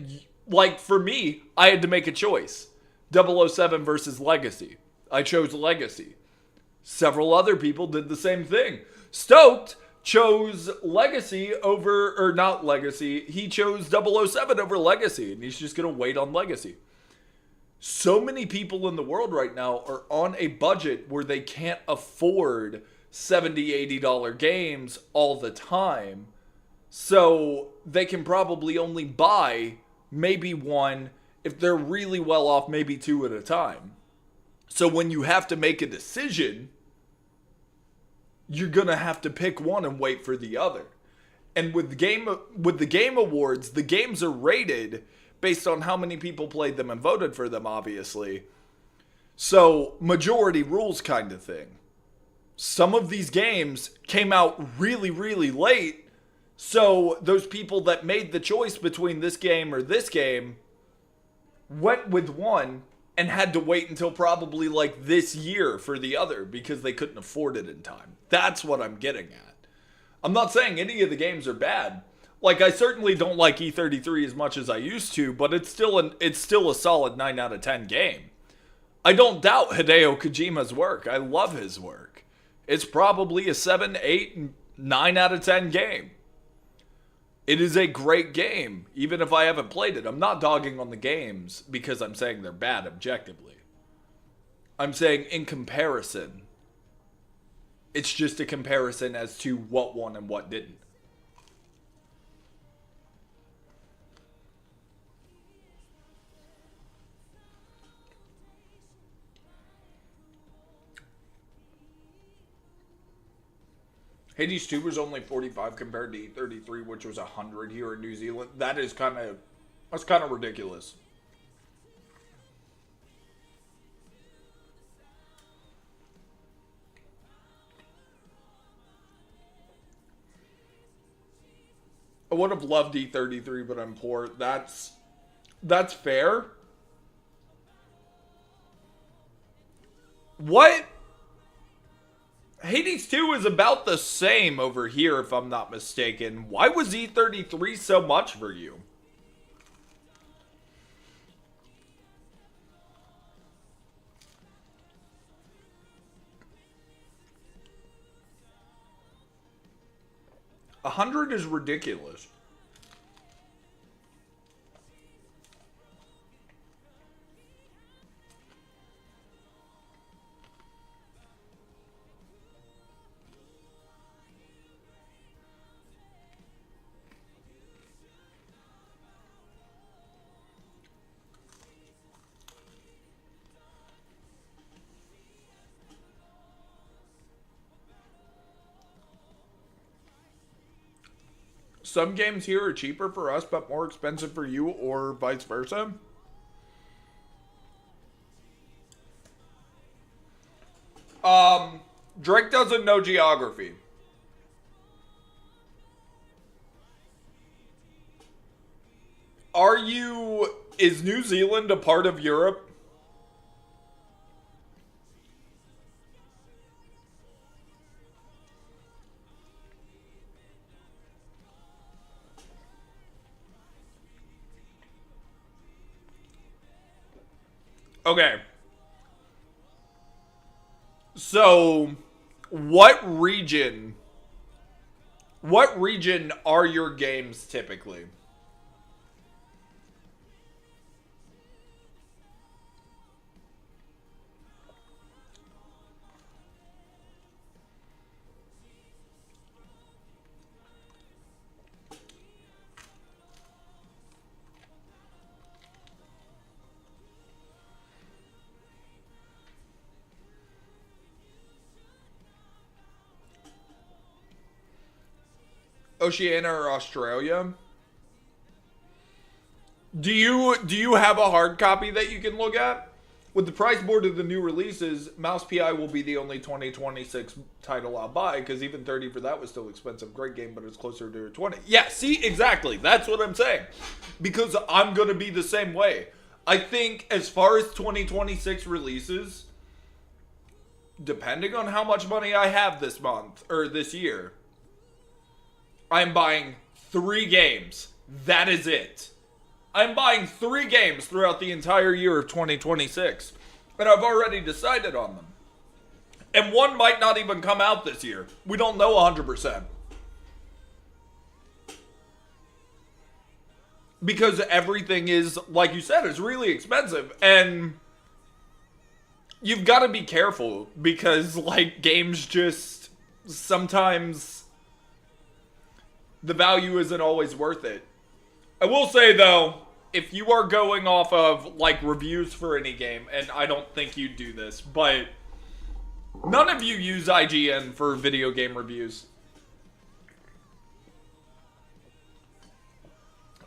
C: like, for me, I had to make a choice. 007 versus Legacy. I chose Legacy. Several other people did the same thing. Stoked chose Legacy over, or not Legacy, he chose 007 over Legacy, and he's just going to wait on Legacy. So many people in the world right now are on a budget where they can't afford $70, $80 games all the time. So they can probably only buy maybe one, if they're really well off, maybe two at a time. So when you have to make a decision, you're going to have to pick one and wait for the other. And with the Game Awards, the games are rated based on how many people played them and voted for them, obviously. So, majority rules kind of thing. Some of these games came out really, really late, so those people that made the choice between this game or this game went with one and had to wait until probably like this year for the other because they couldn't afford it in time. That's what I'm getting at. I'm not saying any of the games are bad. Like, I certainly don't like E33 as much as I used to, but it's still a solid 9 out of 10 game. I don't doubt Hideo Kojima's work. I love his work. It's probably a 7, 8, 9 out of 10 game. It is a great game, even if I haven't played it. I'm not dogging on the games because I'm saying they're bad objectively. I'm saying in comparison. It's just a comparison as to what won and what didn't. Hades 2 was only 45 compared to E33, which was 100 here in New Zealand. That's kind of ridiculous. I would have loved E33, but I'm poor. That's fair. What? Hades 2 is about the same over here, if I'm not mistaken. Why was E33 so much for you? $100 is ridiculous. Some games here are cheaper for us, but more expensive for you, or vice versa. Drake doesn't know geography. Is New Zealand a part of Europe? Okay. So, what region are your games typically? Oceania or Australia? Do you have a hard copy that you can look at? With the price board of the new releases, Mouse PI will be the only 2026 title I'll buy, because even 30 for that was still expensive. Great game, but it's closer to 20. Yeah, see, exactly. That's what I'm saying. Because I'm going to be the same way. I think as far as 2026 releases, depending on how much money I have this month, or this year, I'm buying 3 games. That is it. I'm buying 3 games throughout the entire year of 2026. And I've already decided on them. And one might not even come out this year. We don't know 100%. Because everything is, like you said, is really expensive. And you've got to be careful. Because, like, games just sometimes the value isn't always worth it. I will say, though, if you are going off of, like, reviews for any game, and I don't think you do this, but none of you use IGN for video game reviews.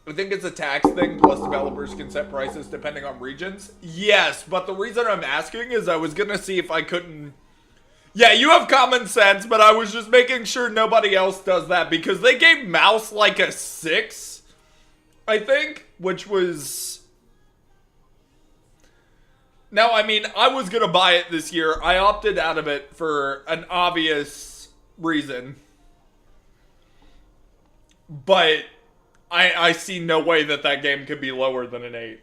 C: I think it's a tax thing, plus developers can set prices depending on regions. Yes, but the reason I'm asking is I was going to see if I couldn't... Yeah, you have common sense, but I was just making sure nobody else does that, because they gave Mouse like a 6, I think, which was... Now, I mean, I was going to buy it this year. I opted out of it for an obvious reason. But I see no way that game could be lower than an 8.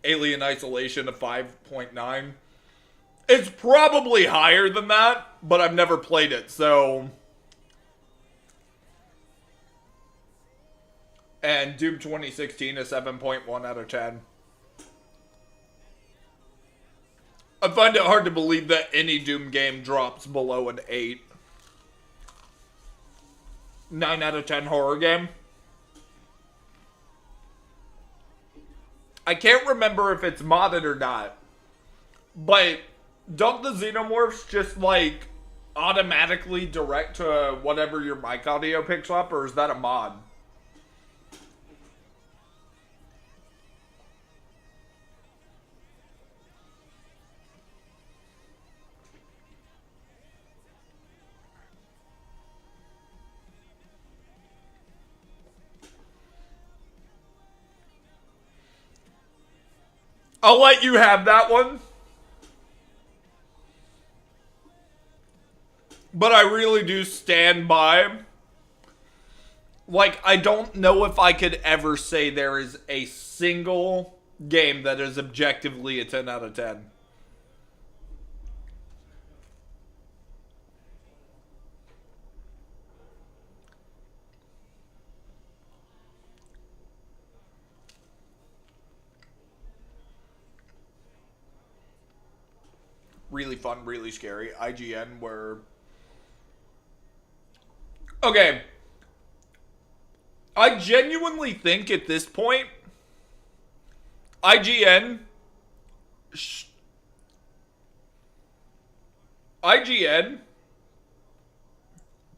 C: Alien Isolation of 5.9. It's probably higher than that, but I've never played it, so... And Doom 2016 is 7.1 out of 10. I find it hard to believe that any Doom game drops below an 8. 9 out of 10 horror game. I can't remember if it's modded or not, but don't the xenomorphs just like automatically direct to whatever your mic audio picks up, or is that a mod? I'll let you have that one. But I really do stand by. Like, I don't know if I could ever say there is a single game that is objectively a 10 out of 10. Really fun, really scary. IGN were... Okay. I genuinely think at this point, IGN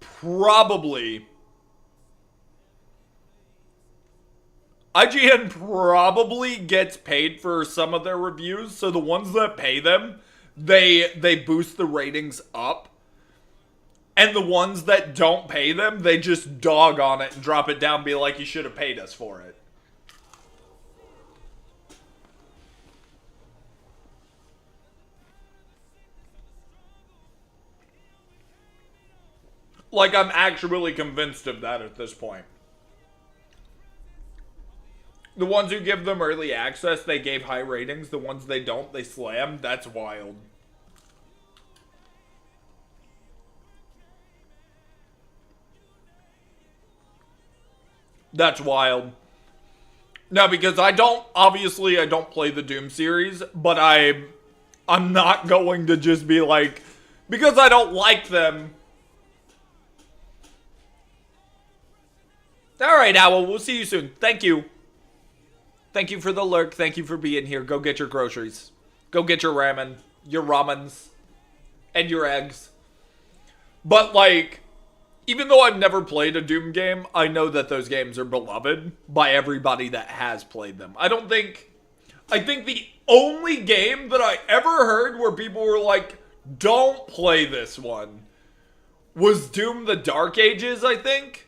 C: probably gets paid for some of their reviews, so the ones that pay them, they boost the ratings up. And the ones that don't pay them, they just dog on it and drop it down, be like, you should have paid us for it. Like, I'm actually convinced of that at this point. The ones who give them early access, they gave high ratings. The ones they don't, they slam. That's wild. That's wild. No, because I don't play the Doom series, but I'm not going to just be like, because I don't like them. Alright, Owl, we'll see you soon. Thank you. Thank you for the lurk. Thank you for being here. Go get your groceries. Go get your ramen, your ramens, and your eggs. But, like, even though I've never played a Doom game, I know that those games are beloved by everybody that has played them. I think the only game that I ever heard where people were like, don't play this one, was Doom the Dark Ages, I think.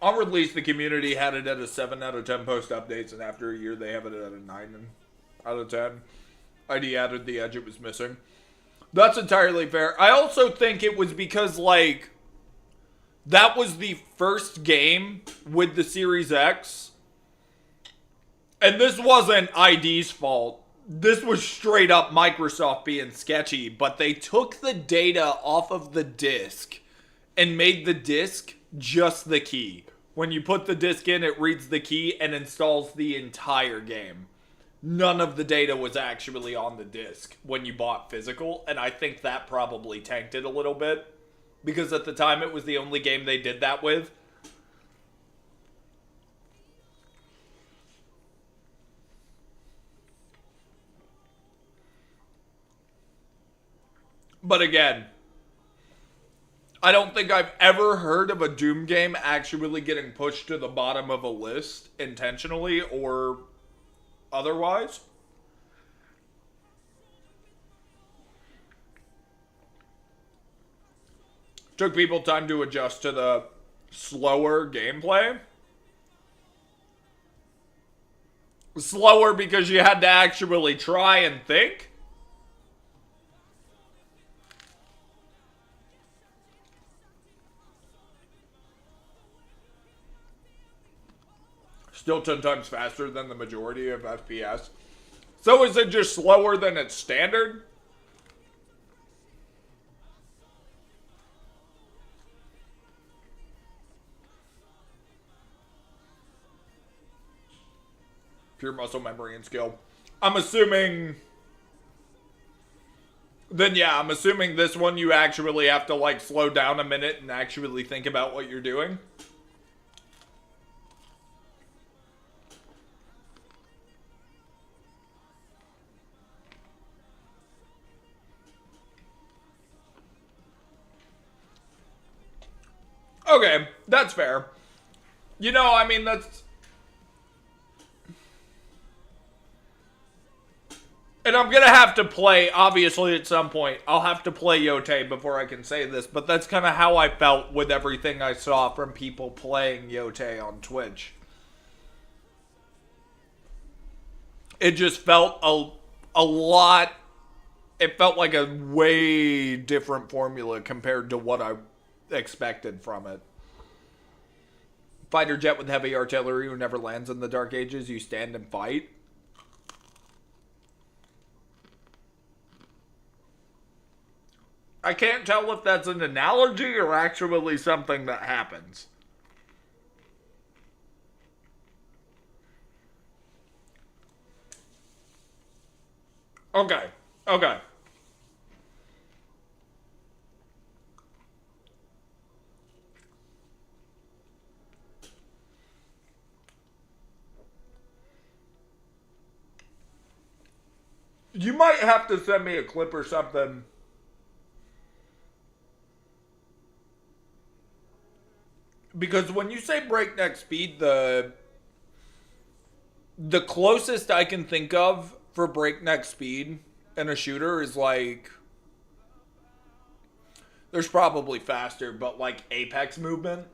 C: On release, the community had it at a 7 out of 10 post updates, and after a year, they have it at a 9 out of 10. ID added the edge it was missing. That's entirely fair. I also think it was because, like, that was the first game with the Series X. And this wasn't ID's fault. This was straight up Microsoft being sketchy, but they took the data off of the disc and made the disc just the key. When you put the disc in, it reads the key and installs the entire game. None of the data was actually on the disc when you bought physical, and I think that probably tanked it a little bit, because at the time it was the only game they did that with. But again, I don't think I've ever heard of a Doom game actually getting pushed to the bottom of a list intentionally or otherwise. Took people time to adjust to the slower gameplay. Slower because you had to actually try and think. Still 10 times faster than the majority of FPS. So is it just slower than its standard? Pure muscle memory and skill. I'm assuming... Then yeah, I'm assuming this one you actually have to like slow down a minute and actually think about what you're doing. Okay, that's fair. You know, I mean, that's... And I'm gonna have to play, obviously, at some point. I'll have to play Yote before I can say this, but that's kind of how I felt with everything I saw from people playing Yote on Twitch. It just felt a lot... It felt like a way different formula compared to what I expected from it. Fighter jet with heavy artillery who never lands in the Dark Ages, you stand and fight. I can't tell if that's an analogy or actually something that happens. Okay. Okay. You might have to send me a clip or something. Because when you say breakneck speed, the closest I can think of for breakneck speed in a shooter is like... There's probably faster, but like Apex movement.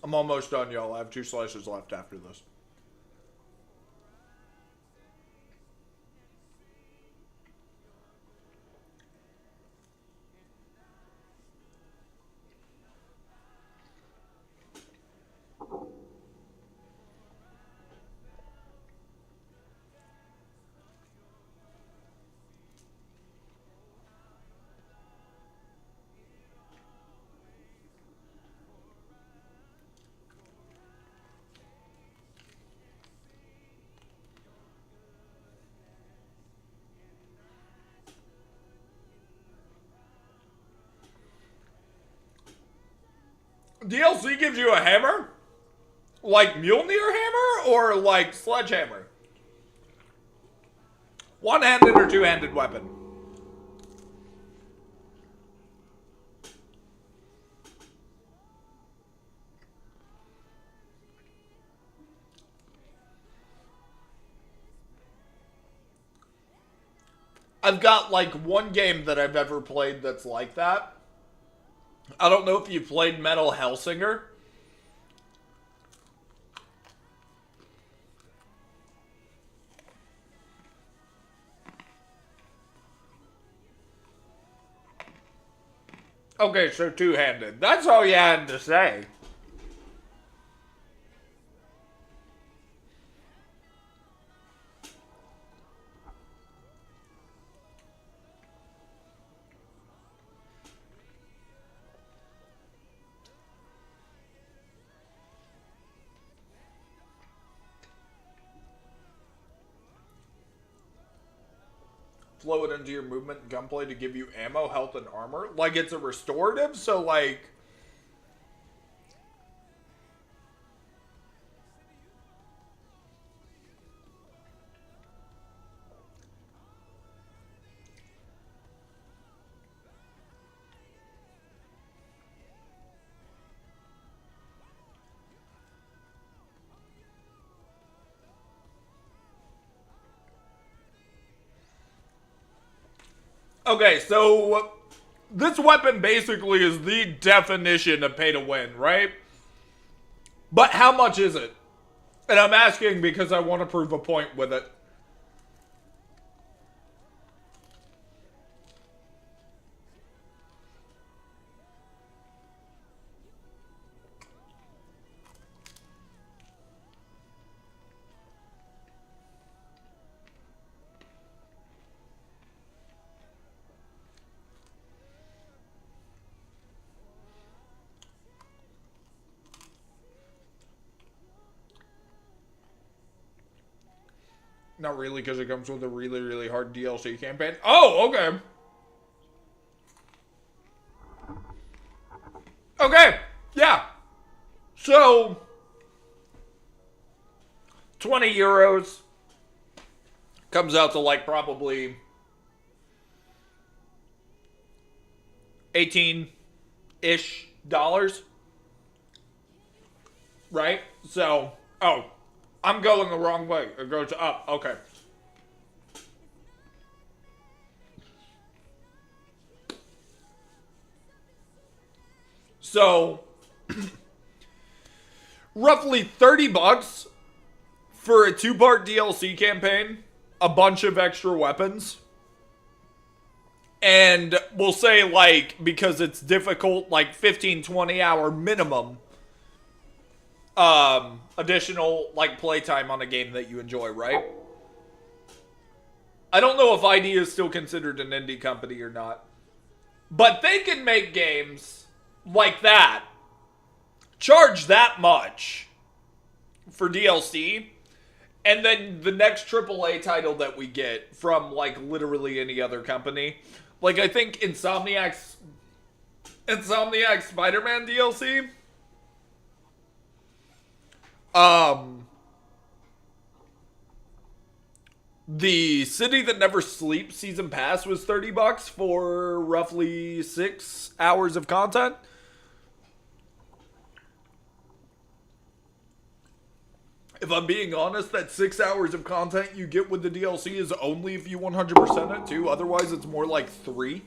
C: I'm almost done, y'all. I have 2 slices left after this. DLC gives you a hammer? Like Mjolnir hammer or like sledgehammer? One-handed or two-handed weapon? I've got like one game that I've ever played that's like that. I don't know if you played Metal Hellsinger. Okay, so two-handed. That's all you had to say. Flow it into your movement and gunplay to give you ammo, health, and armor. Like it's a restorative, so like... Okay, so this weapon basically is the definition of pay to win, right? But how much is it? And I'm asking because I want to prove a point with it. Not really, because it comes with a really, really hard DLC campaign. Oh, okay. Okay, yeah. So, 20 euros comes out to like probably 18-ish dollars. Right? So, oh. I'm going the wrong way. It goes up. Okay. So, roughly $30 for a 2-part DLC campaign, a bunch of extra weapons, and we'll say, like, because it's difficult, like 15-20 hour minimum additional, like, playtime on a game that you enjoy, right? I don't know if ID is still considered an indie company or not. But they can make games like that, charge that much for DLC, and then the next AAA title that we get from, like, literally any other company. Like, I think Insomniac's Spider-Man DLC, the City That Never Sleeps season pass was $30 for roughly 6 hours of content. If I'm being honest, that 6 hours of content you get with the DLC is only if you 100% it too. Otherwise, it's more like 3.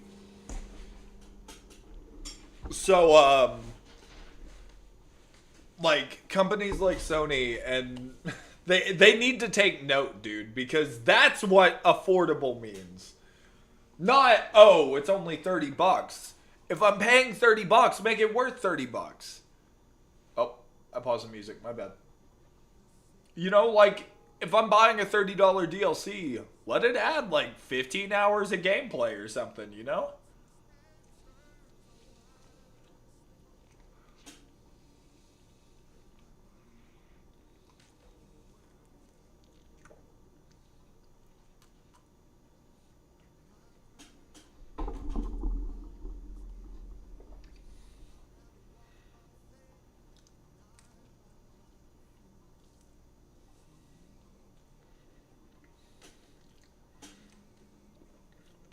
C: So, like, companies like Sony and they need to take note, dude, because that's what affordable means. Not, oh, it's only $30. If I'm paying $30, make it worth $30. Oh, I paused the music, my bad. You know, like, if I'm buying a $30 DLC, let it add like 15 hours of gameplay or something, you know?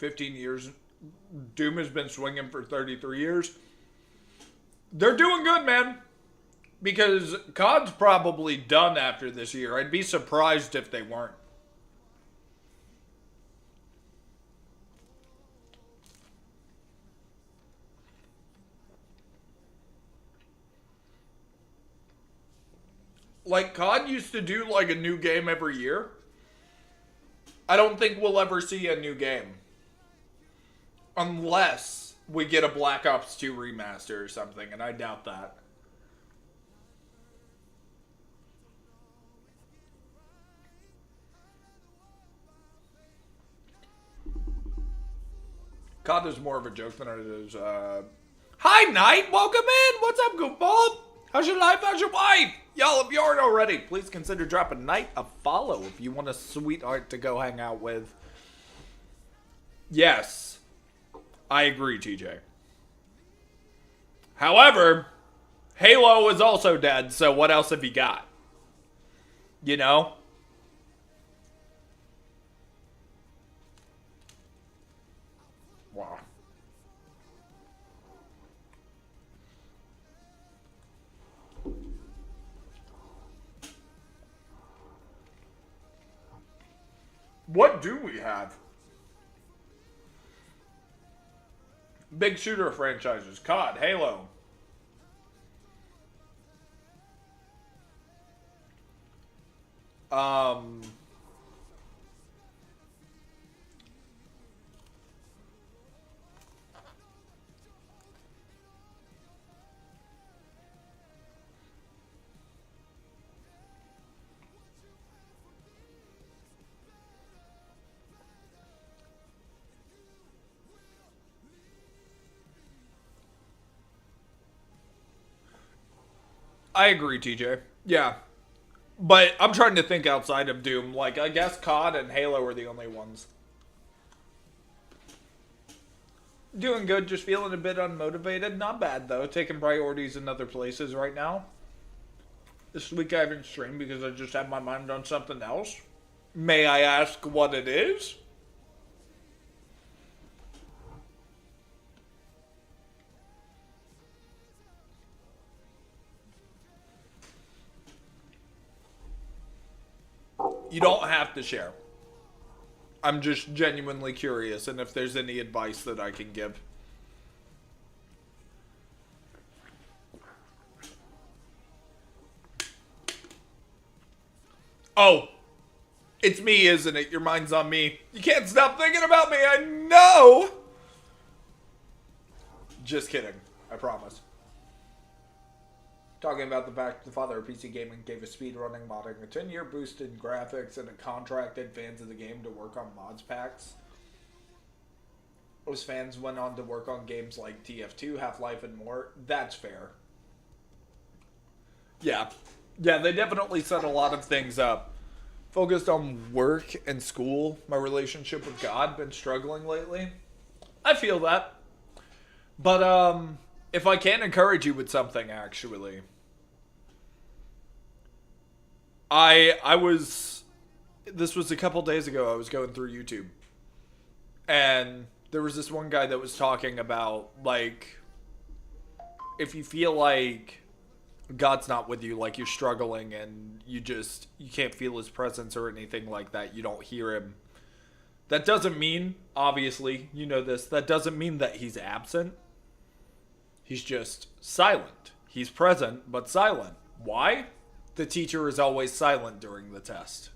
C: $15 Doom has been swinging for 33 years. They're doing good, man. Because COD's probably done after this year. I'd be surprised if they weren't. Like, COD used to do like a new game every year. I don't think we'll ever see a new game. Unless we get a Black Ops 2 remaster or something, and I doubt that. COD is more of a joke than it is, Hi, Knight! Welcome in! What's up, goofball? How's your life? How's your wife? Y'all, if you aren't already, please consider dropping Knight a follow if you want a sweetheart to go hang out with. Yes. I agree, TJ. However, Halo is also dead, so what else have you got? You know? Wow. What do we have? Big shooter franchises. COD, Halo. I agree, TJ. Yeah. But I'm trying to think outside of Doom. Like, I guess COD and Halo are the only ones. Doing good, just feeling a bit unmotivated. Not bad, though. Taking priorities in other places right now. This week I haven't streamed because I just had my mind on something else. May I ask what it is? You don't have to share. I'm just genuinely curious, and if there's any advice that I can give. Oh, it's me, isn't it? Your mind's on me. You can't stop thinking about me, I know! Just kidding, I promise. Talking about the fact the father of PC gaming gave a speedrunning modding a 10-year boost in graphics and it contracted fans of the game to work on mods packs. Those fans went on to work on games like TF2, Half-Life, and more. That's fair. Yeah. Yeah, they definitely set a lot of things up. Focused on work and school. My relationship with God been struggling lately. I feel that. But, if I can encourage you with something, actually. This was a couple days ago, I was going through YouTube. And there was this one guy that was talking about, like, if you feel like God's not with you, like you're struggling and you can't feel his presence or anything like that, you don't hear him. That doesn't mean, obviously, you know this, that doesn't mean that he's absent. He's just silent. He's present, but silent. Why? The teacher is always silent during the test.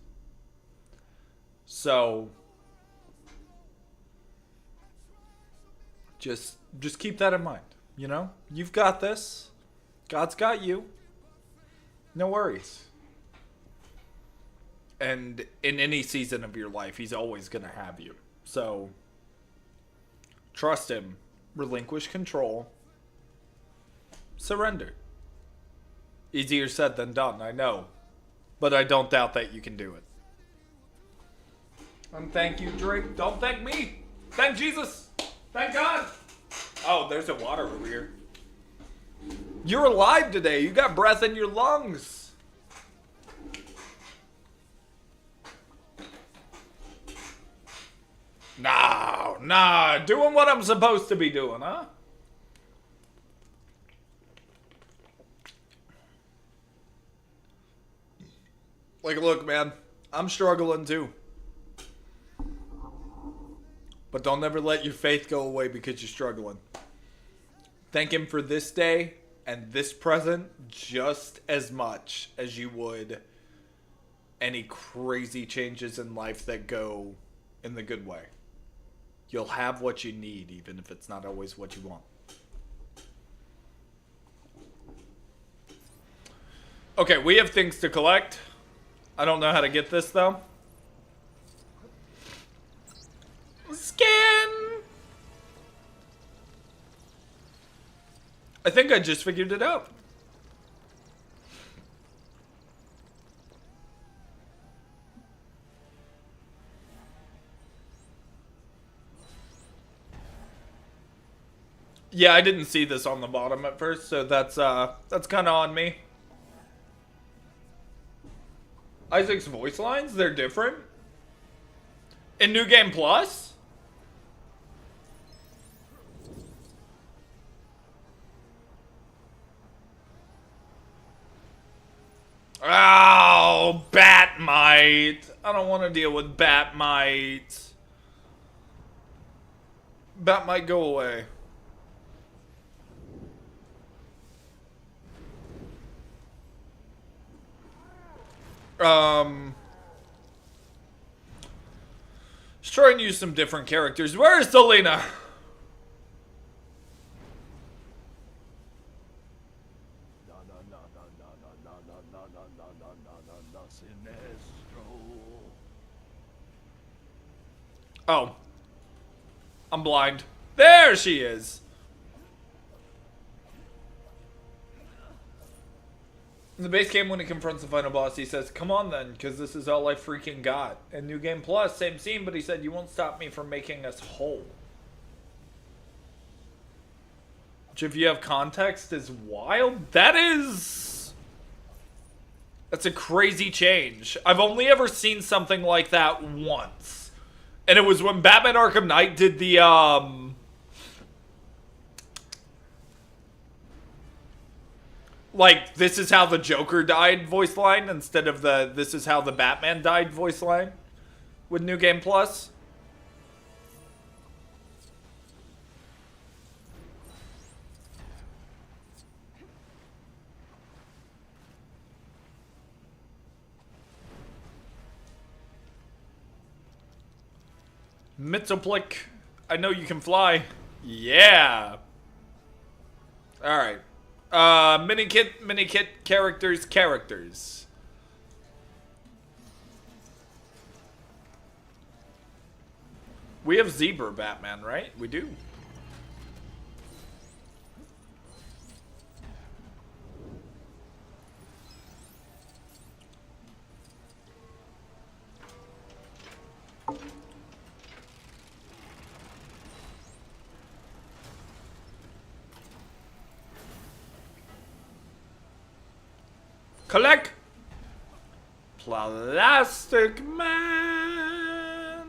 C: So, just keep that in mind, you know? You've got this. God's got you. No worries. And in any season of your life, he's always going to have you. So, trust him. Relinquish control. Surrender. Easier said than done, I know. But I don't doubt that you can do it. And thank you, Drake. Don't thank me. Thank Jesus. Thank God. Oh, there's a water over here. You're alive today. You got breath in your lungs. Nah. Doing what I'm supposed to be doing, huh? Like, look, man, I'm struggling too. But don't ever let your faith go away because you're struggling. Thank him for this day and this present just as much as you would any crazy changes in life that go in the good way. You'll have what you need, even if it's not always what you want. Okay, we have things to collect. I don't know how to get this, though. Scan! I think I just figured it out. Yeah, I didn't see this on the bottom at first, so that's kind of on me. Isaac's voice lines, they're different. In New Game Plus? Oh, Batmite. I don't want to deal with Batmite. Batmite, go away. Let's try and use some different characters. Where is Selena? Oh. I'm blind. There she is. In the base game, when he confronts the final boss, he says, "Come on then, because this is all I freaking got." In New Game Plus, same scene, but he said, "You won't stop me from making us whole." Which, if you have context, is wild. That's a crazy change. I've only ever seen something like that once. And it was when Batman Arkham Knight did the, like, "This is how the Joker died" voice line instead of the "This is how the Batman died" voice line with New Game Plus. Mitsoplik, I know you can fly. Yeah. Alright. Minikit, characters. We have Zebra Batman, right? We do. Collect Plastic Man.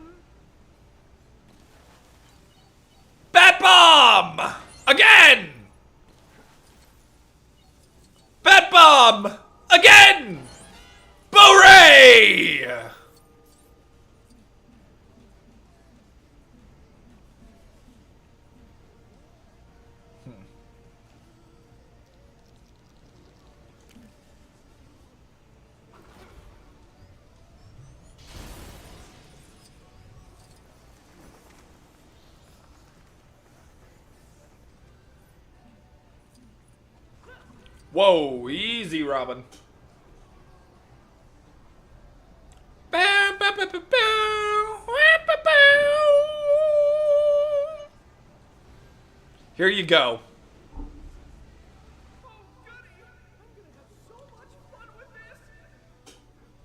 C: Bat Bomb again. Bat Bomb again. Boo-ray. Whoa, easy, Robin. Here you go.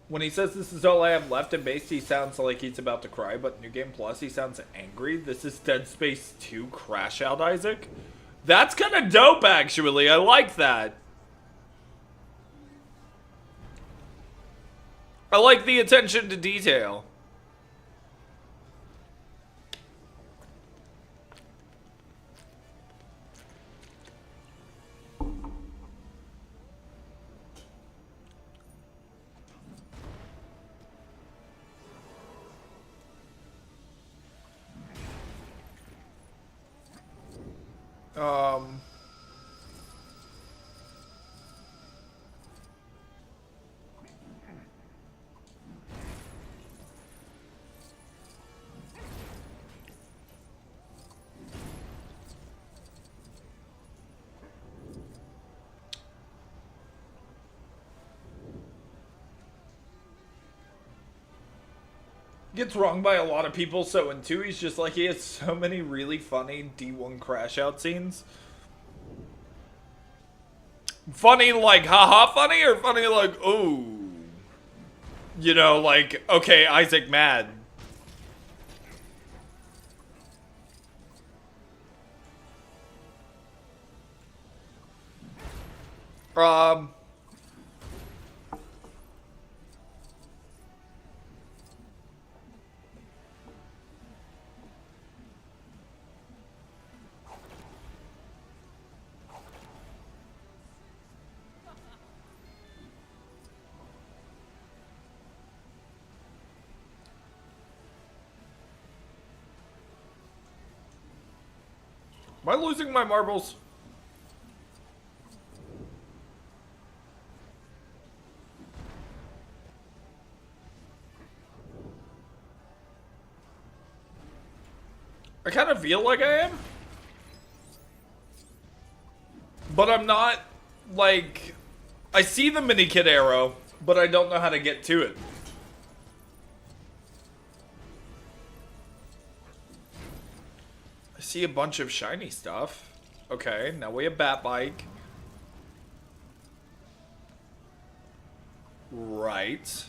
C: When he says "this is all I have left" in base, he sounds like he's about to cry, but New Game Plus, he sounds angry. This is Dead Space 2 Crash Out, Isaac. That's kind of dope, actually. I like that. I like the attention to detail. Gets wronged by a lot of people, so in 2 he's just like, he has so many really funny D1 crash out scenes. Funny like haha funny, or funny like ooh, you know, like, okay, Isaac mad. Am I losing my marbles? I kind of feel like I am. But I'm not, like... I see the mini kit arrow, but I don't know how to get to it. I see a bunch of shiny stuff. Okay, now we have Bat Bike. Right.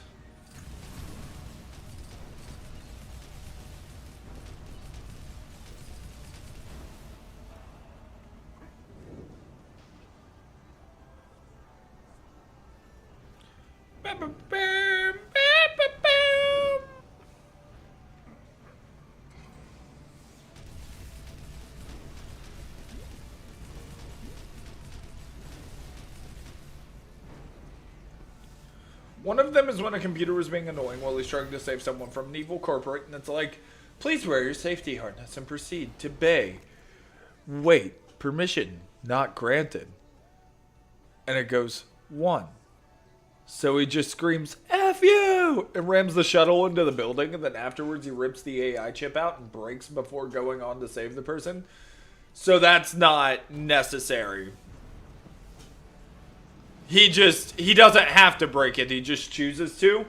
C: One of them is when a computer was being annoying while he's trying to save someone from an evil corporate, and it's like, please wear your safety harness and proceed to bay. Wait, permission not granted. And it goes, 1. So he just screams, F you! And rams the shuttle into the building, and then afterwards he rips the AI chip out and breaks before going on to save the person. So that's not necessary. He doesn't have to break it, he just chooses to.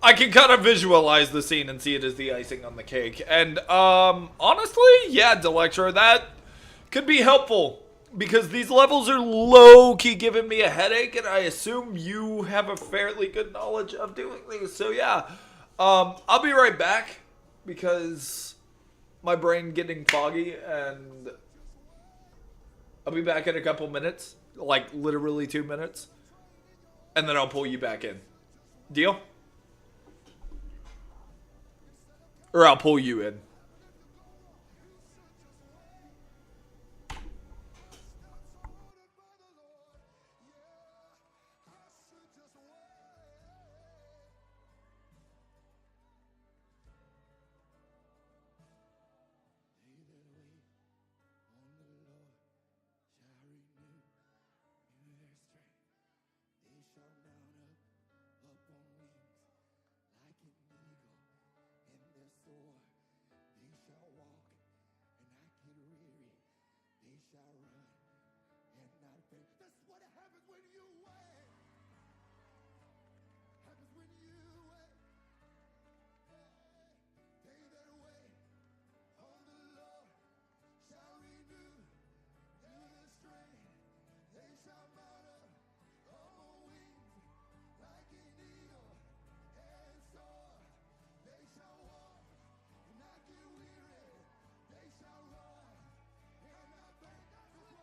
C: I can kind of visualize the scene and see it as the icing on the cake. And, honestly, yeah, Delectra, that could be helpful. Because these levels are low-key giving me a headache, and I assume you have a fairly good knowledge of doing these. So, yeah, I'll be right back, because my brain getting foggy, and I'll be back in a couple minutes, like literally 2 minutes, and then I'll pull you back in. Deal? Or I'll pull you in.
A: That's what happens when you wait. Happens when you wait. They that wait on the Lord shall renew their strength. They shall mount up on wings like an eagle and soar. They shall walk and not get weary. They shall run and not faint. That's what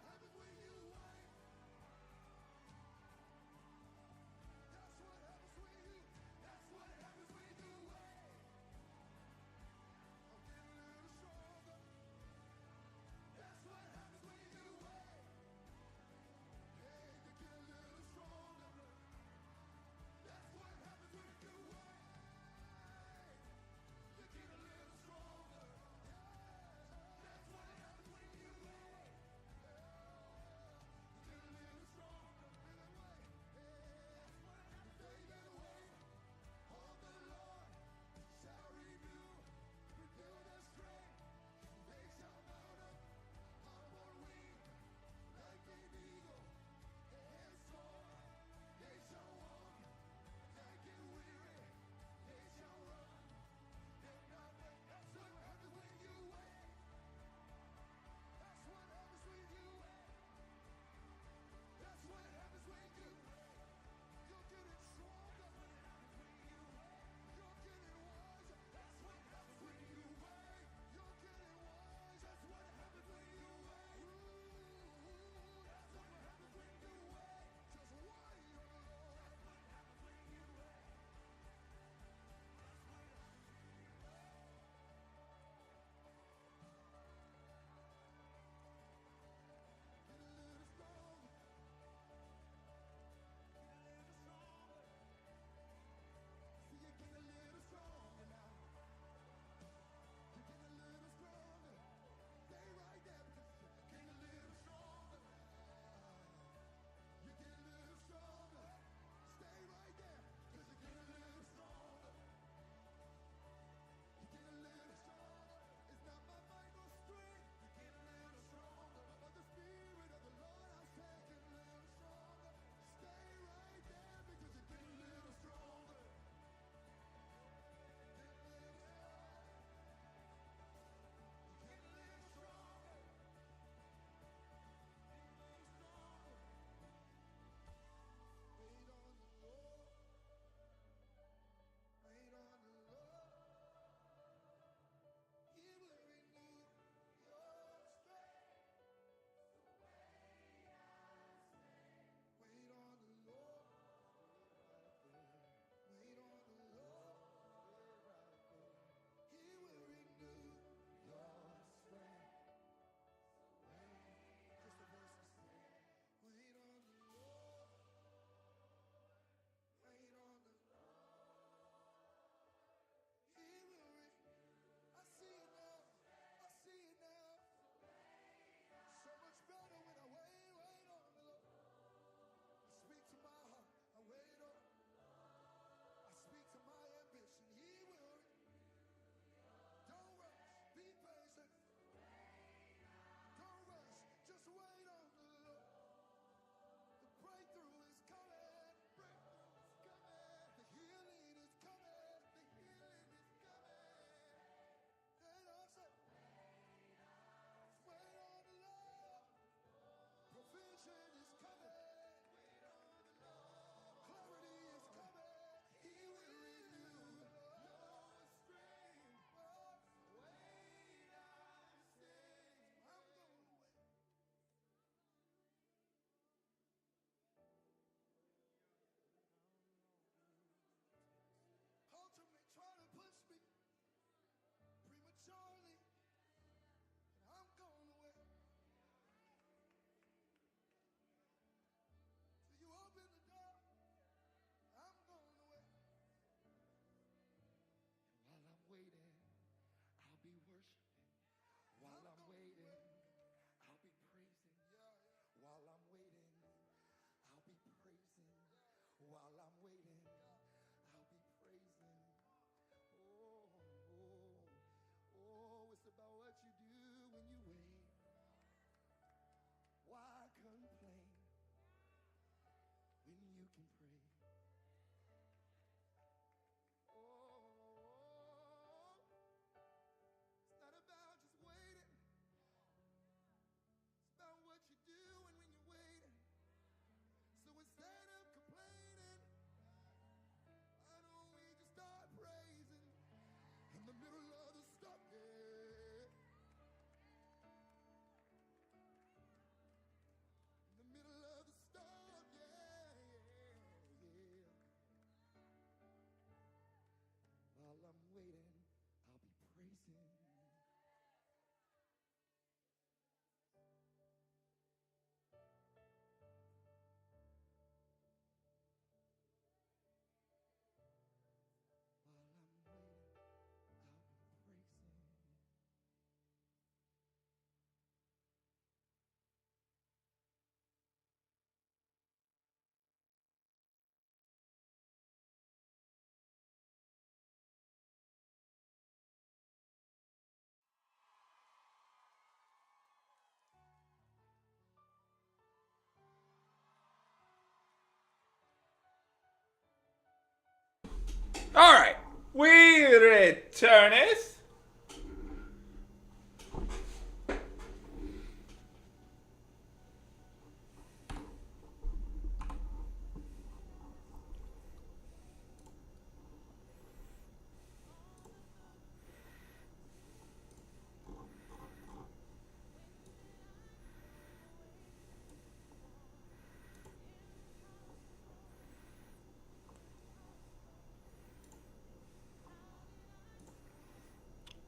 C: Alright. We returneth.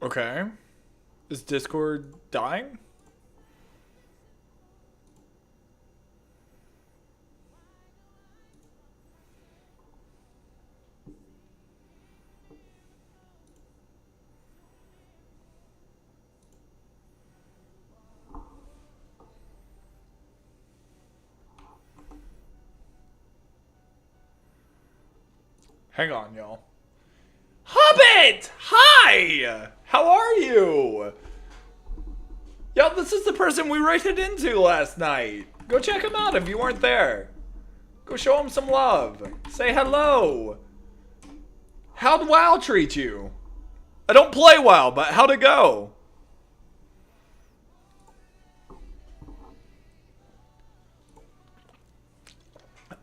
C: Okay. Is Discord dying? Hang on, y'all. Hobbit! Hi! How are you? Yo, this is the person we rated into last night. Go check him out if you weren't there. Go show him some love. Say hello. How'd WoW treat you? I don't play WoW, but how'd it go?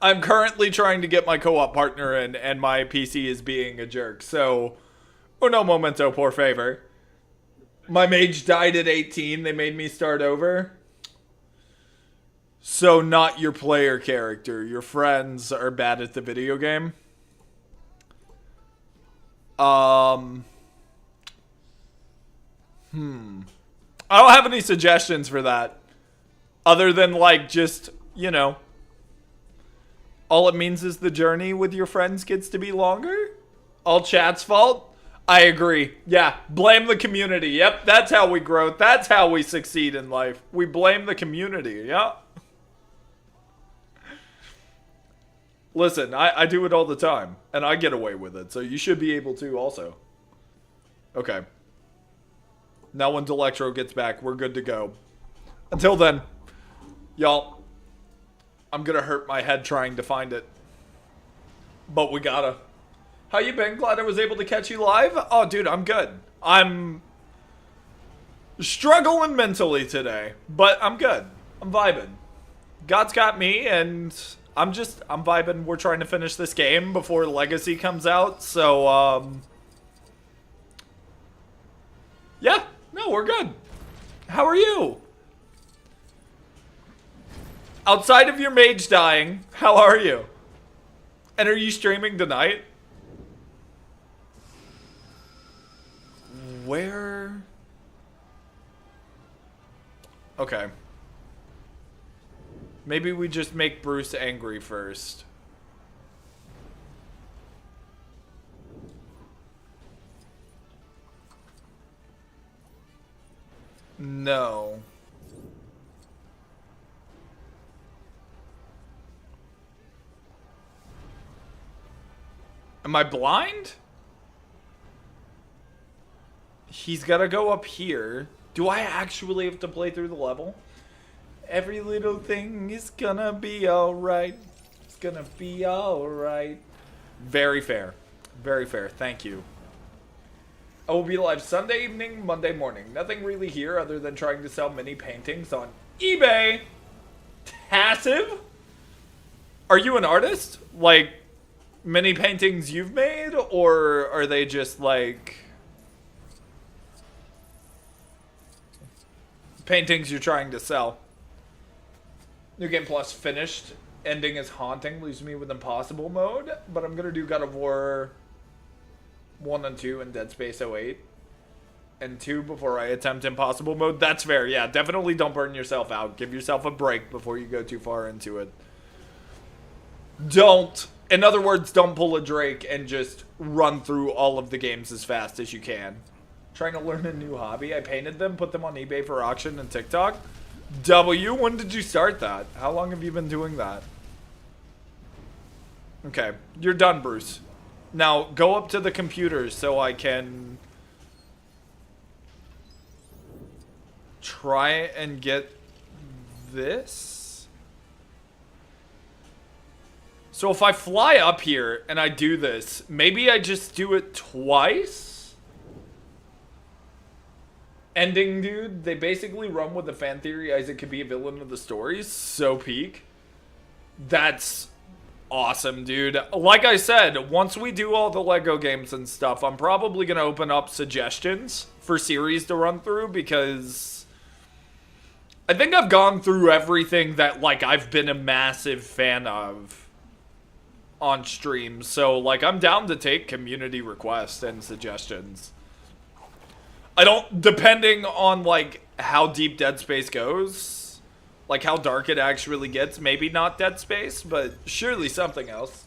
C: I'm currently trying to get my co-op partner in, and my PC is being a jerk, so uno momento, por favor. My mage died at 18, they made me start over. So not your player character, your friends are bad at the video game. I don't have any suggestions for that. Other than, like, just, you know, all it means is the journey with your friends gets to be longer? All chat's fault? I agree. Yeah, blame the community. Yep, that's how we grow. That's how we succeed in life. We blame the community, yeah. Listen, I do it all the time, and I get away with it, so you should be able to also. Okay. Now when Delectro gets back, we're good to go. Until then, y'all, I'm gonna hurt my head trying to find it. But we gotta. How you been? Glad I was able to catch you live? Oh, dude, I'm good. I'm struggling mentally today, but I'm good. I'm vibing. God's got me, and I'm vibing. We're trying to finish this game before Legacy comes out, so, yeah, no, we're good. How are you? Outside of your mage dying, how are you? And are you streaming tonight? Where? Okay. Maybe we just make Bruce angry first. No. Am I blind? He's gotta go up here. Do I actually have to play through the level? Every little thing is gonna be alright. It's gonna be alright. Very fair. Very fair. Thank you. I will be live Sunday evening, Monday morning. Nothing really here other than trying to sell mini paintings on eBay. Passive? Are you an artist? Like, mini paintings you've made? Or are they just like paintings you're trying to sell? New Game Plus finished. Ending is haunting. Leaves me with impossible mode. But I'm gonna do God of War 1 and 2 and Dead Space 08 and 2 before I attempt impossible mode. That's fair. Yeah, definitely don't burn yourself out. Give yourself a break before you go too far into it. In other words, don't pull a Drake and just run through all of the games as fast as you can. Trying to learn a new hobby. I painted them, put them on eBay for auction and TikTok. When did you start that? How long have you been doing that? Okay, you're done, Bruce. Now, go up to the computer so I can try and get this. So if I fly up here and I do this, maybe I just do it twice? Ending, dude. They basically run with the fan theory Isaac could be a villain of the story. So peak. That's awesome, dude. Like I said, once we do all the Lego games and stuff, I'm probably going to open up suggestions for series to run through, because I think I've gone through everything that, like, I've been a massive fan of on stream. So, like, I'm down to take community requests and suggestions. I don't, depending on, like, how deep Dead Space goes, like how dark it actually gets, maybe not Dead Space, but surely something else.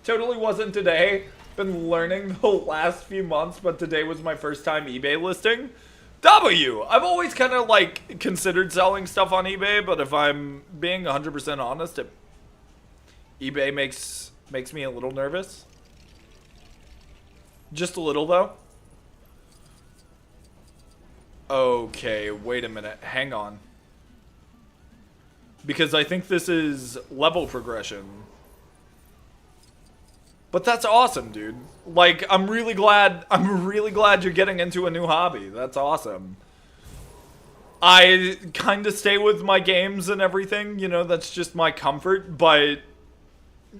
C: Totally wasn't today. Been learning the last few months, but today was my first time eBay listing. W! I've always kind of, like, considered selling stuff on eBay, but if I'm being 100% honest, eBay makes me a little nervous. Just a little, though. Okay, wait a minute. Hang on. Because I think this is level progression. But that's awesome, dude. Like, I'm really glad you're getting into a new hobby. That's awesome. I kind of stay with my games and everything, you know, that's just my comfort, but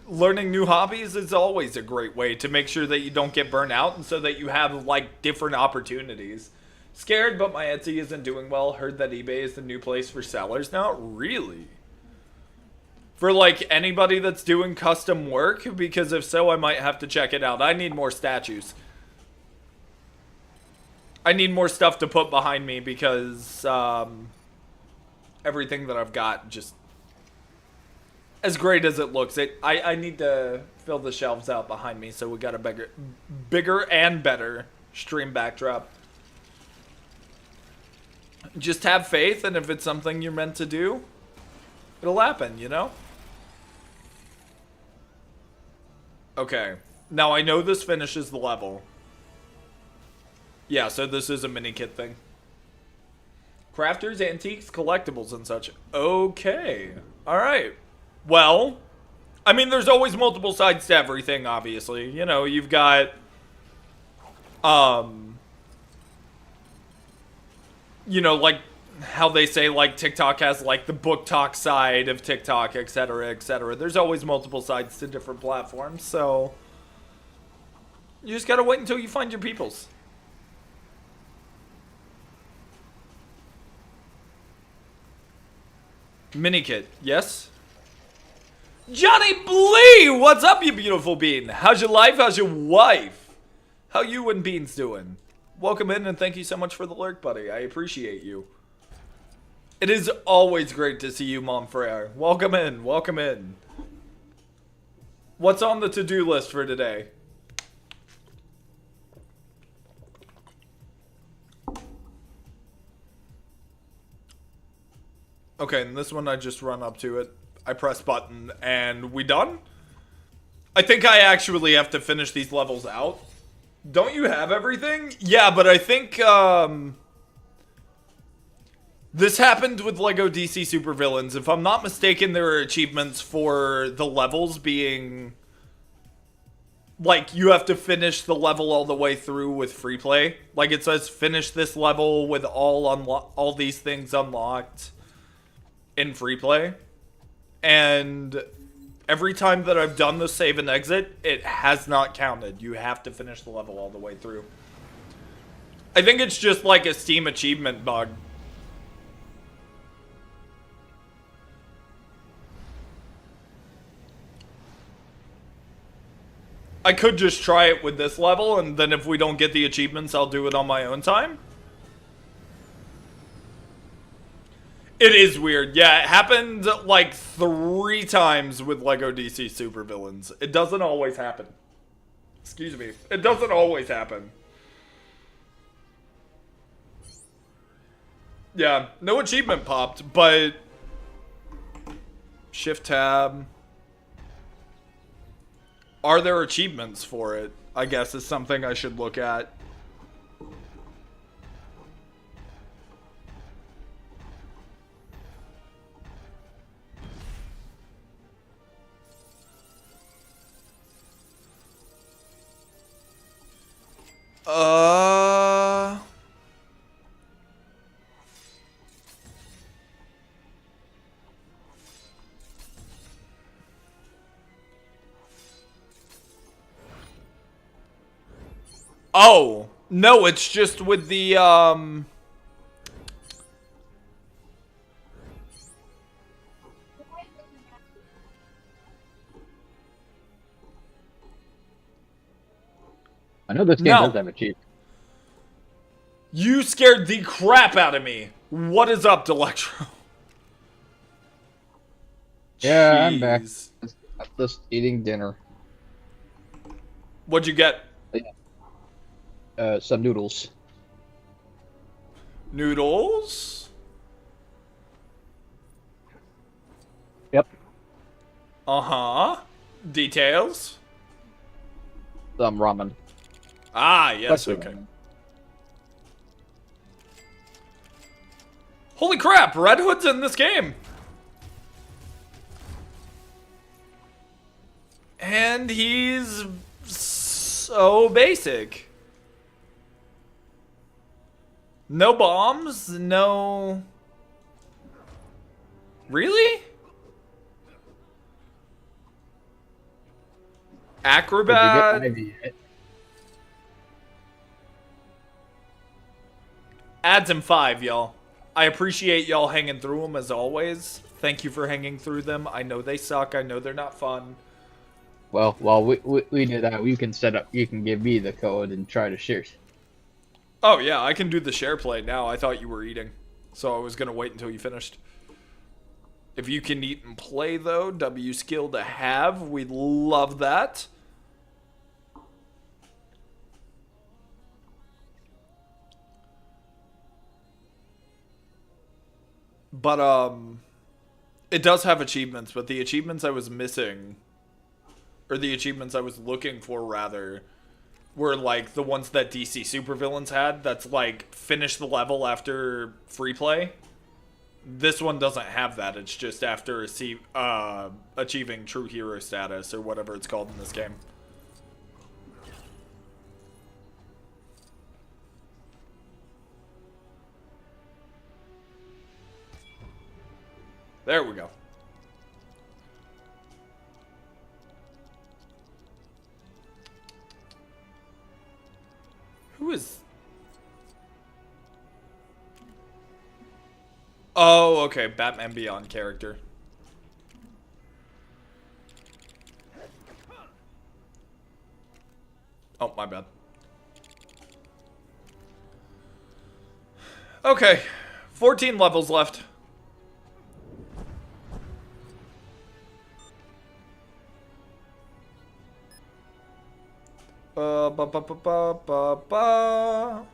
C: learning new hobbies is always a great way to make sure that you don't get burnt out and so that you have, like, different opportunities. Scared, but my Etsy isn't doing well. Heard that eBay is the new place for sellers now. Really? For, like, anybody that's doing custom work? Because if so, I might have to check it out. I need more statues. I need more stuff to put behind me because everything that I've got, just as great as it looks, I need to fill the shelves out behind me, so we got a bigger and better stream backdrop. Just have faith, and if it's something you're meant to do, it'll happen, you know? Okay. Now, I know this finishes the level. Yeah, so this is a mini kit thing. Crafters, antiques, collectibles, and such. Okay. Alright. Well, I mean, there's always multiple sides to everything, obviously. You know, you've got, you know, like how they say, like, TikTok has, like, the book talk side of TikTok, etc., etc. There's always multiple sides to different platforms, so you just gotta wait until you find your peoples. Mini kit, yes? Johnny Blee! What's up, you beautiful bean? How's your life? How's your wife? How you and Beans doing? Welcome in, and thank you so much for the lurk, buddy. I appreciate you. It is always great to see you, Mom Frere. Welcome in, welcome in. What's on the to-do list for today? Okay, and this one I just run up to it. I press button, and we done? I think I actually have to finish these levels out. Don't you have everything? Yeah, but I think, this happened with LEGO DC Supervillains. If I'm not mistaken, there are achievements for the levels being, like, you have to finish the level all the way through with free play. Like, it says finish this level with all these things unlocked in free play. And every time that I've done the save and exit, it has not counted. You have to finish the level all the way through. I think it's just like a Steam achievement bug. I could just try it with this level, and then if we don't get the achievements, I'll do it on my own time. It is weird. Yeah, it happened like 3 times with LEGO DC Supervillains. It doesn't always happen. Excuse me. It doesn't always happen. Yeah, no achievement popped, but Shift tab. Are there achievements for it? I guess is something I should look at. Uh... Oh, no, it's just with the,
J: I know this game
C: No.
J: does have a cheat.
C: You scared the crap out of me. What is up, Delectro?
J: Yeah, I'm back.
C: Jeez.
J: I'm just eating dinner.
C: What'd you get?
J: Some noodles.
C: Noodles?
J: Yep.
C: Uh-huh. Details?
J: Some ramen.
C: Ah, yes,
J: Bunch of
C: okay.
J: ramen.
C: Holy crap, Red Hood's in this game! And he's so basic. No bombs, no... Really? Acrobat?
J: Did you get Ivy?
C: Adds him 5, y'all. I appreciate y'all hanging through them as always. Thank you for hanging through them. I know they suck. I know they're not fun.
J: Well, while we do that, you can set up. You can give me the code and try to share.
C: Oh, yeah, I can do the share play now. I thought you were eating. So I was going to wait until you finished. If you can eat and play, though, W skill to have. We'd love that. But, it does have achievements, but the achievements I was missing, or the achievements I was looking for, rather, were, like, the ones that DC Supervillains had. That's, like, finish the level after free play. This one doesn't have that. It's just after achieving true hero status, or whatever it's called in this game. There we go. Who is... Oh, okay. Batman Beyond character. Oh, my bad. Okay. 14 levels left. Ba ba ba ba ba ba ba.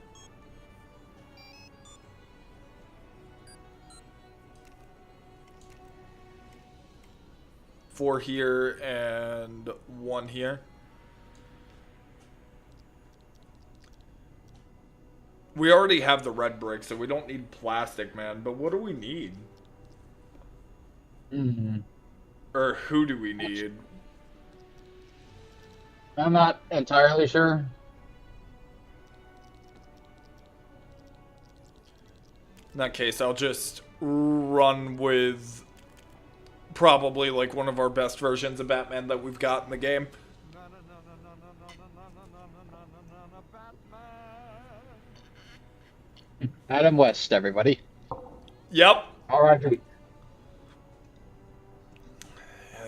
C: Four here and one here. We already have the red brick, so we don't need plastic, man. But what do we need? Or who do we need?
J: I'm not entirely sure.
C: In that case, I'll just run with probably like one of our best versions of Batman that we've got in the game.
J: Adam West, everybody.
C: Yep.
J: R.I.P.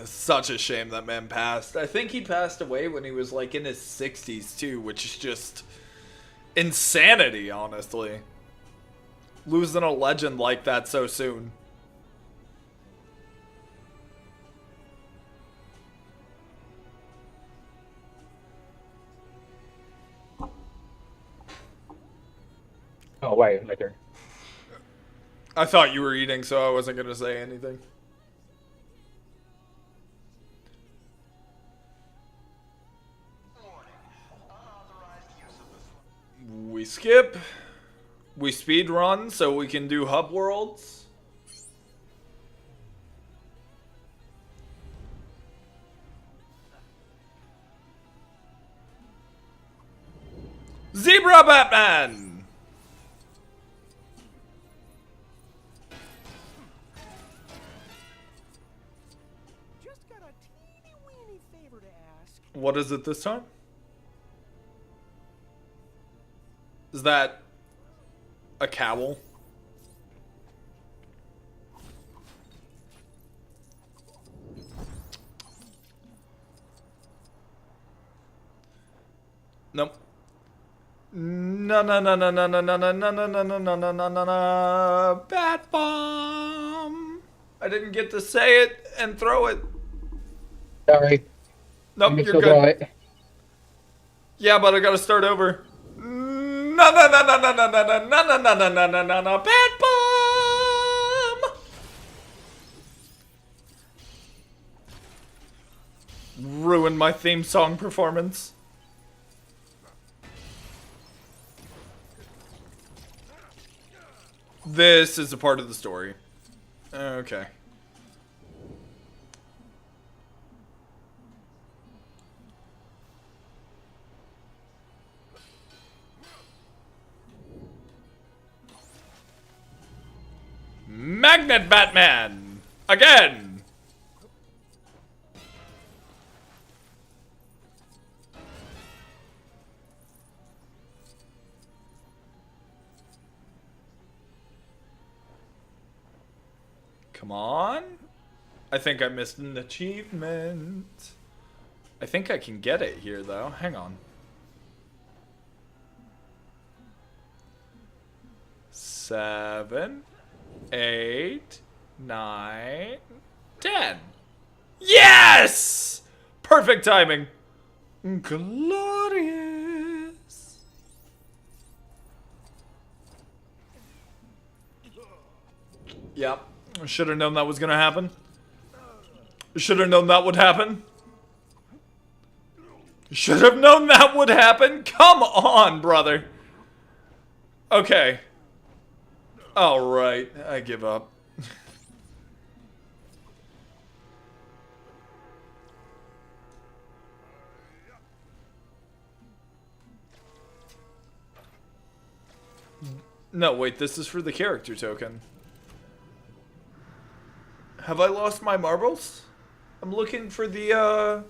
C: It's such a shame that man passed. I think he passed away when he was like in his 60s too, which is just insanity, honestly. Losing a legend like that so soon.
J: Oh, wait, my turn.
C: I thought you were eating, so I wasn't going to say anything. We skip. We speed run so we can do hub worlds. Zebra Batman!
G: Just got a teeny weeny favor to ask.
C: What is it this time? Is that a cowl? Nope. No, no, no, no, no, no, no, no, no, no, no, no, no, no, no, no, Bat Bomb. I didn't get to say it and throw it.
J: Sorry.
C: Nope,
J: You can
C: you're
J: still throw
C: good.
J: it.
C: Yeah, but I gotta start over. No, no, no, no, no, no, no, no, no, no, no, no, no, no, no, Bat Bomb. Ruined my theme song performance. This is a part of the story. Okay. Magnet Batman! Again! Come on. I think I missed an achievement. I think I can get it here, though. Hang on. 7, 8, 9, 10. Yes! Perfect timing. Glorious. Yep. Should have known that was gonna happen. Should have known that would happen. Should have known that would happen. Come on, brother. Okay. Alright, I give up. No, wait, this is for the character token. Have I lost my marbles? I'm looking for the,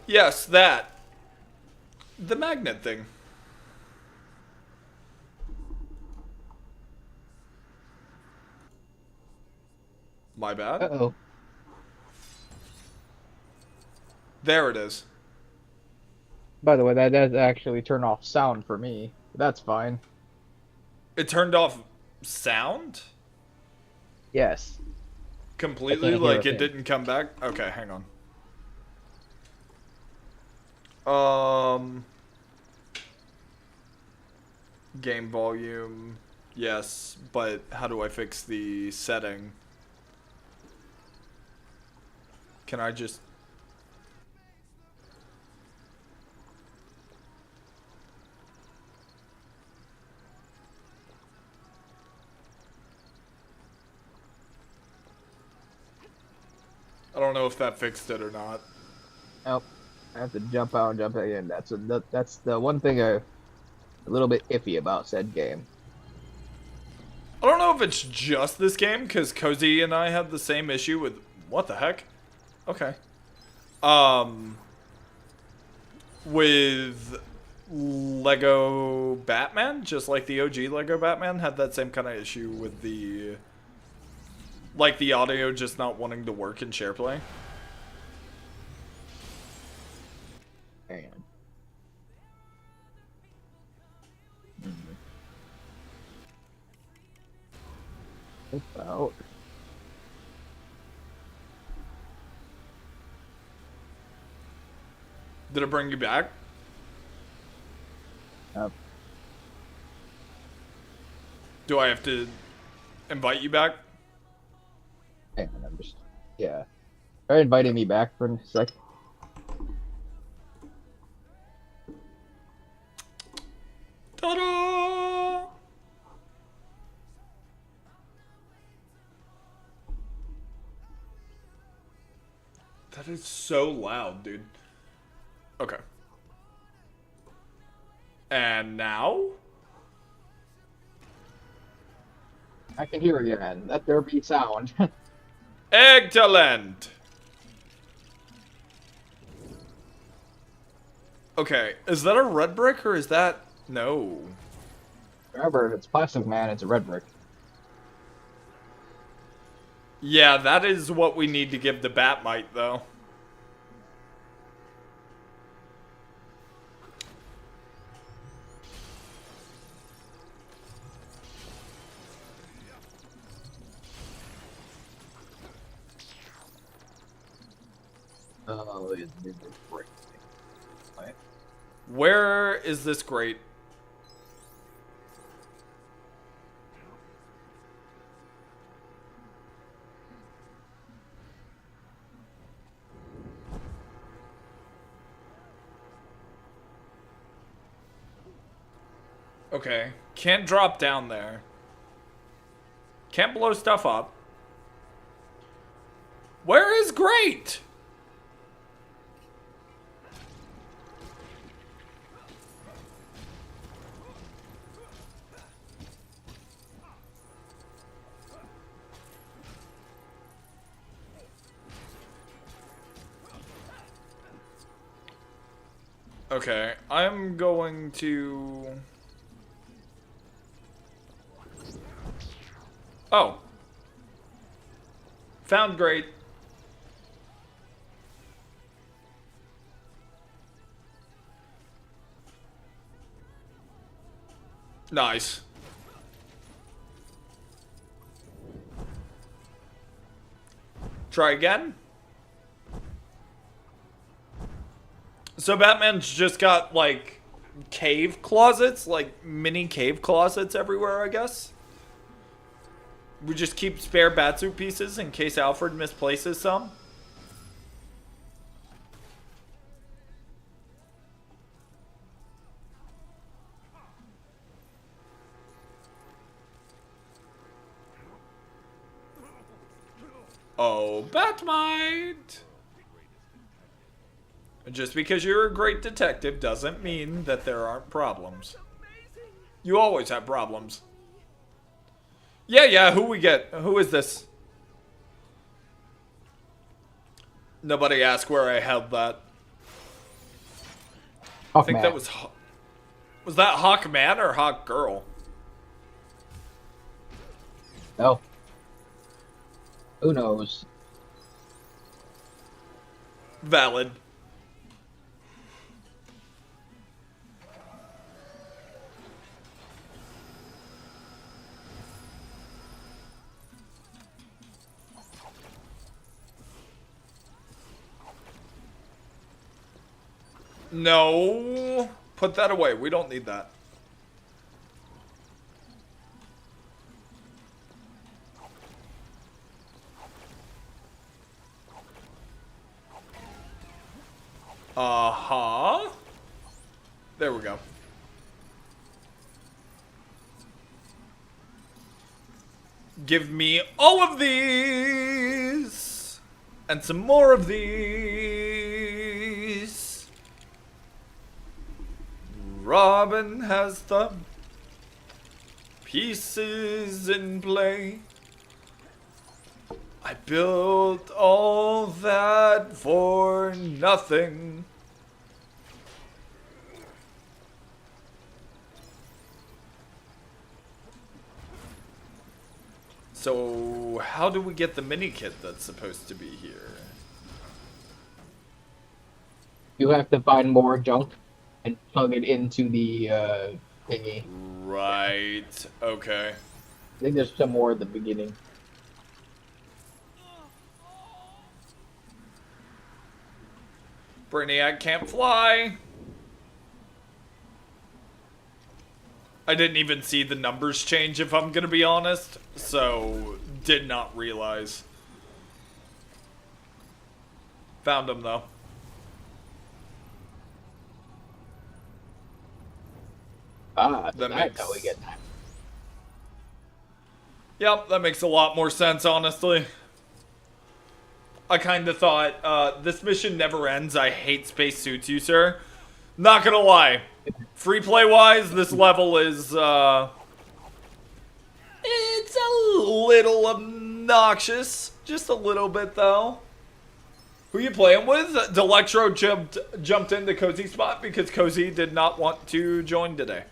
C: yes, that. The magnet thing. My bad.
J: Uh-oh.
C: There it is.
J: By the way, that does actually turn off sound for me. That's fine.
C: It turned off sound?
J: Yes.
C: Completely?
J: hear
C: Like
J: a
C: it
J: thing.
C: didn't come back? Okay, hang on. Game volume. Yes, but how do I fix the setting? Can I just... I don't know if that fixed it or not.
J: Nope. I have to jump out and jump back in. That's the one thing I'm a little bit iffy about said game.
C: I don't know if it's just this game, because Cozy and I had the same issue with... What the heck? Okay. With Lego Batman, just like the OG Lego Batman, had that same kind of issue with the... Like the audio just not wanting to work in SharePlay.
J: Hang on. About.
C: Did it bring you back?
J: Yep.
C: Do I have to invite you back?
J: Hang on, I'm just... Yeah. Try inviting me back for a sec.
C: Ta-da! That is so loud, dude. Okay. And now?
J: I can hear it again. Let there be sound.
C: Excellent! Okay, is that a red brick or is that... No.
J: Remember, if it's Plastic Man, it's a red brick.
C: Yeah, that is what we need to give the Batmite, though.
J: Oh, it's great. Right.
C: Where is this grate? Okay. Can't drop down there. Can't blow stuff up. Where is grate? Okay, I'm going to... Oh. Found grate. Nice. Try again. So Batman's just got, like, cave closets, like mini cave closets everywhere, I guess. We just keep spare Batsuit pieces in case Alfred misplaces some. Oh, Batmite! Just because you're a great detective doesn't mean that there aren't problems. You always have problems. Yeah, who we get? Who is this? Nobody asked where I held that. I think that was... Was that Hawkman or Hawk Girl?
J: No. Who knows?
C: Valid. No. Put that away. We don't need that. Uh-huh. There we go. Give me all of these. And some more of these. Robin has the pieces in play. I built all that for nothing. So, how do we get the mini kit that's supposed to be here?
J: You have to find more junk and plug it into the thingy.
C: Right. Okay.
J: I think there's some more at the beginning.
C: Brainiac can't fly. I didn't even see the numbers change, if I'm gonna be honest, so did not realize. Found him though.
J: Ah,
C: That
J: that's
C: makes-
J: how we get that.
C: Yep, that makes a lot more sense, honestly. I kind of thought, this mission never ends. I hate spacesuits, you sir. Not gonna lie. Free play-wise, this level is, it's a little obnoxious. Just a little bit, though. Who you playing with? Delectro jumped into Cozy's spot because Cozy did not want to join today.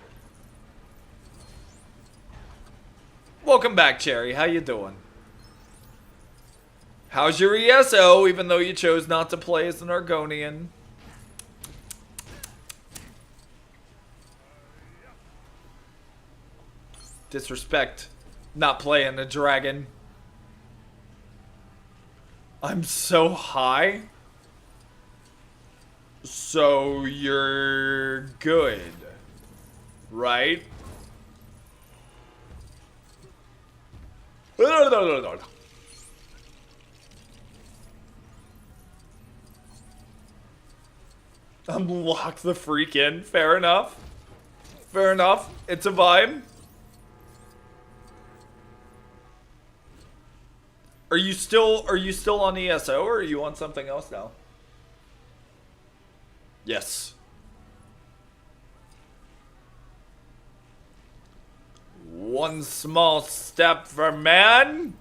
C: Welcome back, Cherry. How you doing? How's your ESO, even though you chose not to play as an Argonian? Disrespect. Not playing a dragon. I'm so high. So you're good. Right? Unlock the freak in. Fair enough. Fair enough. It's a vibe. Are you still on ESO or are you on something else now? Yes. One small step for man.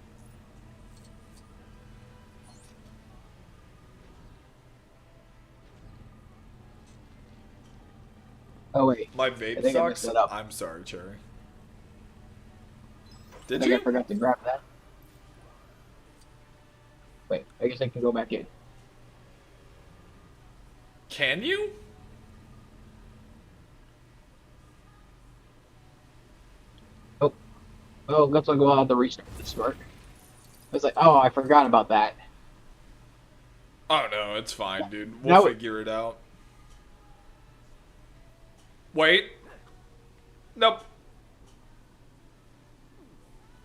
J: Oh wait.
C: My
J: I
C: vape
J: think I messed
C: sucks.
J: it up.
C: I'm sorry, Cherry.
J: I
C: Did
J: think I
C: you?
J: forgot to grab that. Wait, I guess I can go back in.
C: Can you?
J: Oh, looks like we'll have to restart this work. I was like, oh, I forgot about that.
C: Oh no, it's fine, dude. We'll
J: Now-
C: figure it out. Wait. Nope.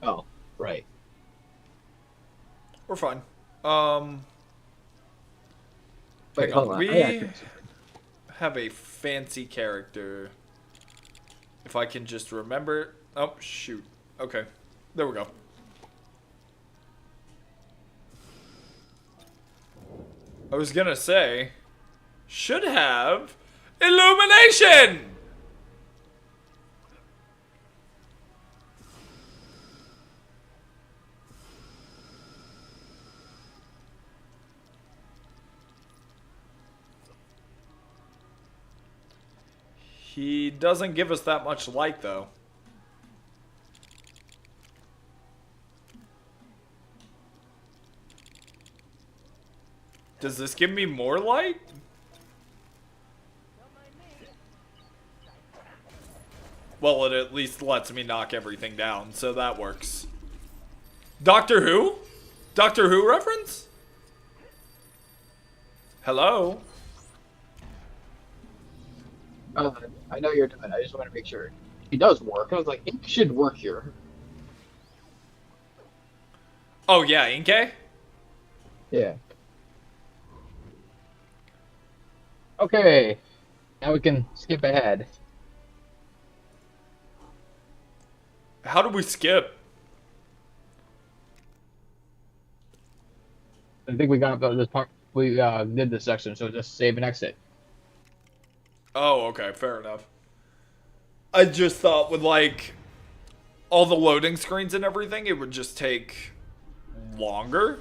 J: Oh, right.
C: We're fine.
J: Wait,
C: Hang
J: hold
C: on.
J: on.
C: We
J: I gotta fix it.
C: have a fancy character. If I can just remember. Oh, shoot. Okay. There we go. I was gonna say, should have illumination! He doesn't give us that much light, though. Does this give me more light? Well, it at least lets me knock everything down, so that works. Doctor Who? Doctor Who reference? Hello?
J: I know you're doing it. I just want to make sure. He does work. I was like, it should work here.
C: Oh, yeah, Inke?
J: Yeah. Okay. Now we can skip ahead.
C: How do we skip?
J: I think we got this part. We did this section, so just save and exit.
C: Oh, okay, fair enough. I just thought with, like, all the loading screens and everything, it would just take longer.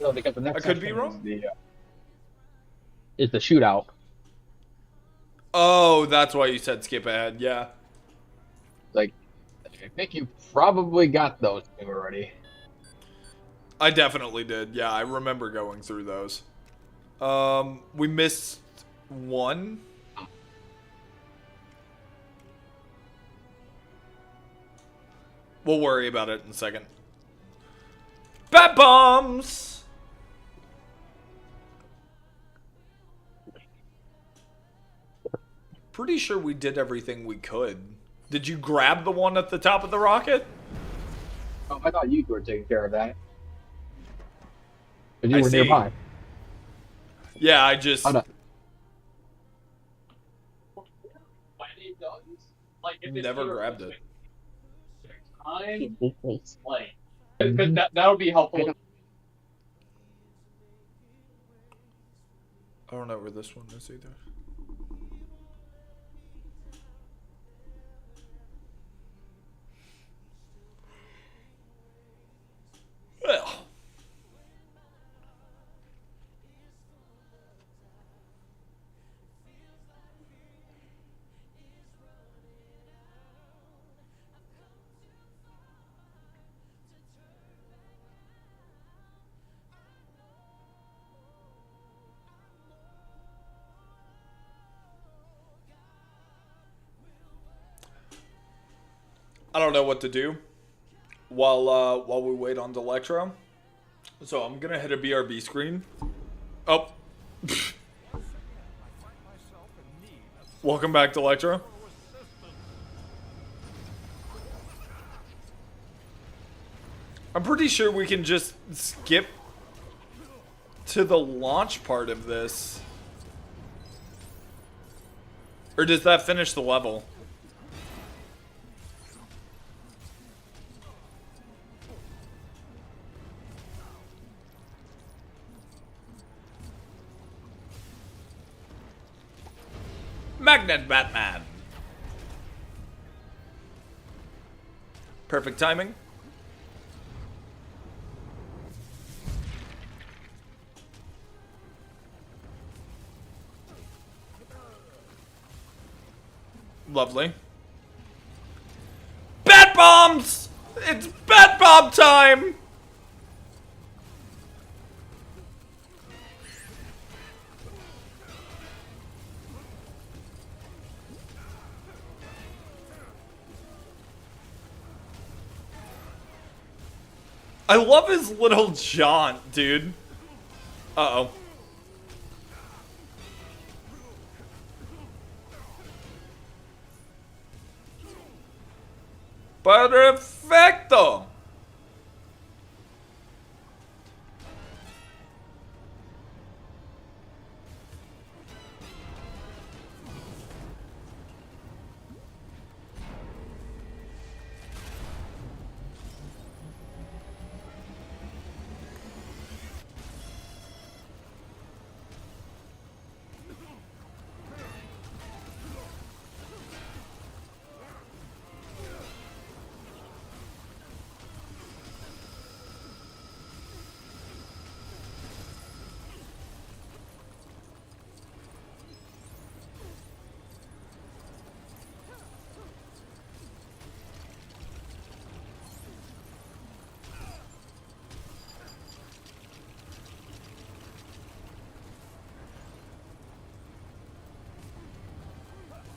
J: No, because the next
C: I could be
J: section
C: wrong.
J: Is the shootout.
C: Oh, that's why you said skip ahead, yeah.
J: Like, I think you probably got those two already.
C: I definitely did, yeah, I remember going through those. We missed one. We'll worry about it in a second. Bat bombs! Pretty sure we did everything we could. Did you grab the one at the top of the rocket?
J: Oh, I thought you were taking care of that. Because you
C: I
J: were
C: see.
J: nearby.
C: Yeah, I just...
J: Hold on.
C: Never grabbed it.
K: Because that would be helpful.
C: I don't know where this one is either. Well. I don't know what to do while we wait on Delectro. So I'm gonna hit a BRB screen. Oh. Welcome back, Delectro. I'm pretty sure we can just skip to the launch part of this. Or does that finish the level? Magnet Batman. Perfect timing. Lovely. Bat bombs! It's bat bomb time! I love his little jaunt, dude. Uh-oh. Perfecto!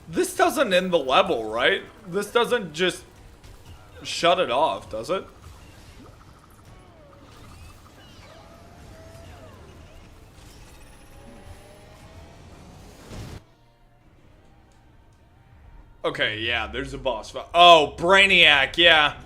C: This doesn't end the level, right? This doesn't just shut it off, does it? Okay, yeah, there's a boss fight. Oh, Brainiac, yeah.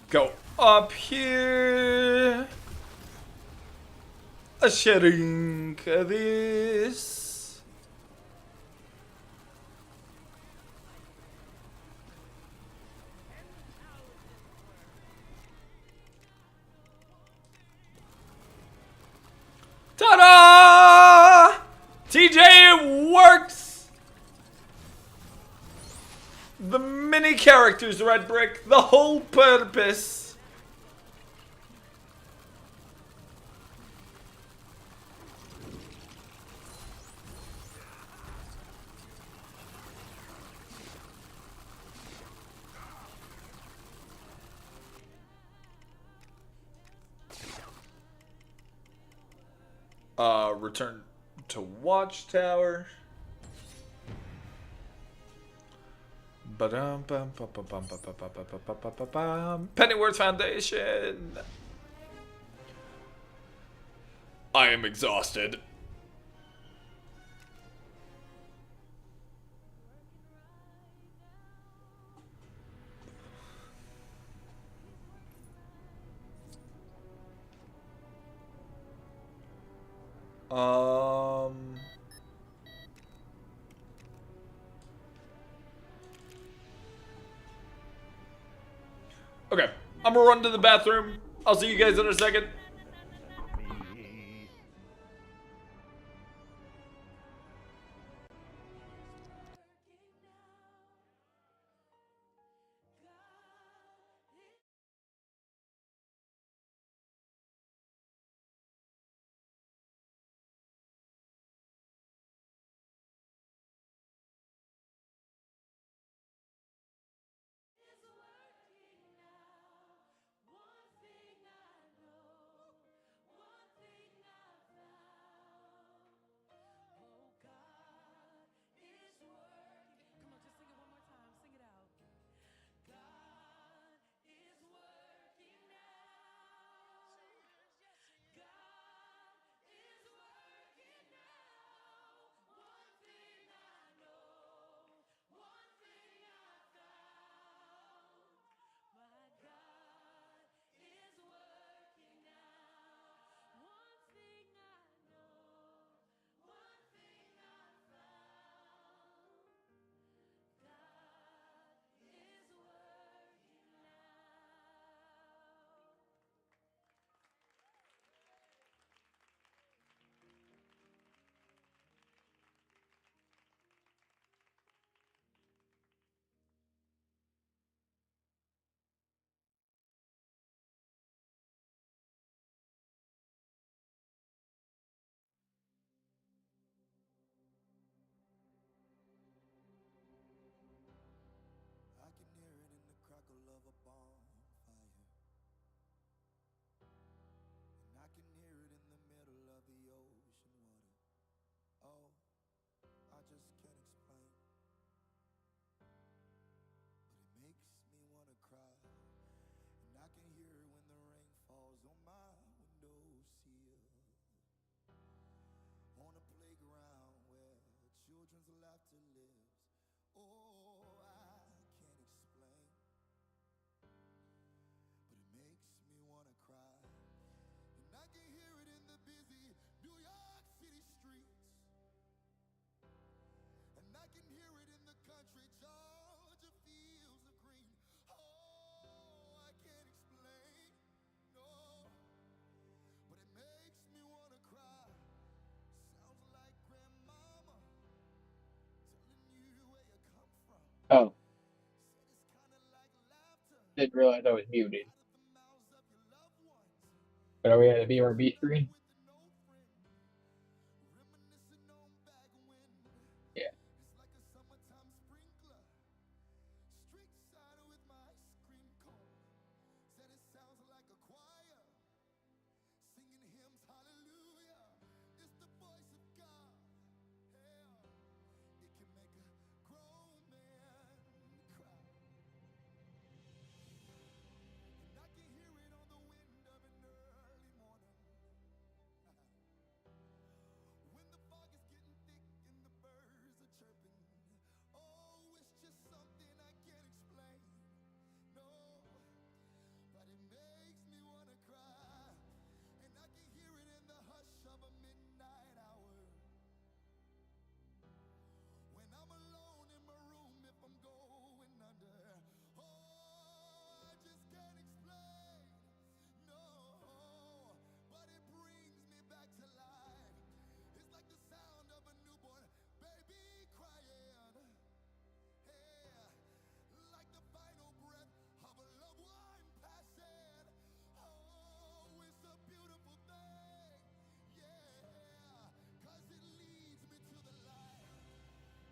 C: Go up here. A shrink this. Ta-da! TJ, it works! The mini characters, Red Brick, the whole purpose. Return to Watchtower. Pennyworth Foundation. I am exhausted. Okay, I'm gonna run to the bathroom. I'll see you guys in a second.
A: I can hear it in the crackle of a bonfire, and I can hear it in the middle of the ocean water. Oh, I just can't explain, but it makes me wanna cry. And I can hear it when the rain falls on my windowsill, on a playground where children's laughter lives. Oh, I can't explain, but it makes me wanna cry. And I can hear it in the busy New York City streets, and I can hear it in the country Georgia fields of green. Oh, I can't explain, no, but it makes me wanna cry. Sounds like grandmama telling you where you come from.
K: Oh. Didn't realize I was muted. But are we at a BRB screen? Yeah.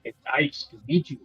K: It's nice to meet you.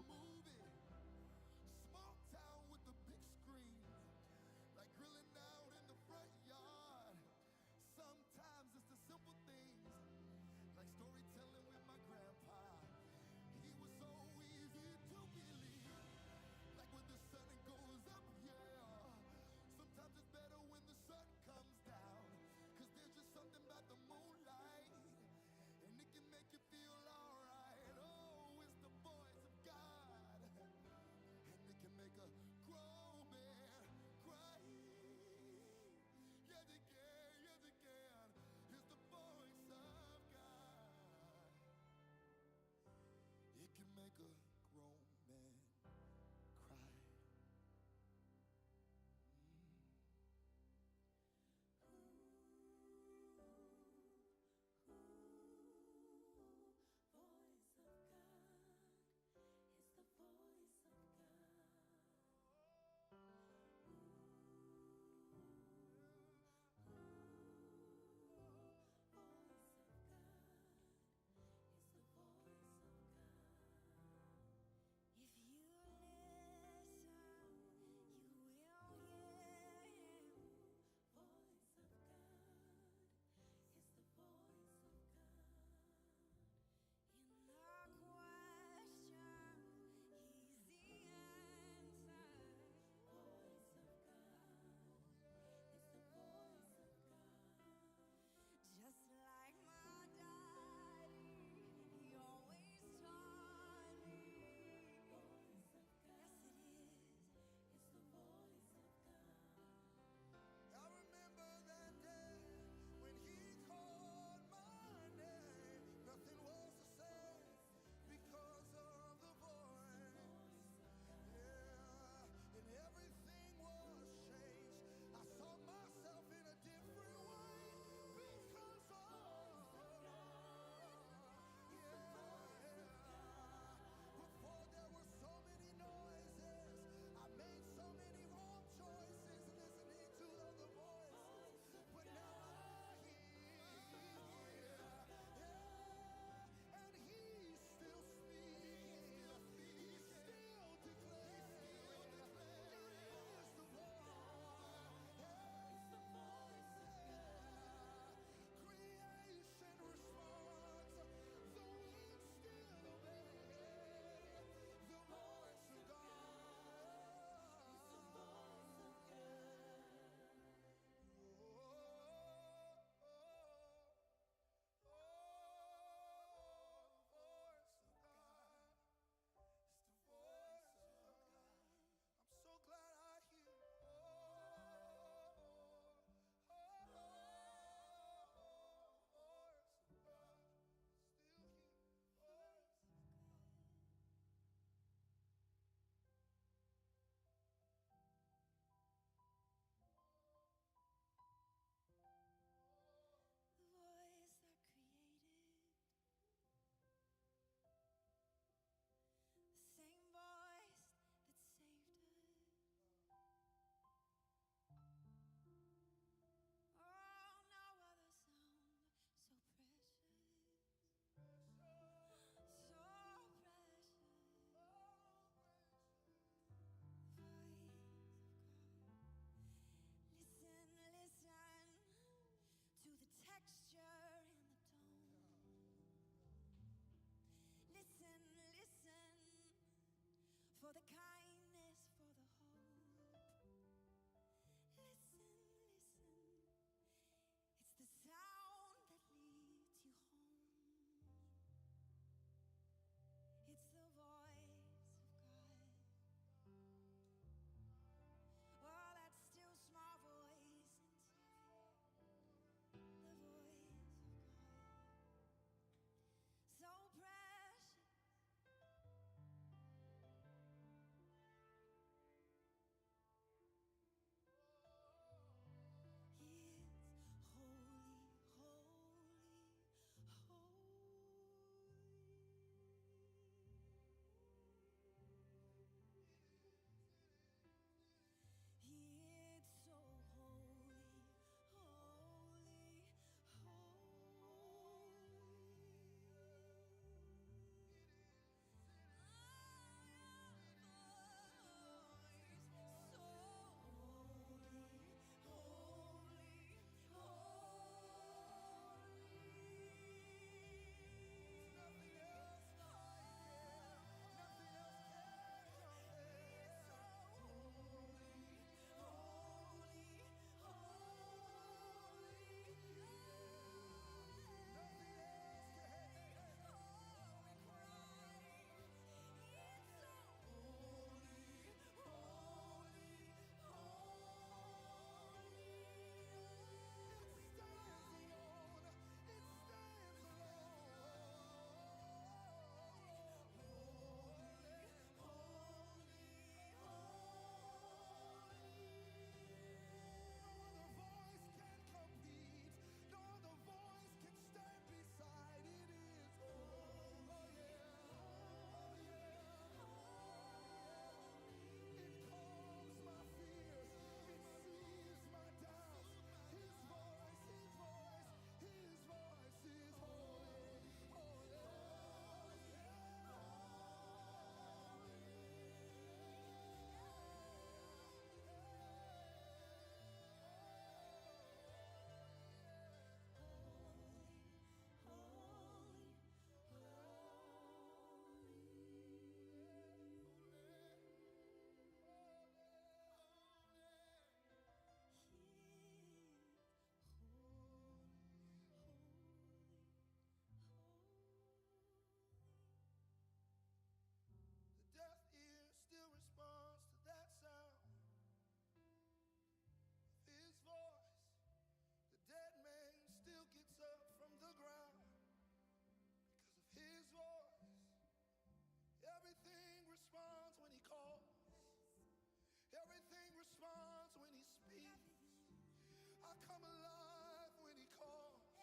A: come alive when he calls. I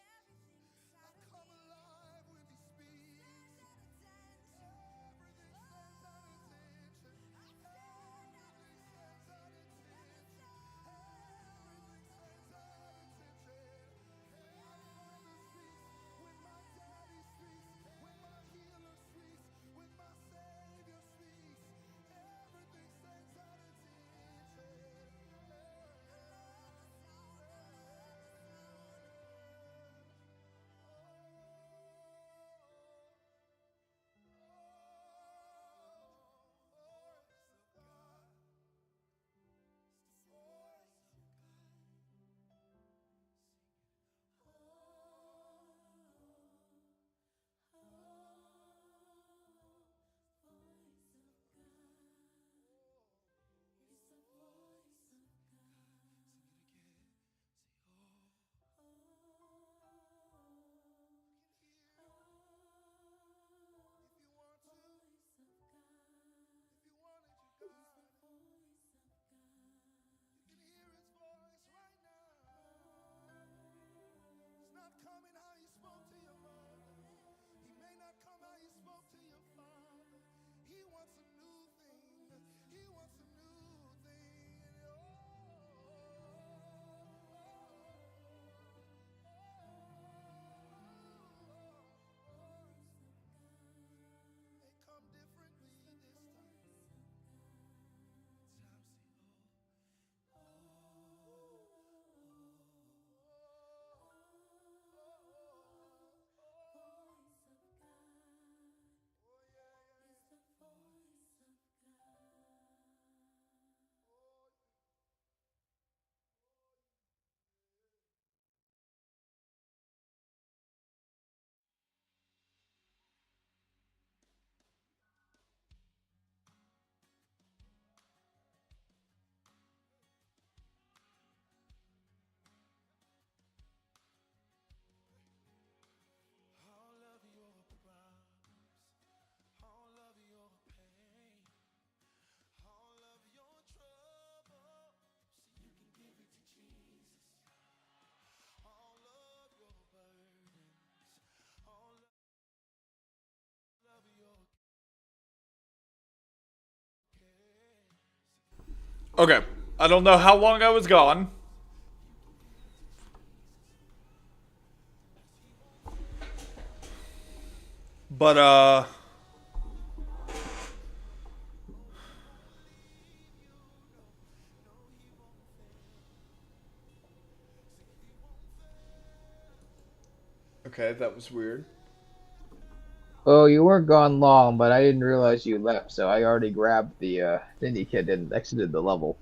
A: come alive when he speaks. Everything stands at attention. Everything stands at attention. Everything stands at attention. Hey, my father speaks when my daddy speaks, when my healer speaks, when my savior speaks. Everything stands at attention. Coming how you spoke to your mother. He may not come how you spoke to your father. He wants a new thing. He wants a new thing. They come differently this time. All of your problems, all of your pain, all of your trouble, so you can give it to Jesus. All of your burdens, all of your cares.
C: Okay, I don't know how long I was gone. But, okay, that was weird.
J: Oh, you weren't gone long, but I didn't realize you left, so I already grabbed the syndicate and exited the level.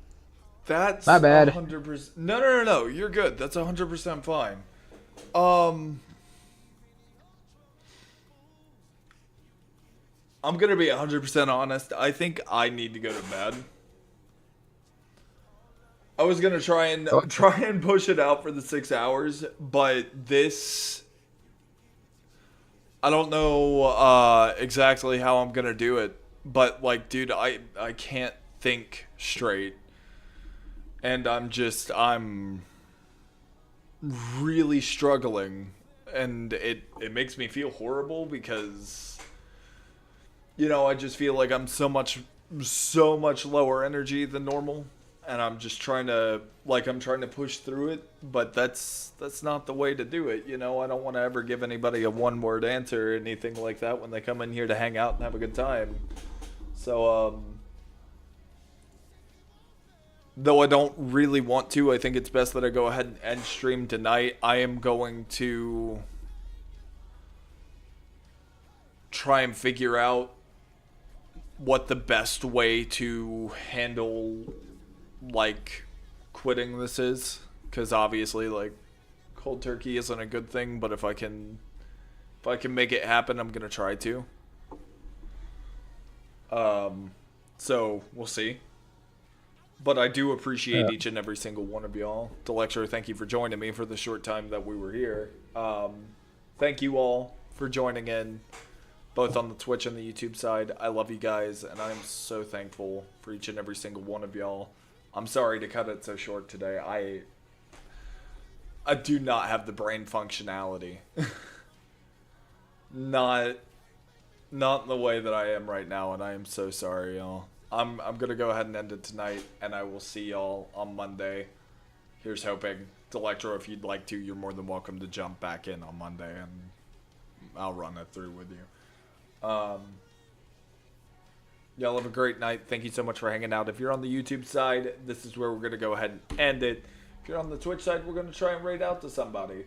C: That's
J: my bad.
C: 100%. No. You're good. That's 100% fine. I'm gonna be 100% honest. I think I need to go to bed. I was gonna try and push it out for the 6 hours, but this, I don't know exactly how I'm gonna do it. But like, dude, I can't think straight, and I'm really struggling, and it makes me feel horrible because, you know, I just feel like I'm so much lower energy than normal, and I'm just trying to push through it, but that's not the way to do it, you know. I don't want to ever give anybody a one-word answer or anything like that when they come in here to hang out and have a good time. So, though I don't really want to, I think it's best that I go ahead and end stream tonight. I am going to try and figure out what the best way to handle, like, quitting this is, because obviously, like, cold turkey isn't a good thing, but if I can make it happen, I'm gonna try to. So we'll see. But I do appreciate each and every single one of y'all. Delecture, thank you for joining me for the short time that we were here. Thank you all for joining in, both on the Twitch and the YouTube side. I love you guys, and I'm so thankful for each and every single one of y'all. I'm sorry to cut it so short today. I do not have the brain functionality. Not in the way that I am right now, and I am so sorry, y'all. I'm gonna go ahead and end it tonight, and I will see y'all on Monday. Here's hoping. Electro, if you'd like to, you're more than welcome to jump back in on Monday, and I'll run it through with you. Y'all have a great night. Thank you so much for hanging out. If you're on the YouTube side, this is where we're gonna go ahead and end it. If you're on the Twitch side, we're gonna try and raid out to somebody.